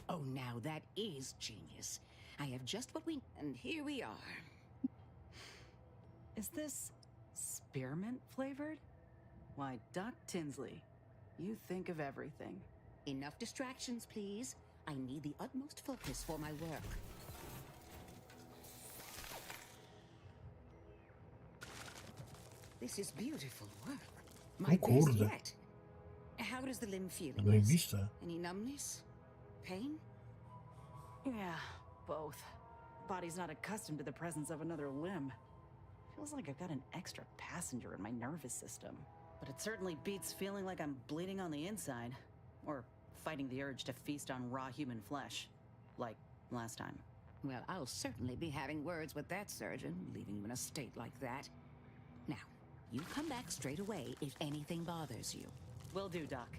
Oh, now that is genius. I have just what we... And here we are. Is this spearmint flavored? Why, Doc Tinsley, you think of everything. Enough distractions, please. I need the utmost focus for my work. This is beautiful work. My best kurde. yet. How does the limb feel? Zajebiste. Any numbness? Pain? Yeah, both. Body's not accustomed to the presence of another limb. Feels like I've got an extra passenger in my nervous system. But it certainly beats feeling like I'm bleeding on the inside. Or fighting the urge to feast on raw human flesh. Like last time. Well, I'll certainly be having words with that surgeon, leaving you in a state like that. Now, you come back straight away if anything bothers you. Will do, Doc.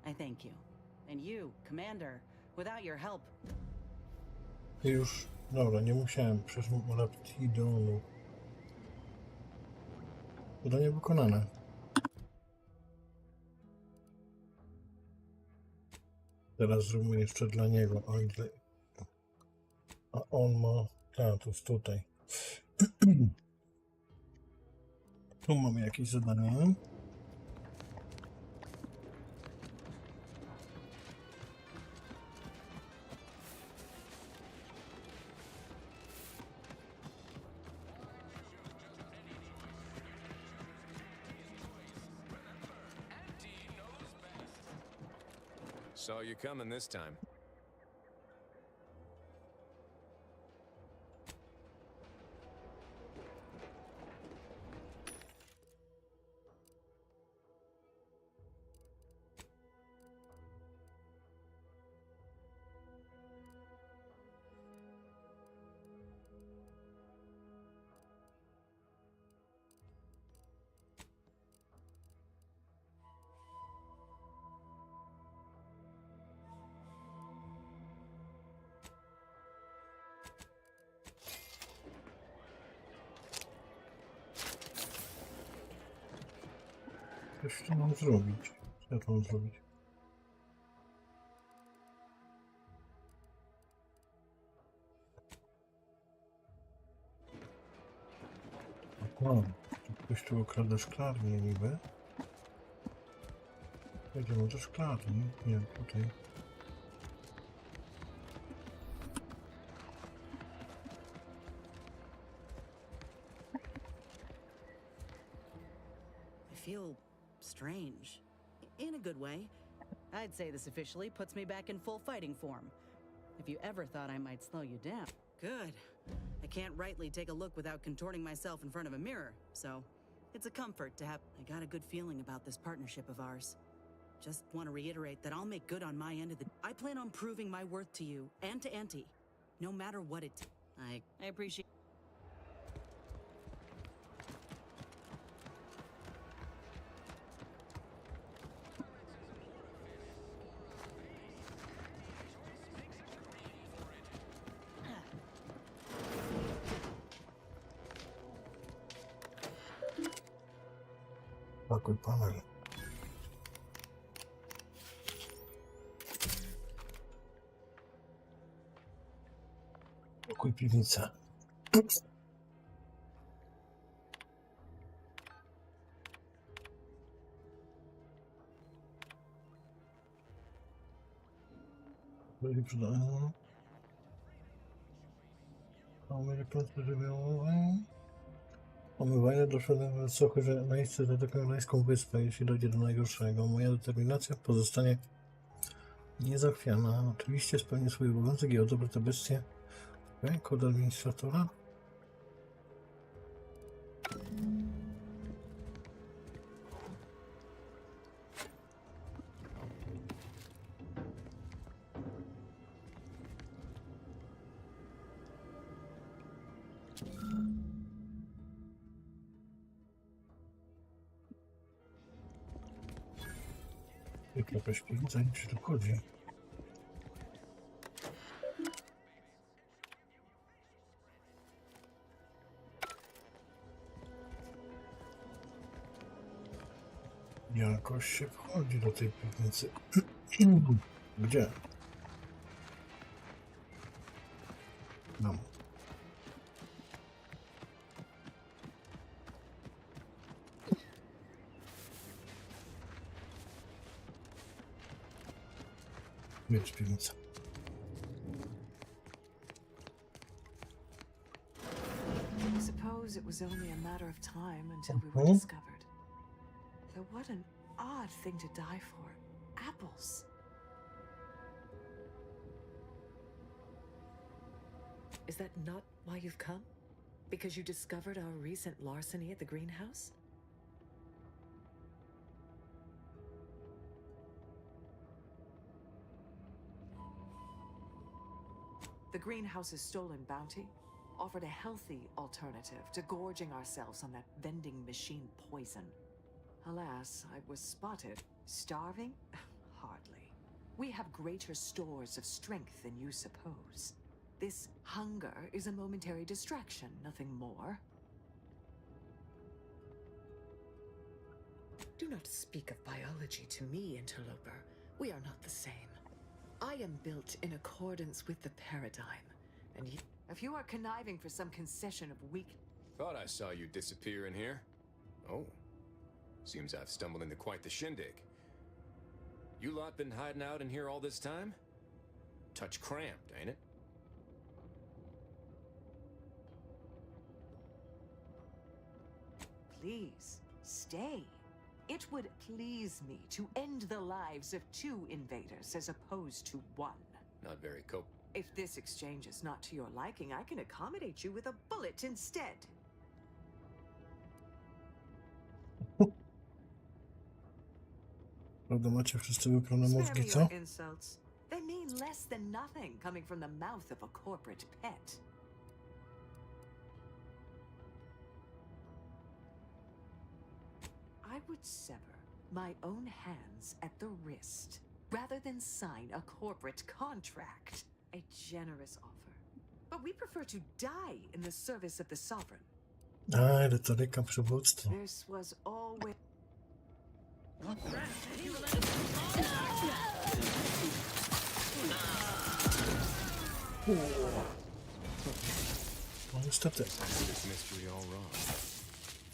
I thank you. And you, Commander, without your help... Już, dobra, nie musiałem, przecież raptidonu. Zadanie wykonane. Teraz zróbmy jeszcze dla niego, o ile... A on ma... Tak, to jest tutaj. Tu mamy jakieś zadanie. Saw you coming this time. Coś tu mam zrobić. Co ja tu mam zrobić? O, ktoś tu okrada szklarnię niby. Jedziemy do szklarni. Nie, tutaj. I feel strange. In a good way. I'd say this officially puts me back in full fighting form. If you ever thought I might slow you down. Good. I can't rightly take a look without contorting myself in front of a mirror, so it's a comfort to have... I got a good feeling about this partnership of ours. Just want to reiterate that I'll make good on my end of the... I plan on proving my worth to you and to Auntie, no matter what it... I appreciate... Pakuj panel. Pokój, piwnica. Byli przydane. Mamy elektroniczne żywiołowe. Omywania doszedłem do cechy, że miejsce zaatakują Rajską Wyspę, jeśli dojdzie do najgorszego. Moja determinacja pozostanie niezachwiana. Oczywiście spełnię swój obowiązek i odebrę te bestie. Kod administratora. Jak jakaś piwnica, nic się tu chodzi. Jakoś się wchodzi do tej piwnicy. Gdzie? Tam. Jest piwnica. I suppose it was only a matter of time until we were discovered. Though what an odd thing to die for. Apples. Is that not why you've come? Because you discovered our recent larceny at the greenhouse? The greenhouse's stolen bounty offered a healthy alternative to gorging ourselves on that vending machine poison. Alas, I was spotted. Starving? Hardly. We have greater stores of strength than you suppose. This hunger is a momentary distraction, nothing more. Do not speak of biology to me, interloper. We are not the same. I am built in accordance with the paradigm, and if you are conniving for some concession of weak... Thought I saw you disappear in here. Oh. Seems I've stumbled into quite the shindig. You lot been hiding out in here all this time? Touch cramped, ain't it? Please, stay. It would please me to end the lives of 2 invaders as opposed to 1. Not very cope. If this exchange is not to your liking, I can accommodate you with a bullet instead. Prawda, macie wszyscy wyprane Spare mózgi, me co? your insults. They mean less than nothing coming from the mouth of a corporate pet. I would sever my own hands at the wrist rather than sign a corporate contract. A generous offer. But we prefer to die in the service of the sovereign. A, retoryka przywództwa. This was always... No niestety. This mystery all wrong.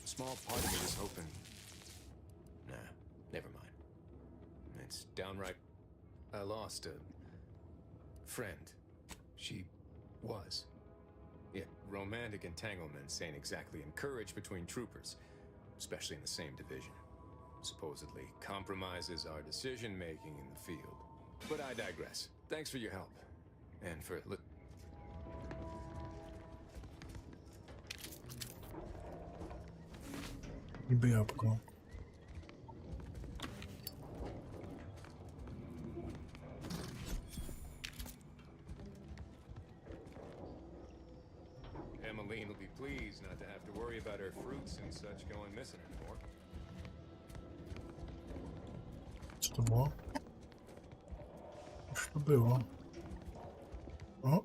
A small part of me was hoping... Nah, never mind. It's downright... I lost a... friend. She was. Yet romantic entanglements ain't exactly encouraged between troopers, especially in the same division. Supposedly compromises our decision-making in the field. But I digress. Thanks for your help. And for... Niby jabłko. Emmeline will be pleased not to have to worry about her fruits and such going missing anymore. Co to było? Już to było. O!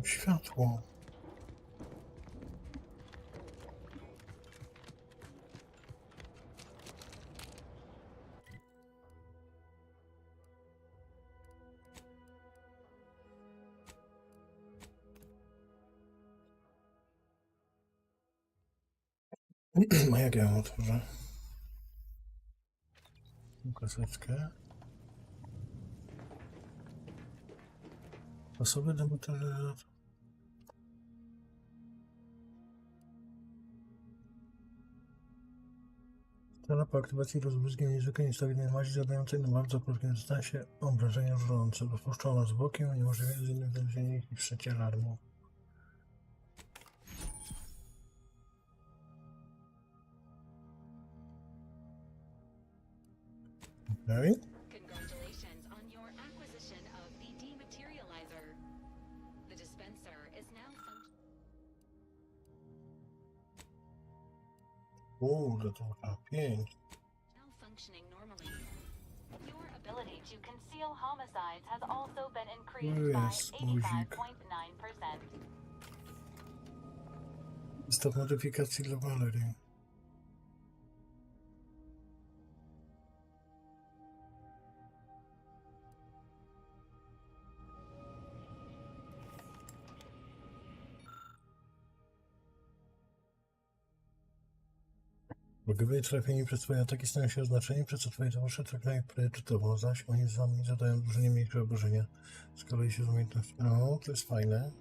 Światło. A jak ja ją otworzę? Kasetkę. Osoby do materiału. Cena po aktywacji rozbłyskiem niezwykle niestabilnej maści zadającej na bardzo krótkim dystansie obrażenia żrące. Dopuszczona z bokiem i niemożliwe z innym znalezienie ich niż trzecie alarmu. Okay. Congratulations on your acquisition of the dematerializer. The dispenser is now functioning normally. Your ability to conceal homicides has also been increased by 85.9%. Stop modyfikacji dla Valerii. Wrogowie trafieni przez twoje ataki stają się oznaczeni, przez co twoje towarzysze traktują ich priorytetowo, zaś oni sami zadają dużo nie mniejsze obrażenia. Z kolei się z umiejętności... No, to jest fajne.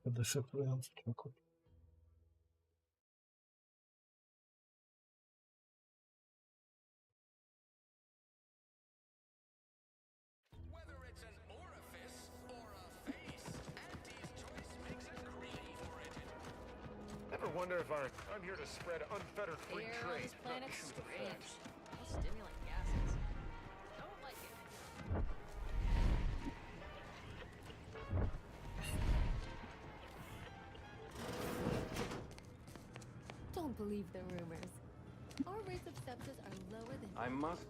Będę szyfrujący tylko. Whether it's an orifice or a face, Auntie's choice makes a greedy for it. Ever wonder if I'm here to spread unfettered free Here on trade, this not planet's shoot the strange. facts. No stimulant gases. Don't like it. Don't believe the rumors. Our rates of sepsis are lower than... I must...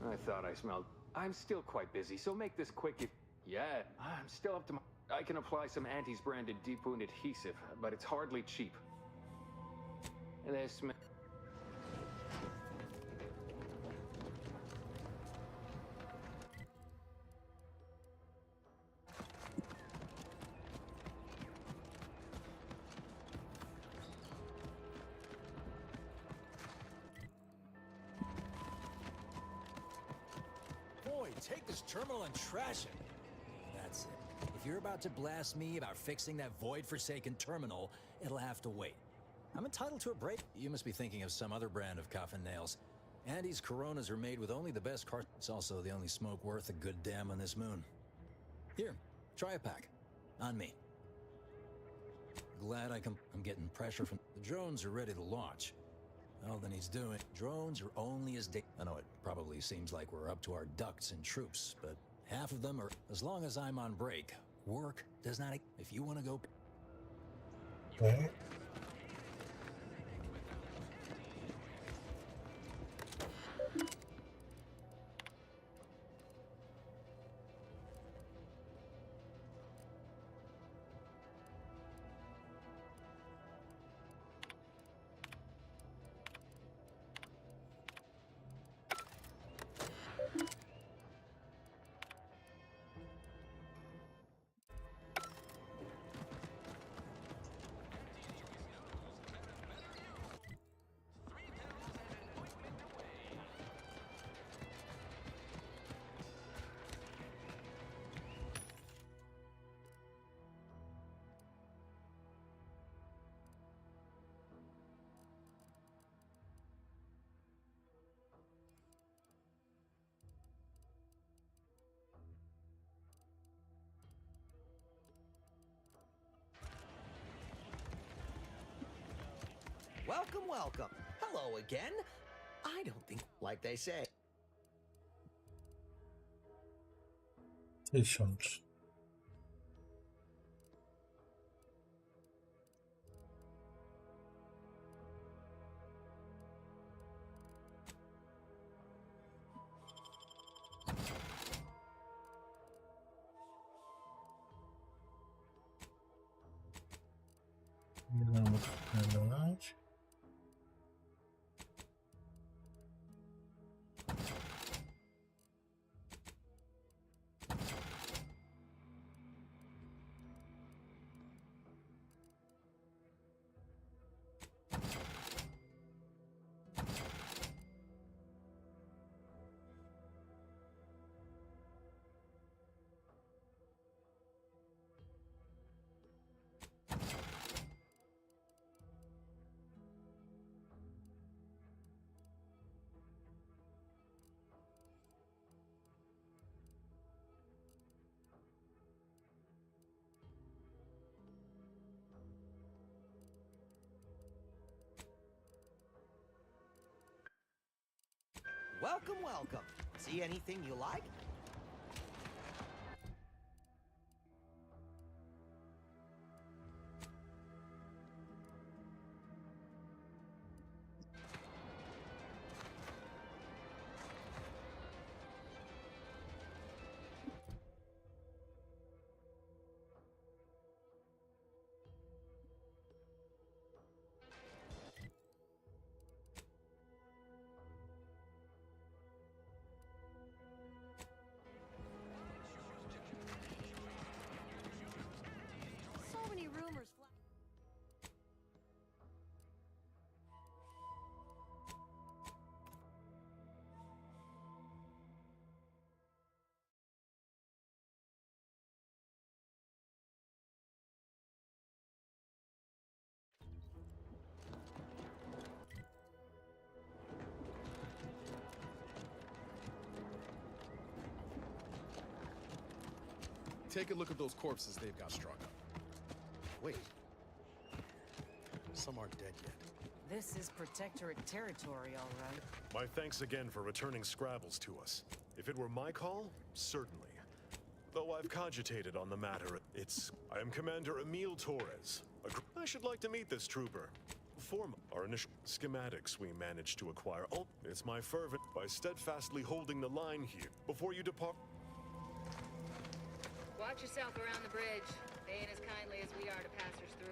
I thought I smelled... I'm still quite busy, so make this quick if... Yeah, I'm still up to my... I can apply some Auntie's branded deep wound adhesive, but it's hardly cheap. This... Boy, take this terminal and trash it. That's it. If you're about to blast me about fixing that void-forsaken terminal, it'll have to wait. I'm entitled to a break. You must be thinking of some other brand of coffin nails. Andy's Coronas are made with only the best car. It's also the only smoke worth a good damn on this moon. Here, try a pack. On me. Glad I'm getting pressure from... The drones are ready to launch. All that he's doing... Drones are only as... I know it probably seems like we're up to our ducks and troops, but half of them are... As long as I'm on break, work does not... If you want to go... Okay. Welcome, welcome. Hello again. I don't think, like they say. 1000. Nie dam odpalać. Welcome, welcome. See anything you like? So many rumors fly. Take a look at those corpses they've got struck up. Wait. Some aren't dead yet. This is Protectorate territory, all right. My thanks again for returning Scrabbles to us. If it were my call, certainly. Though I've cogitated on the matter, I am Commander Emil Torres. I should like to meet this trooper. Form our initial schematics we managed to acquire. Oh, it's my fervent by steadfastly holding the line here before you depart. Watch yourself around the bridge. They ain't as kindly as we are to passers through.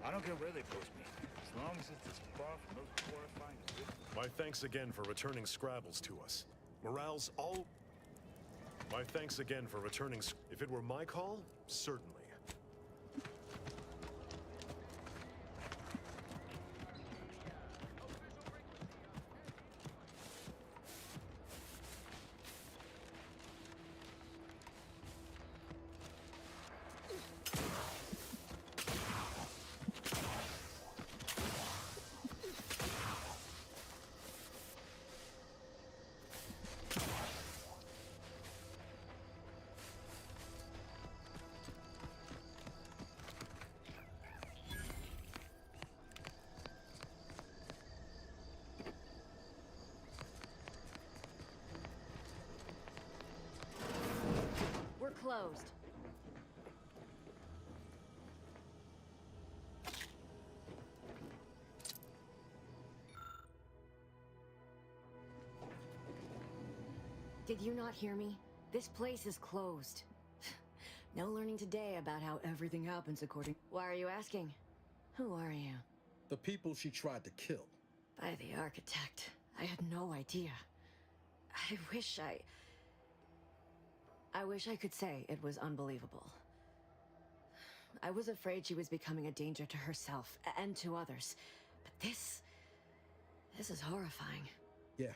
I don't care where they post me, as long as it's as far from those horrifying risks. My thanks again for returning Scrabbles to us. Morale's all... My thanks again for returning... If it were my call, certainly. We're closed. Did you not hear me? This place is closed. No learning today about how everything happens according... Why are you asking? Who are you? The people she tried to kill. By the architect. I had no idea. I wish I could say it was unbelievable. I was afraid she was becoming a danger to herself and to others. But this is horrifying. Yeah,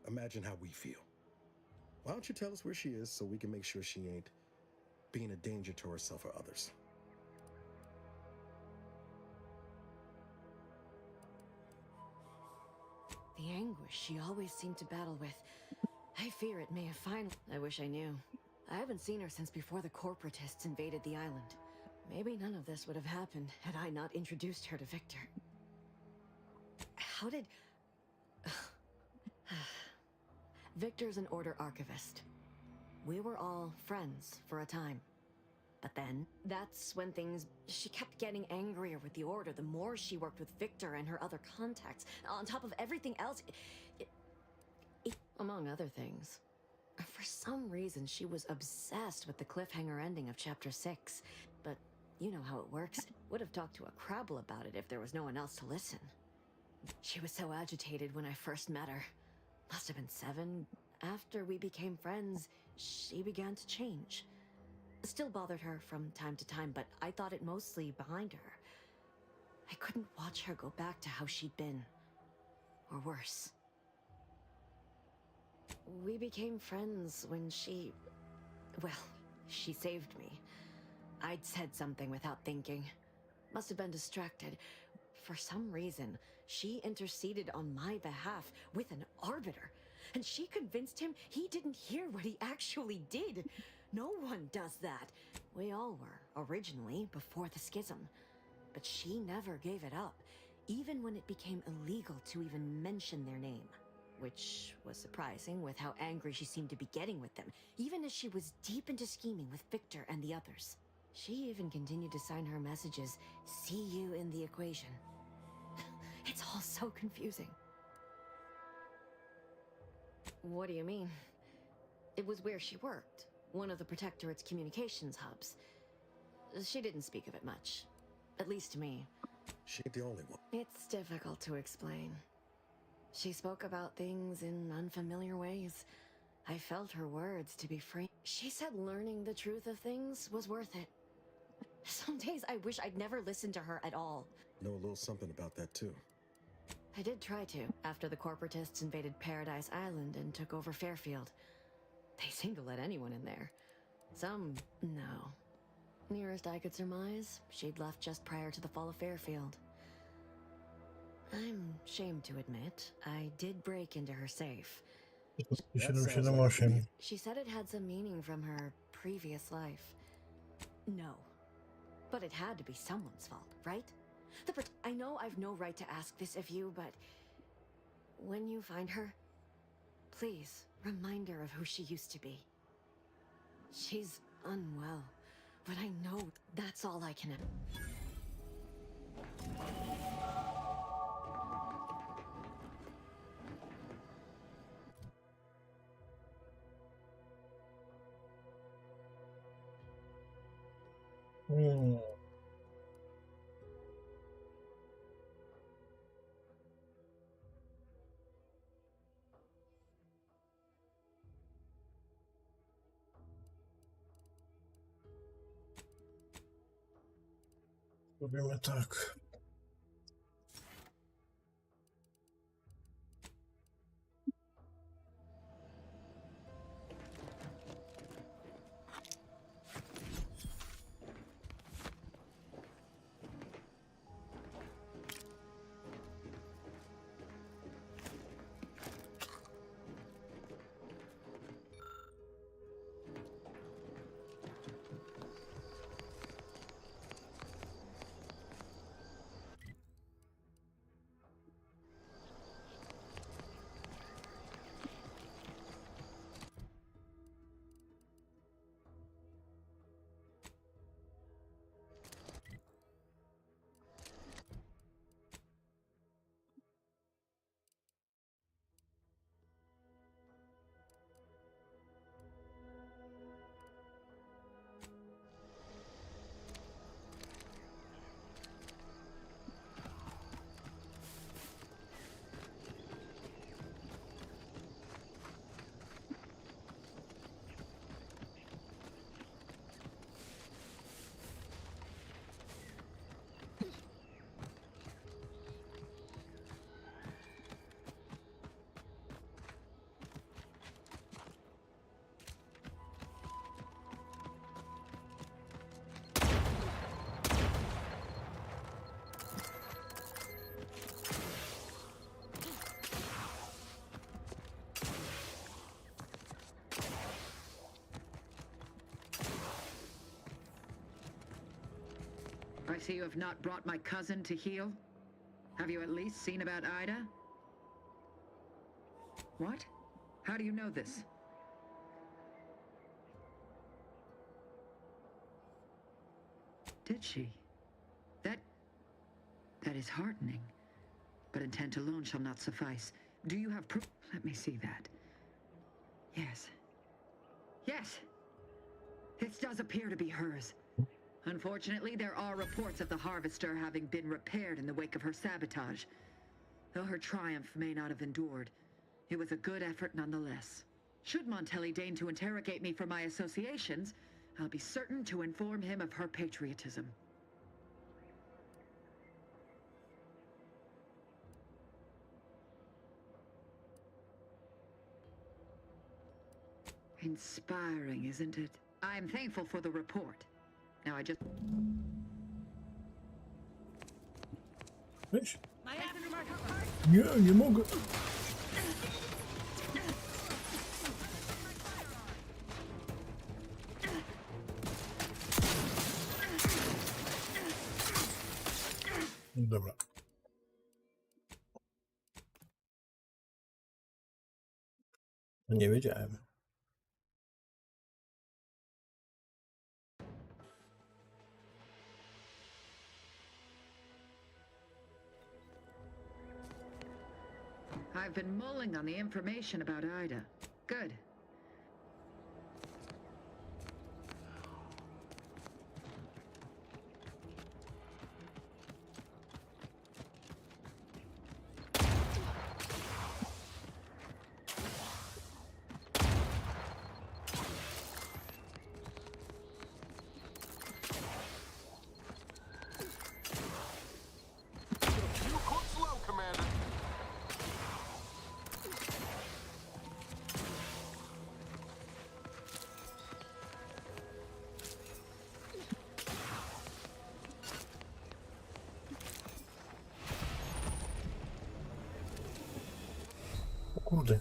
imagine how we feel. Why don't you tell us where she is so we can make sure she ain't being a danger to herself or others? The anguish she always seemed to battle with. I fear it may have finally... I wish I knew. I haven't seen her since before the corporatists invaded the island. Maybe none of this would have happened had I not introduced her to Victor. How did... Victor's an Order archivist. We were all friends for a time. But then, that's when things... She kept getting angrier with the Order the more she worked with Victor and her other contacts. On top of everything else, among other things. For some reason, she was obsessed with the cliffhanger ending of Chapter 6. But you know how it works. Would have talked to a Crabble about it if there was no one else to listen. She was so agitated when I first met her. Must have been 7. After we became friends, she began to change. Still bothered her from time to time, but I thought it mostly behind her. I couldn't watch her go back to how she'd been. Or worse. We became friends when she... Well, she saved me. I'd said something without thinking. Must have been distracted. For some reason, she interceded on my behalf with an arbiter. And she convinced him he didn't hear what he actually did. No one does that. We all were, originally, before the schism. But she never gave it up, even when it became illegal to even mention their name. Which was surprising with how angry she seemed to be getting with them, even as she was deep into scheming with Victor and the others. She even continued to sign her messages, "See you in the equation." It's all so confusing. What do you mean? It was where she worked, one of the Protectorate's communications hubs. She didn't speak of it much, at least to me. She ain't the only one. It's difficult to explain. She spoke about things in unfamiliar ways. I felt her words to be free. She said learning the truth of things was worth it. Some days I wish I'd never listened to her at all. Know a little something about that too. I did try to, after the corporatists invaded Paradise Island and took over Fairfield. They seemed to let anyone in there. Some, no. Nearest I could surmise, she'd left just prior to the fall of Fairfield. I'm ashamed to admit, I did break into her safe. 778. She said it had some meaning from her previous life. No. But it had to be someone's fault, right? I know I've no right to ask this of you, but... when you find her, please remind her of who she used to be. She's unwell, but I know that's all I can... Robimy tak. I see you have not brought my cousin to heal. Have you at least seen about Ida? What? How do you know this? Did she? That is heartening. But intent alone shall not suffice. Do you have proof? Let me see that. Yes. Yes! This does appear to be hers. Unfortunately, there are reports of the Harvester having been repaired in the wake of her sabotage. Though her triumph may not have endured, it was a good effort nonetheless. Should Montelli deign to interrogate me for my associations, I'll be certain to inform him of her patriotism. Inspiring, isn't it? I'm thankful for the report. Now I just... Wiesz? Nie mogę. Dobra. Nie wiedziałem. I've been mulling on the information about Ida. Good. You cook slow, Commander. O kurde.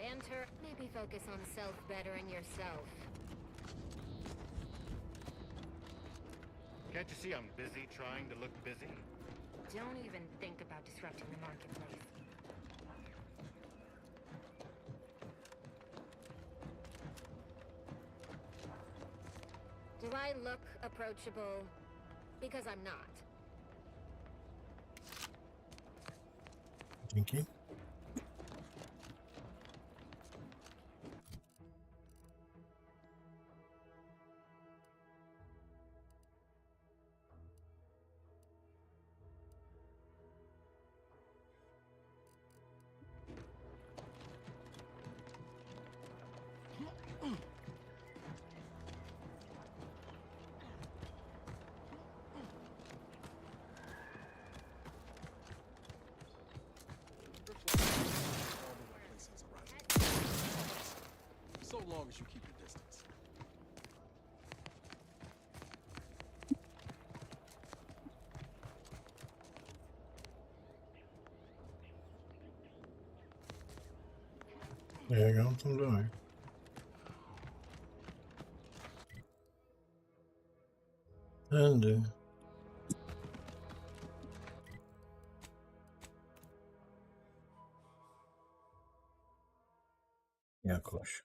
Banter, maybe focus on self-bettering yourself. Can't you see I'm busy trying to look busy? Don't even think about disrupting the marketplace. Do I look approachable? Because I'm not. Dzięki. as you keep your distance. There you go, some dalej. Tędy. Jakoś.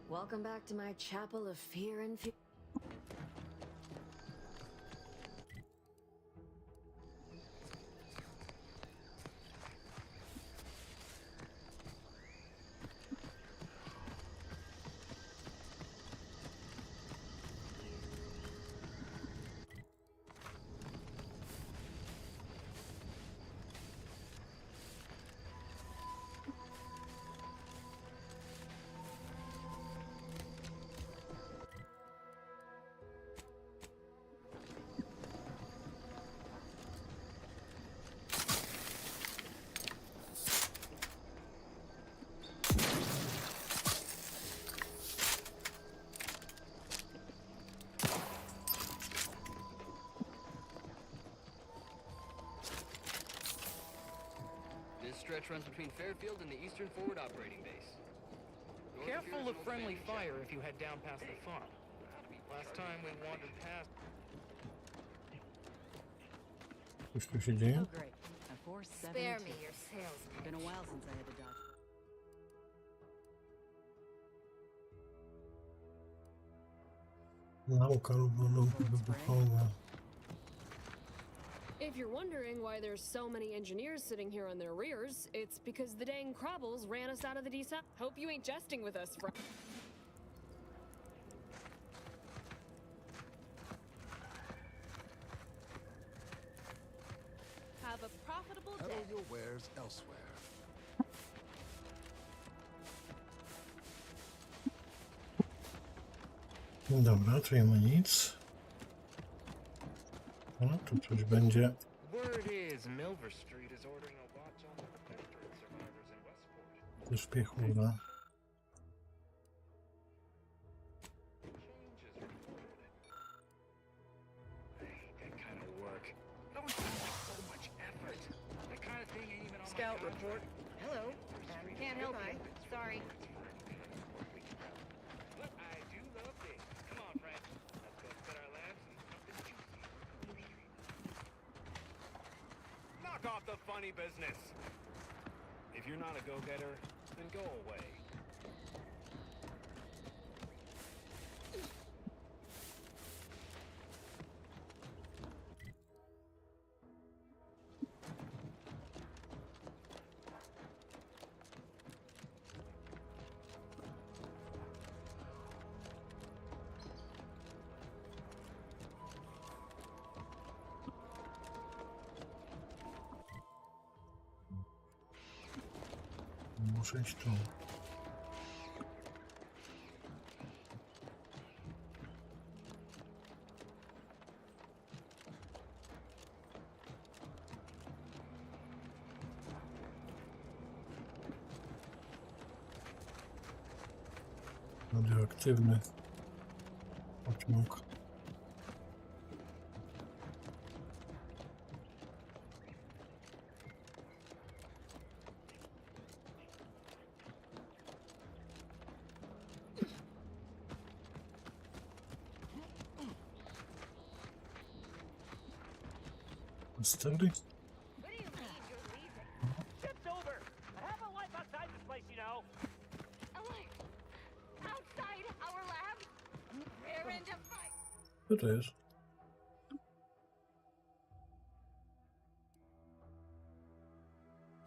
Welcome back to my chapel of fear and fear. This stretch runs between Fairfield and the Eastern Forward Operating Base. Careful of friendly fire if you head down past the farm. Last time we wandered past... Coś tu się dzieje? Oh, great. A 472. Spare me your sales. Been a while since I had to dodge. Nauka lub ładunki wybuchowe. If you're wondering why there's so many engineers sitting here on their rears, it's because the dang Krabbles ran us out of the DC. Hope you ain't jesting with us, Have a profitable Peddle day. your wares elsewhere. Dobra, tu nie ma nic. O, tu coś będzie. Word is Milver Street is ordering a watch on the Penetrate survivors in Westport. Też piechura. That kind of work. No one seems like so much effort. That kind of thing ain't even on Scout my report. Hello. Can't help you. Sorry. But I do love this. Come on, friend. Let's go set our lamps and something juicy. Knock off the funny business. If you're not a go-getter, then go away. Muszę iść tu. Radioaktywny pociąg. Steady? What do you mean you're leaving? Tipped over. I have a life outside this place, you know. A life outside our lab? We're in a fight. Co to jest?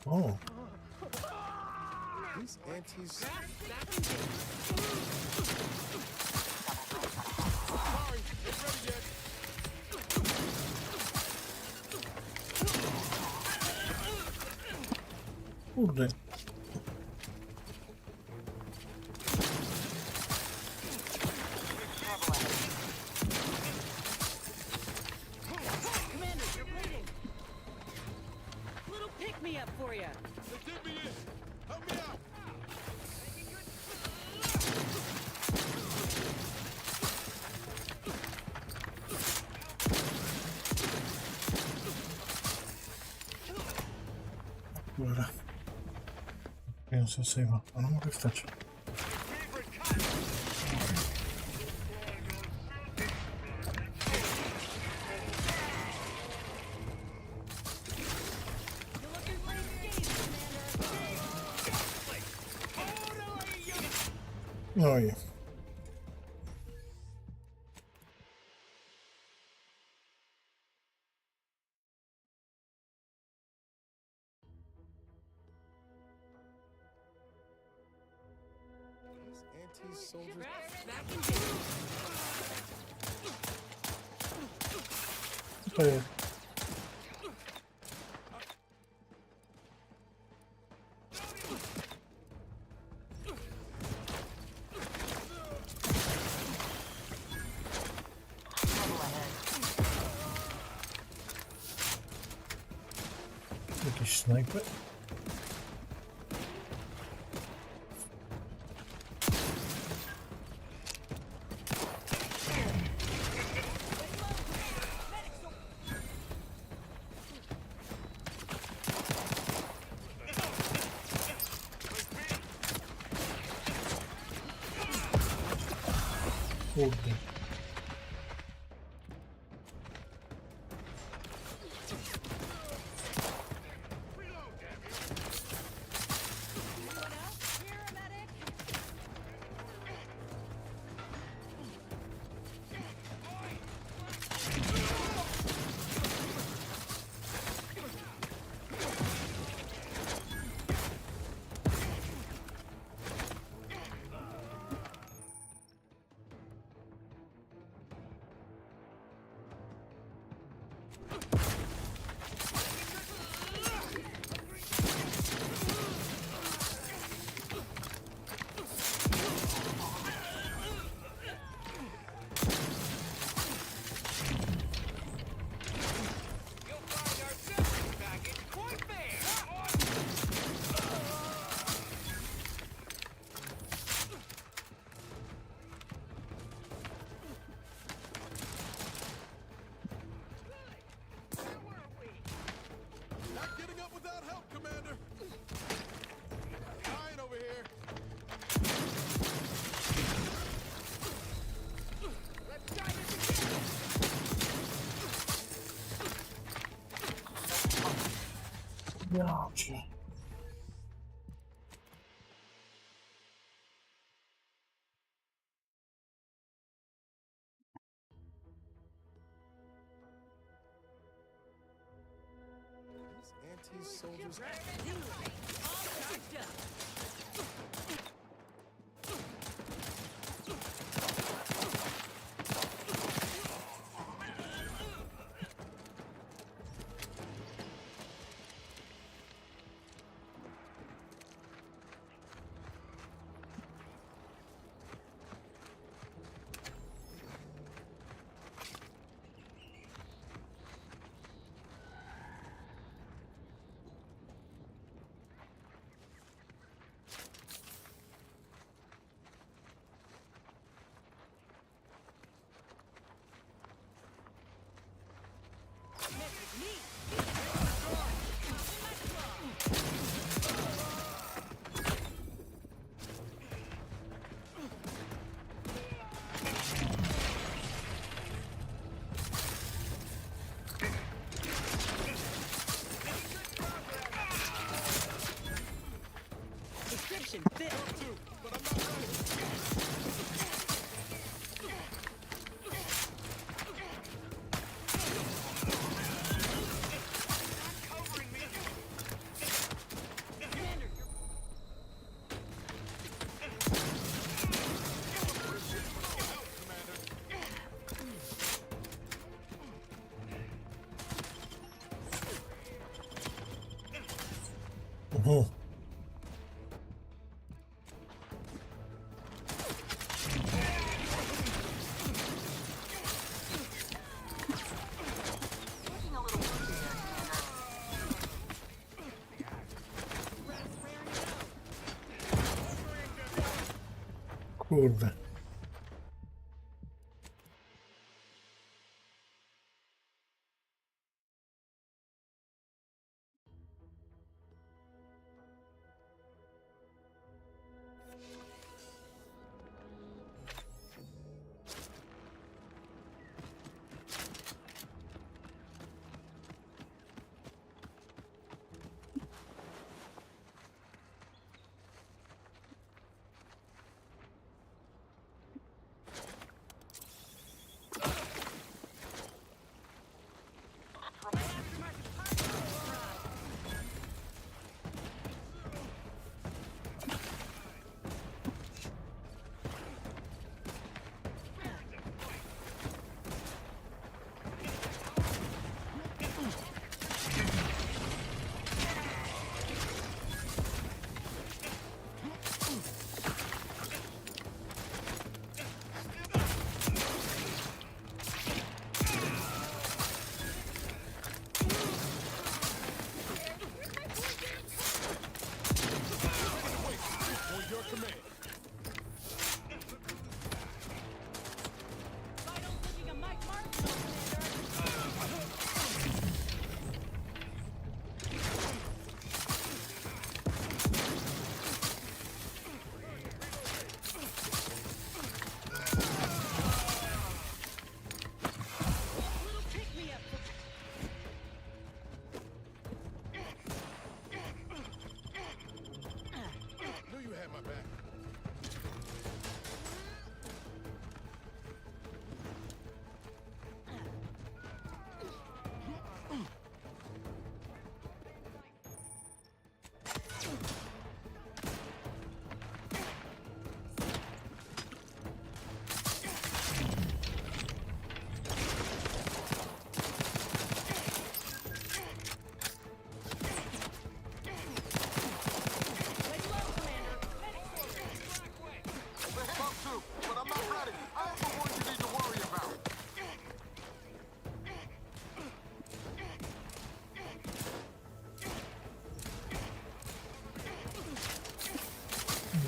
O! These antis... Sorry, it's ready yet. Kurde. me up for you. Dip me in. Help me out. Dobra. Wiem co save'a. A no mogę wstać. No i Anti-soldiers. to jest. Jakiś snajper? Kurde. Ja cię. Anti-soldiers. Description fit. Kurde.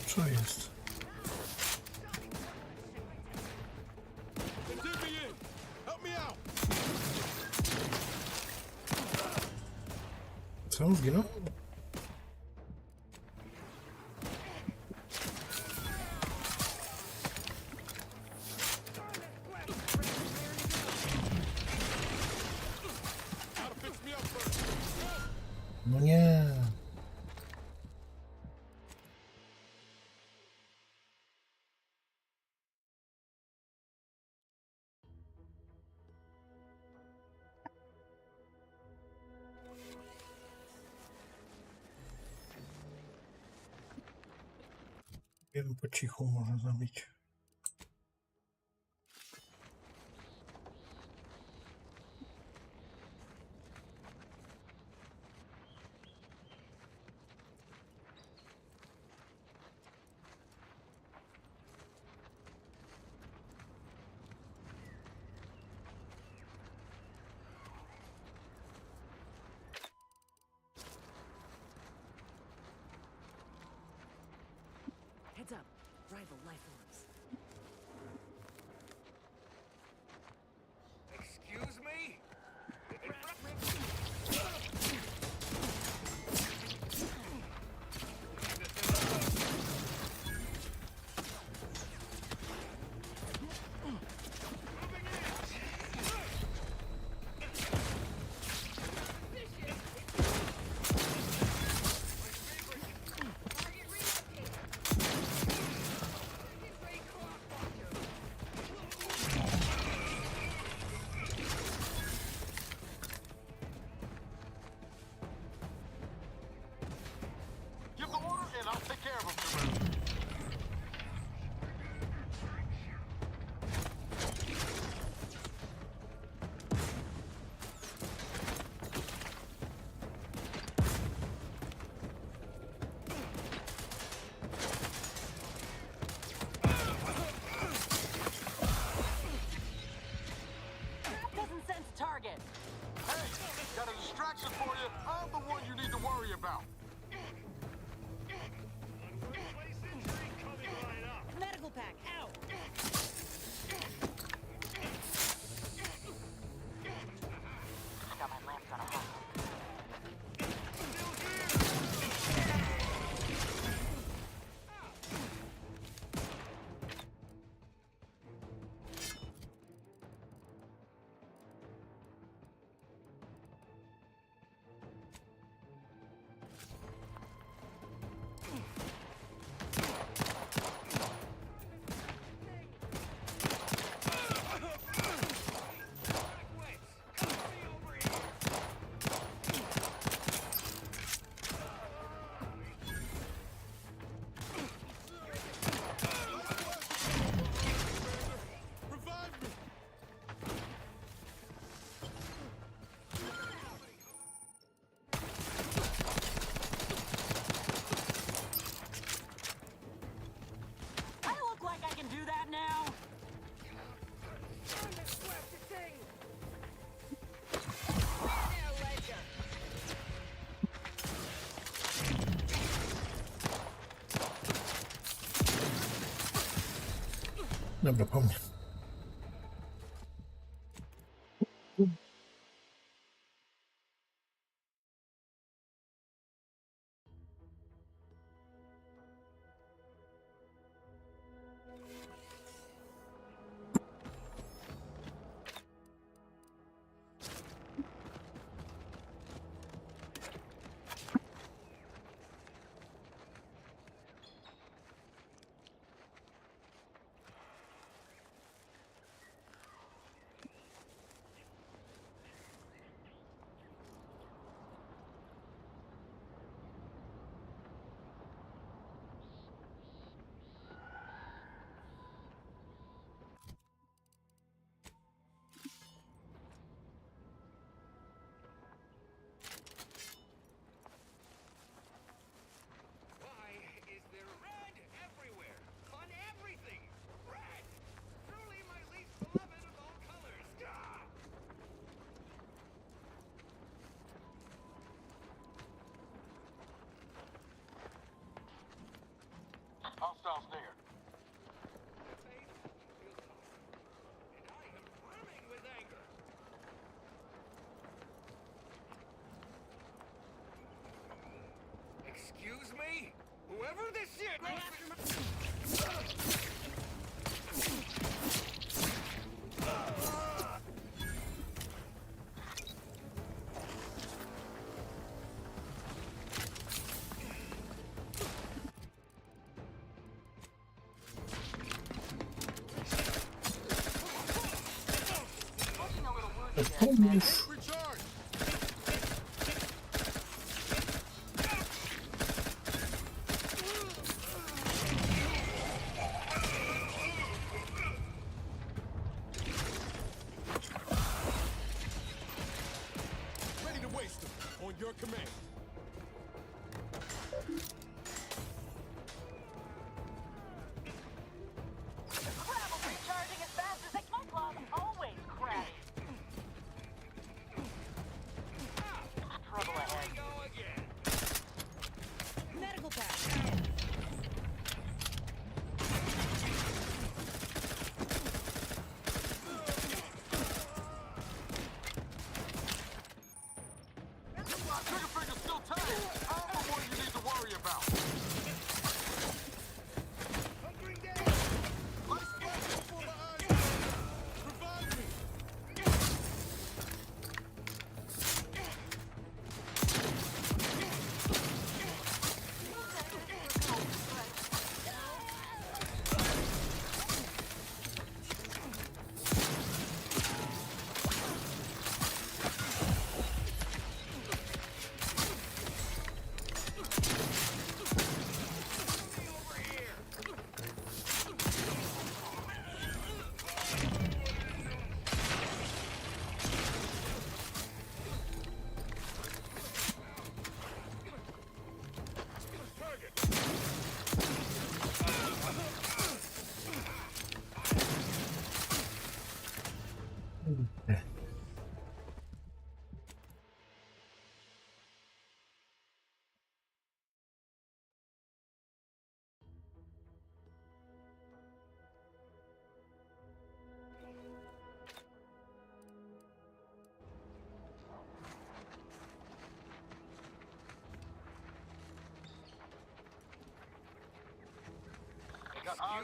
Co jest? Co on zginął? No nie. Jeden po cichu może zabić. Heads up. Rival life forms. Excuse me? Target. Hey, got a distraction for you. I'm the one you need to worry about. Dobra, po mnie. Why is there red everywhere? On everything! Red! Truly my least beloved of all colors! Gah! Hostiles near. And I am brimming with anger! Excuse me? Whoever this shit... Pomóż. Recharge! Ready to waste them. On your command. Scrabbles recharging as fast as they can, Club. Always crash. Trouble ahead. Go again! Medical pack. Trigger finger's still tight. I'm the one you need to worry about. Hunkering down! Let's go for behind you! Revive me!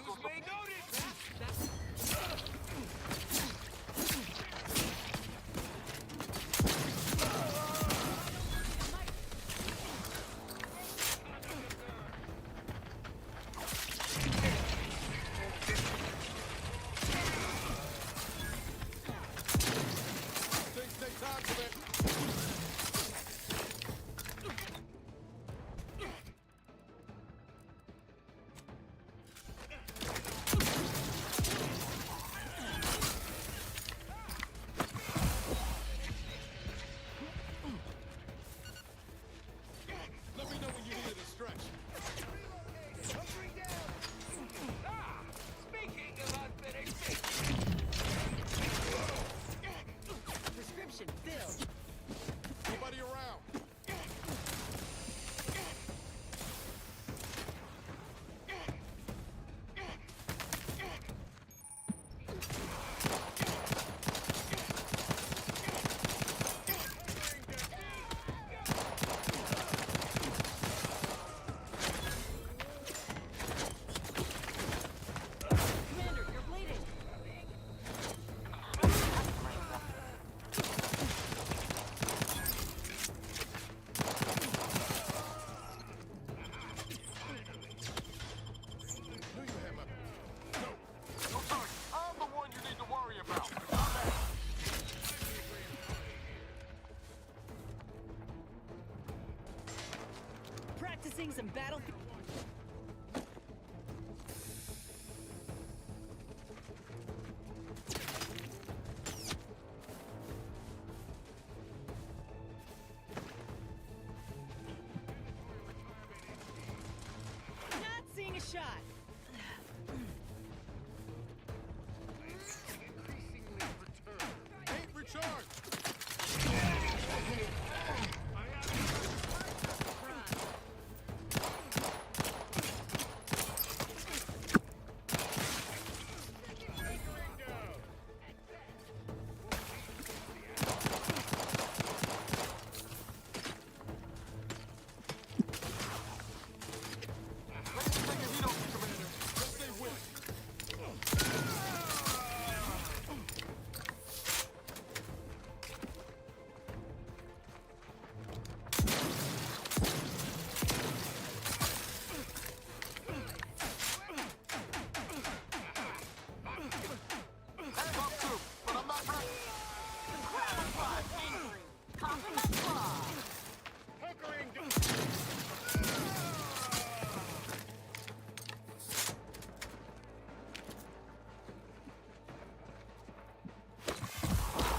Excuse me? Notice! Things take time for that. Practicing some battlefield. Not seeing a shot. Ain't recharged!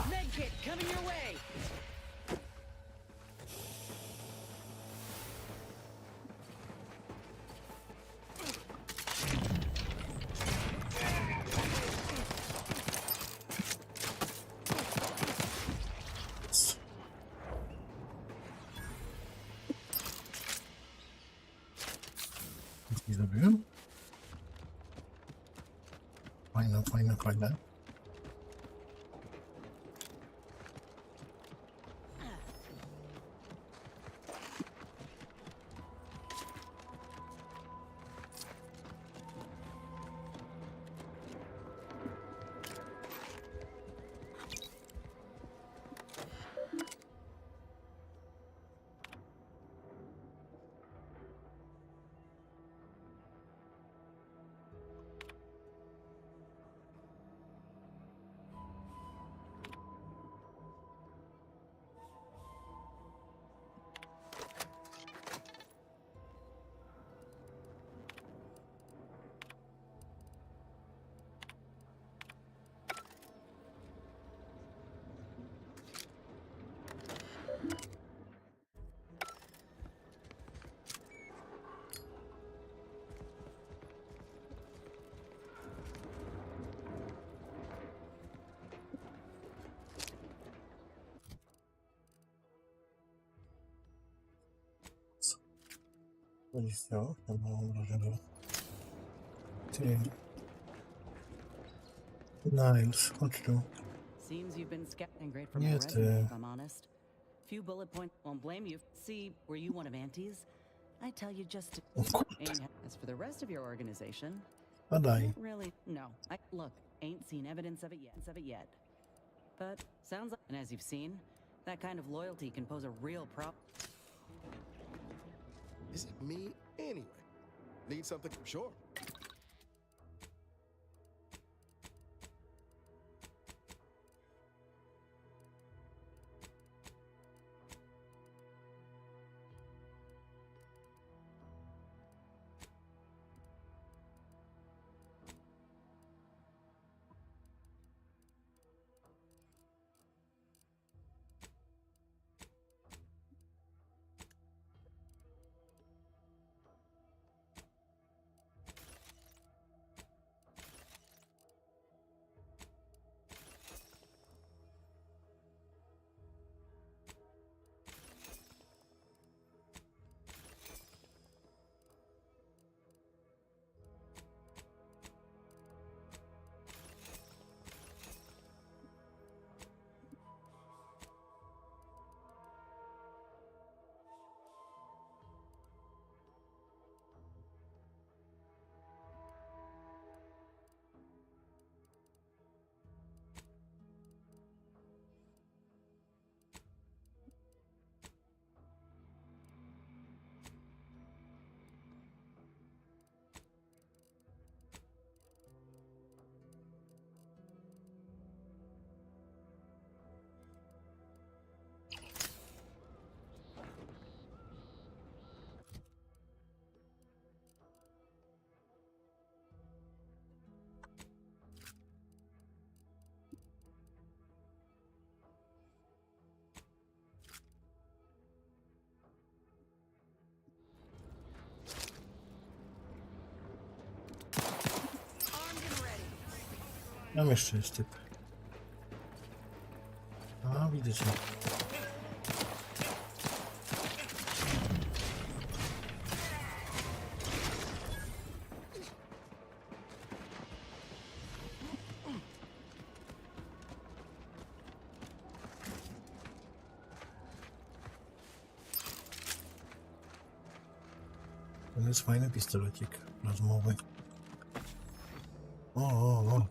Medkit coming your way. Nic nie zrobiłem. Fajne, fajne, fajne. Co? Ja mam wrażenie. Ty. Niles, chodź tu. Seems you've been scouting great from Nie your resume, ty. if I'm honest. Few bullet points, won't blame you. See, were you one of Auntie's? I tell you just to... As for the rest of your organization, Badaj. not really. No, look, ain't seen evidence of it yet. But sounds like, and as you've seen, that kind of loyalty can pose a real problem. Is it me anyway? Need something? Sure. Tam jeszcze jest typ. A, widzę cię. To jest fajny pistolecik plazmowy. O.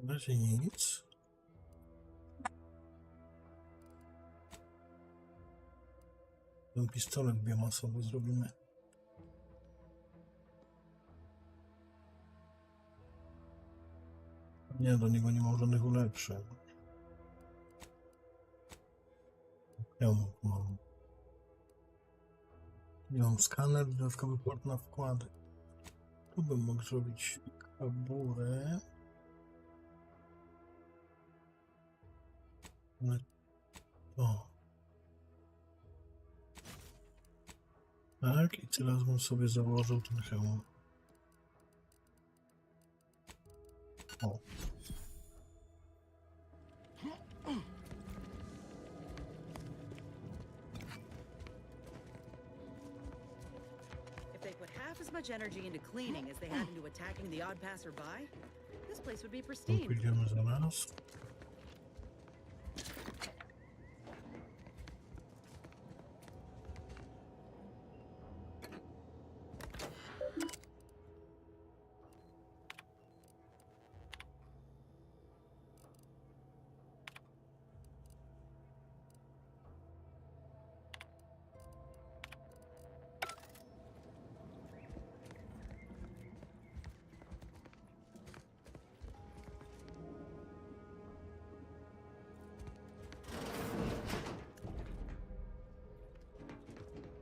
Na razie nic. Ten pistolet biomasowy zrobimy. Nie, do niego nie mam żadnych ulepszeń. Mam. Nie mam skaner, dodatkowy port na wkłady. Tu bym mógł zrobić kaburę. O. Tak, i teraz bym sobie założył ten hełm. O. If they put half as much energy into cleaning as they had into attacking the odd passerby, this place would be pristine. Pójdziemy zaraz.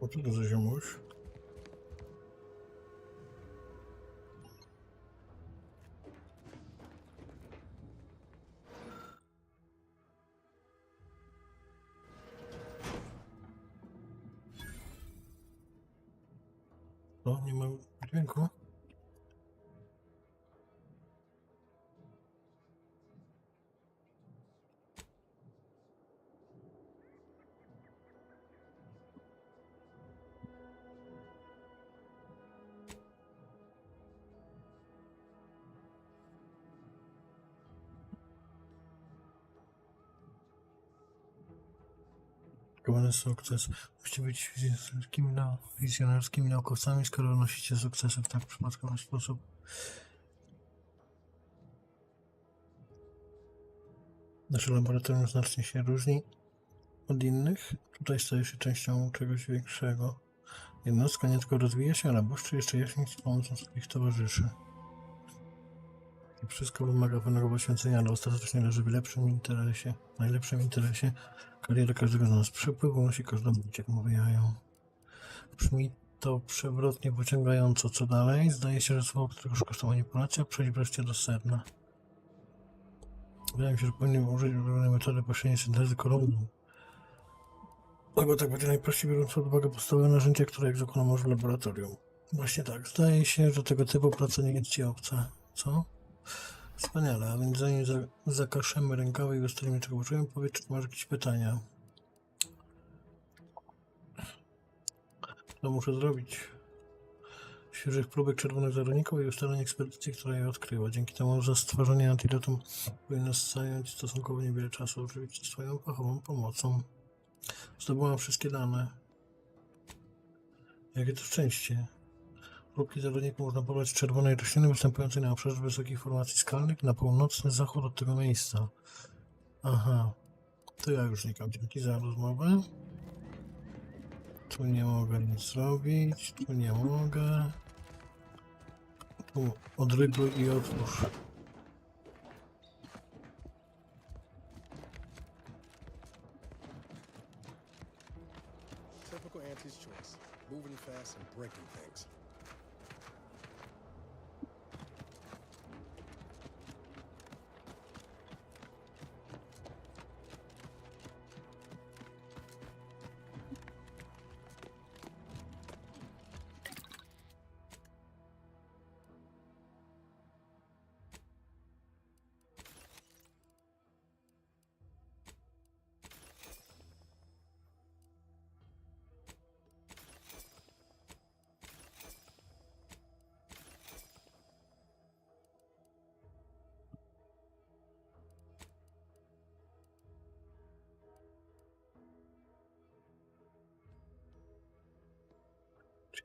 O, co to za ziomuś? O, nie ma dźwięku. Sukces. Musicie być wizjonerskimi naukowcami, skoro odnosicie sukcesy w tak przypadkowy sposób. Nasze laboratorium znacznie się różni od innych. Tutaj staje się częścią czegoś większego. Jednostka nie tylko rozwija się, ale błyszczy jeszcze jaśniej z pomocą swoich towarzyszy. I wszystko wymaga pewnego poświęcenia, ale ostatecznie leży w najlepszym interesie. Kariera każdego z nas przepływu nosi każdą nić, jak mówiają. Brzmi to przewrotnie pociągająco. Co dalej? Zdaje się, że słowo, którego szukasz, to manipulacja. Przejdź wreszcie do sedna. Wydaje mi się, że powinien użyć różnej metody pośredniej syntezy kolumnu. Albo tak będzie najprościej, biorąc pod uwagę podstawowe narzędzia, które jak zwykle masz w laboratorium. Właśnie tak. Zdaje się, że tego typu praca nie jest ci obca. Co? Wspaniale, a więc zanim zakaszemy rękawy i ustalimy, czego poczułem, powiedz, czy masz jakieś pytania. Co muszę zrobić? świeżych próbek czerwonych zarodników i ustaleń ekspedycji, która je odkryła. Dzięki temu za stworzenie antidotum powinno zająć stosunkowo niewiele czasu, oczywiście swoją fachową pomocą. Zdobyłam wszystkie dane. Jakie to szczęście. Próbki zarodników można pobrać z czerwonej rośliny występującej na obszarze wysokich formacji skalnych na północny zachód od tego miejsca. Aha. To ja już znikam. Dzięki za rozmowę. Tu nie mogę nic zrobić. Tu nie mogę. Tu odrygluj i otwórz. Typical Auntie's choice. Moving fast and breaking things.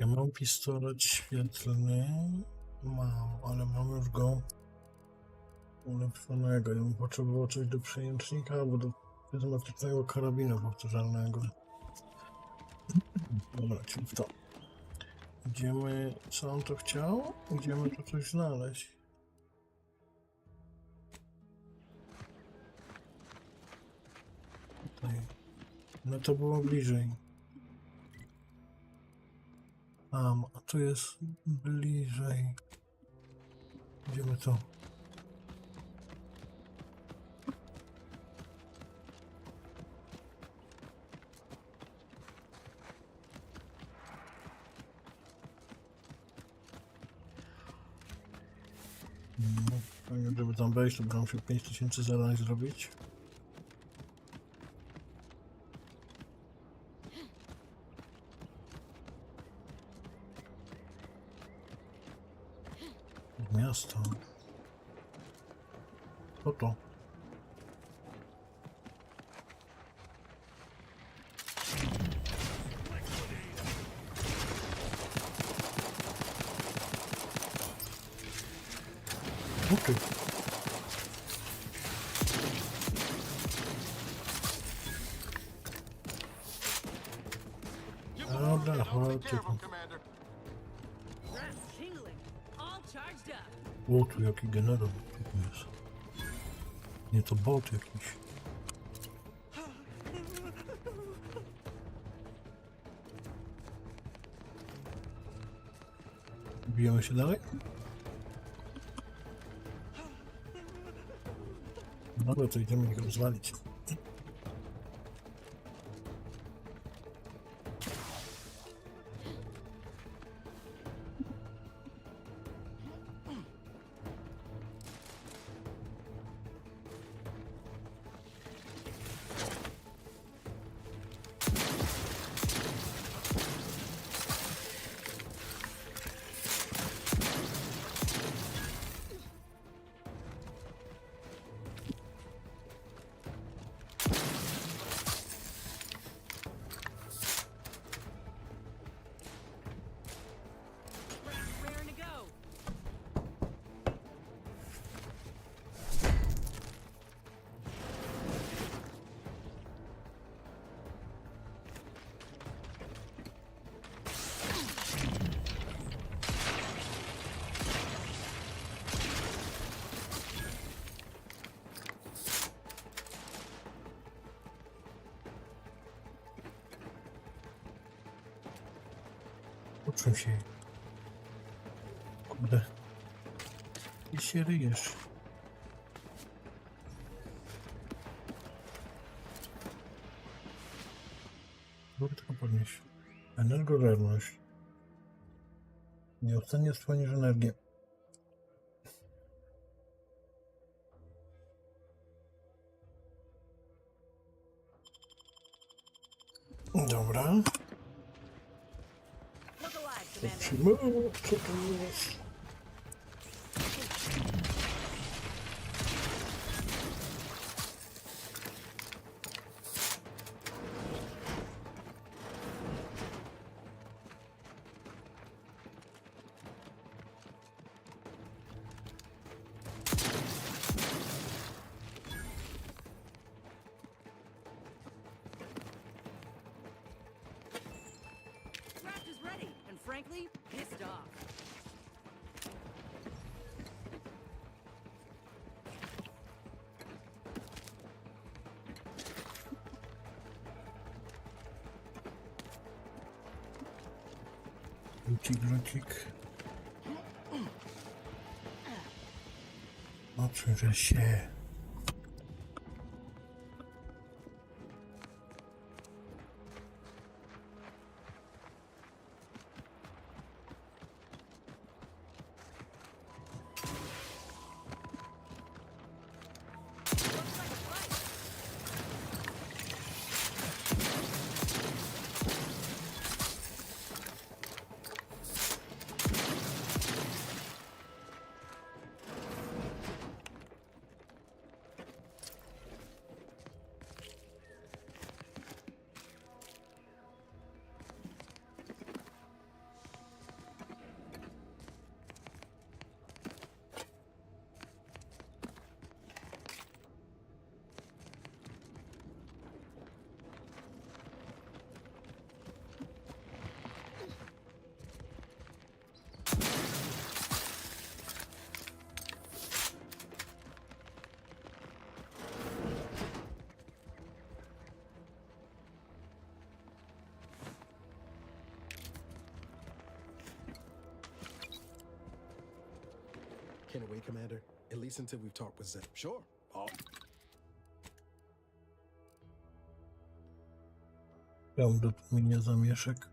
Ja mam pistolet świetlny, mam, ale mam już go ulepszonego. Ja bym potrzebował coś do przejęcznika albo do automatycznego karabinu powtarzalnego. Dobra, czyli w to. Idziemy, co on to chciał? Idziemy tu coś znaleźć. Tutaj. No to było bliżej. A tu jest bliżej. Idziemy tu. No, żeby tam wejść, to będę musiał 5000 zadań zrobić. Miasto. Co to? Okej. Dobra, chodźcie tu. O, tu jaki generał tu jest. Nie, to bot jakiś. Bijemy się dalej? Dobra, to idziemy ich rozwalić. Uczę się. Kurde. I się ryjesz. Mogę tylko podnieść. Energożerność. Nieustannie spłonisz energię. Dobra. Look alive, Commander. Zatrzymamy, co to jest? Draft is ready, and frankly, pissed off. Lucik. Odsuń się. Can't wait, Commander. At least until we've talked with Zed. Sure. Tam do tłumienia zamieszek.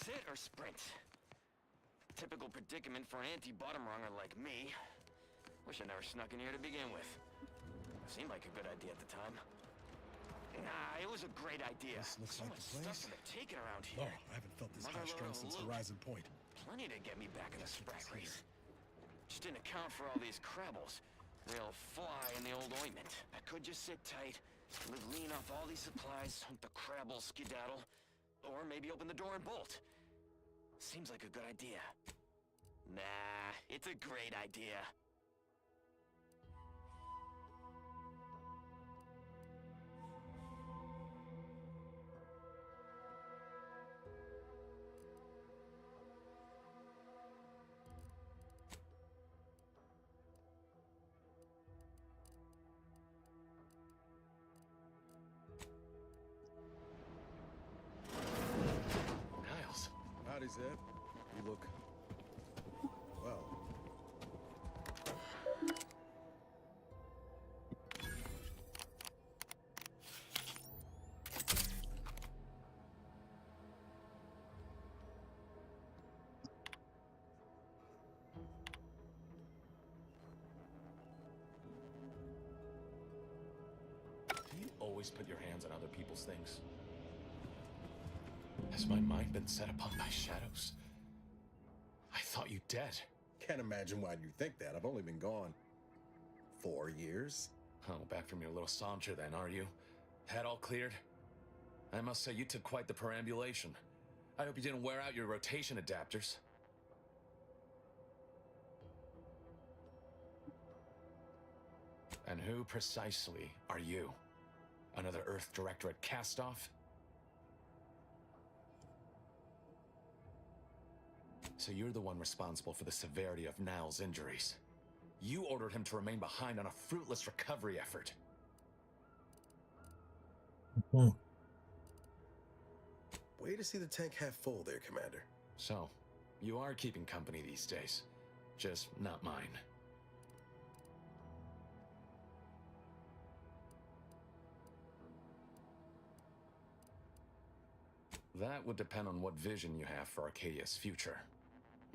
Sit or sprint? Typical predicament for an anti-bottom runger like me. Wish I never snuck in here to begin with. Seemed like a good idea at the time. Nah, it was a great idea. This looks So like much the place. stuff in the taking around here. Oh, I haven't felt this Mother high strength Lord, since look. Horizon Point. Plenty to get me back in the sprag race. Just didn't account for all these crabbles. Real fly in the old ointment. I could just sit tight, live lean off all these supplies, hope the crabbles skedaddle, or maybe open the door and bolt. Seems like a good idea. Nah, it's a great idea. Niles. Howdy, Zed. You look... well. always put your hands on other people's things? Has my mind been set upon by shadows? I thought you dead. Can't imagine why you think that. I've only been gone 4 years. Oh, back from your little saunter then, are you? Head all cleared? I must say, you took quite the perambulation. I hope you didn't wear out your rotation adapters. And who precisely are you? Another Earth Directorate cast-off? So you're the one responsible for the severity of Niall's injuries. You ordered him to remain behind on a fruitless recovery effort. Way to see the tank half full there, Commander. So, you are keeping company these days. Just not mine. That would depend on what vision you have for Arcadia's future.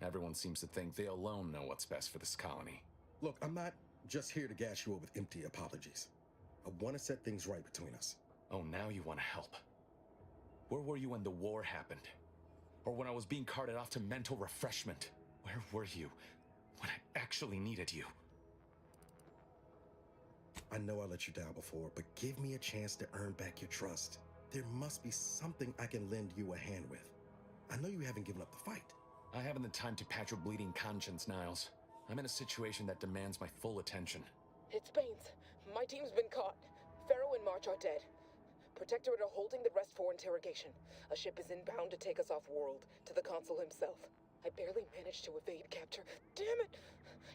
Everyone seems to think they alone know what's best for this colony. Look, I'm not just here to gas you up with empty apologies. I want to set things right between us. Oh, now you want to help. Where were you when the war happened? Or when I was being carted off to mental refreshment? Where were you when I actually needed you? I know I let you down before, but give me a chance to earn back your trust. There must be something I can lend you a hand with. I know you haven't given up the fight. I haven't the time to patch your bleeding conscience, Niles. I'm in a situation that demands my full attention. It's Baines. My team's been caught. Pharaoh and March are dead. Protectorate are holding the rest for interrogation. A ship is inbound to take us off-world, to the consul himself. I barely managed to evade capture. Damn it!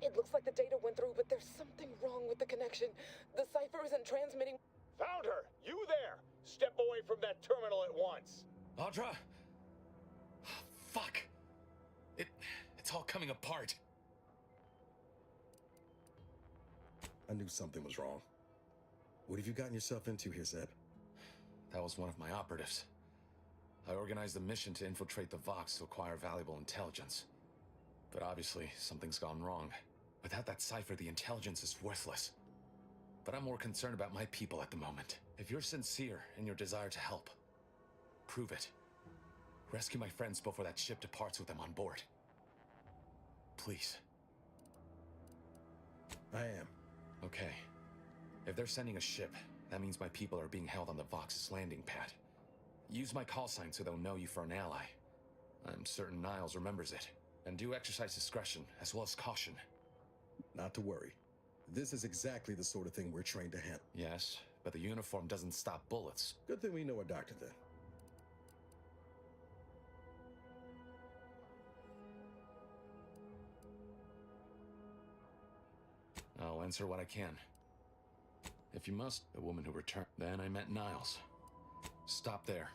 It looks like the data went through, but there's something wrong with the connection. The cipher isn't transmitting. Found her! You there! Step away from that terminal at once! Audra! Fuck! It's all coming apart. I knew something was wrong. What have you gotten yourself into here, Zeb? That was one of my operatives. I organized a mission to infiltrate the Vox to acquire valuable intelligence. But obviously, something's gone wrong. Without that cipher, the intelligence is worthless. But I'm more concerned about my people at the moment. If you're sincere in your desire to help, prove it. Rescue my friends before that ship departs with them on board. Please. I am. Okay. If they're sending a ship, that means my people are being held on the Vox's landing pad. Use my call sign so they'll know you for an ally. I'm certain Niles remembers it. And do exercise discretion, as well as caution. Not to worry. This is exactly the sort of thing we're trained to handle. Yes, but the uniform doesn't stop bullets. Good thing we know a doctor then. I'll answer what I can. If you must, the woman who returned. Then I met Niles. Stop there.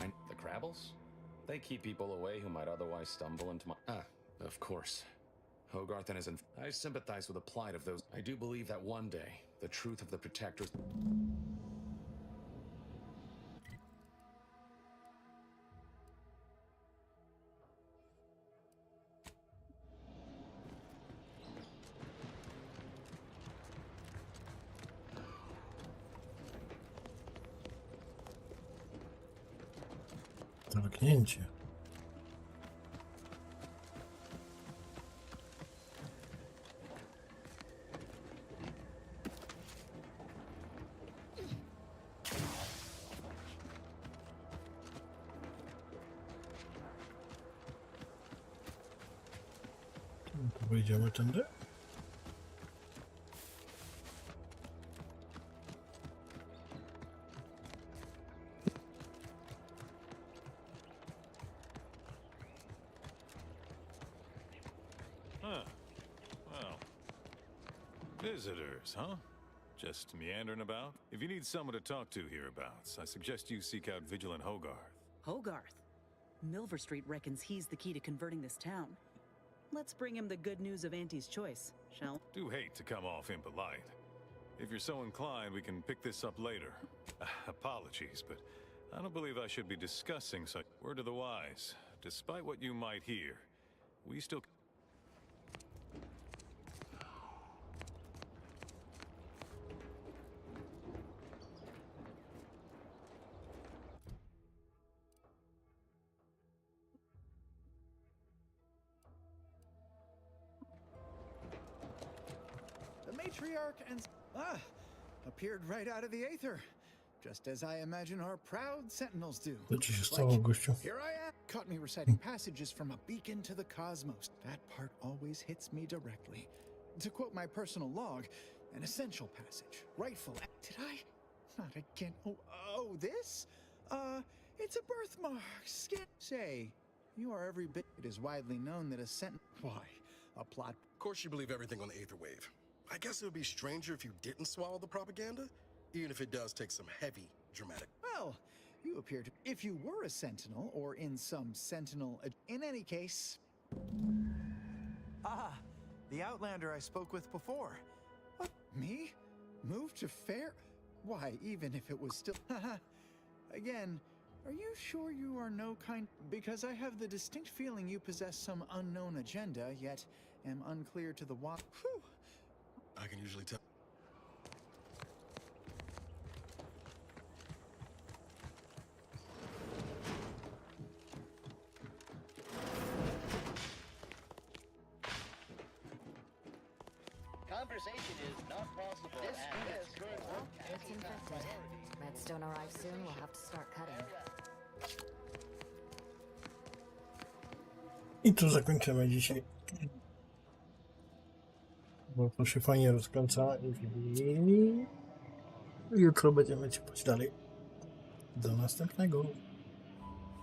The Crabbles? They keep people away who might otherwise stumble into my... of course. Hogarth and his... I sympathize with the plight of those... I do believe that one day, the truth of the Protectors... Zamknięcie. Wejdziemy tędy? Visitors, huh? Just meandering about? If you need someone to talk to hereabouts, I suggest you seek out Vigilant Hogarth. Hogarth? Milver Street reckons he's the key to converting this town. Let's bring him the good news of Auntie's choice, shall we? Do hate to come off impolite. If you're so inclined, we can pick this up later. Apologies, but I don't believe I should be discussing such... Word to the wise. Despite what you might hear, we still... matriarch and appeared right out of the aether, just as I imagine our proud sentinels do. Co ci się stało, gościu? Here I am. Caught me reciting passages from a beacon to the cosmos. That part always hits me directly. To quote my personal log, an essential passage. Rightful. Did I? Not again. Oh, this? It's a birthmark. Say, you are every bit. It is widely known that a sentinel. Why? A plot. Of course you believe everything on the Aether Wave. I guess it would be stranger if you didn't swallow the propaganda, even if it does take some heavy dramatic. Well, you appear to. If you were a sentinel, or in some sentinel. In any case. Ah, the Outlander I spoke with before. What? Me? Moved to Fair? Why, even if it was still. Again, are you sure you are no kind? Because I have the distinct feeling you possess some unknown agenda, yet am unclear to the what. I can usually tell. Conversation is not possible. This is current It's infected. Redstone arrives soon, we'll have to start cutting. I tu zakończymy dzisiaj. Bo to się fajnie rozkręca i jutro będziemy ciepać dalej. Do następnego.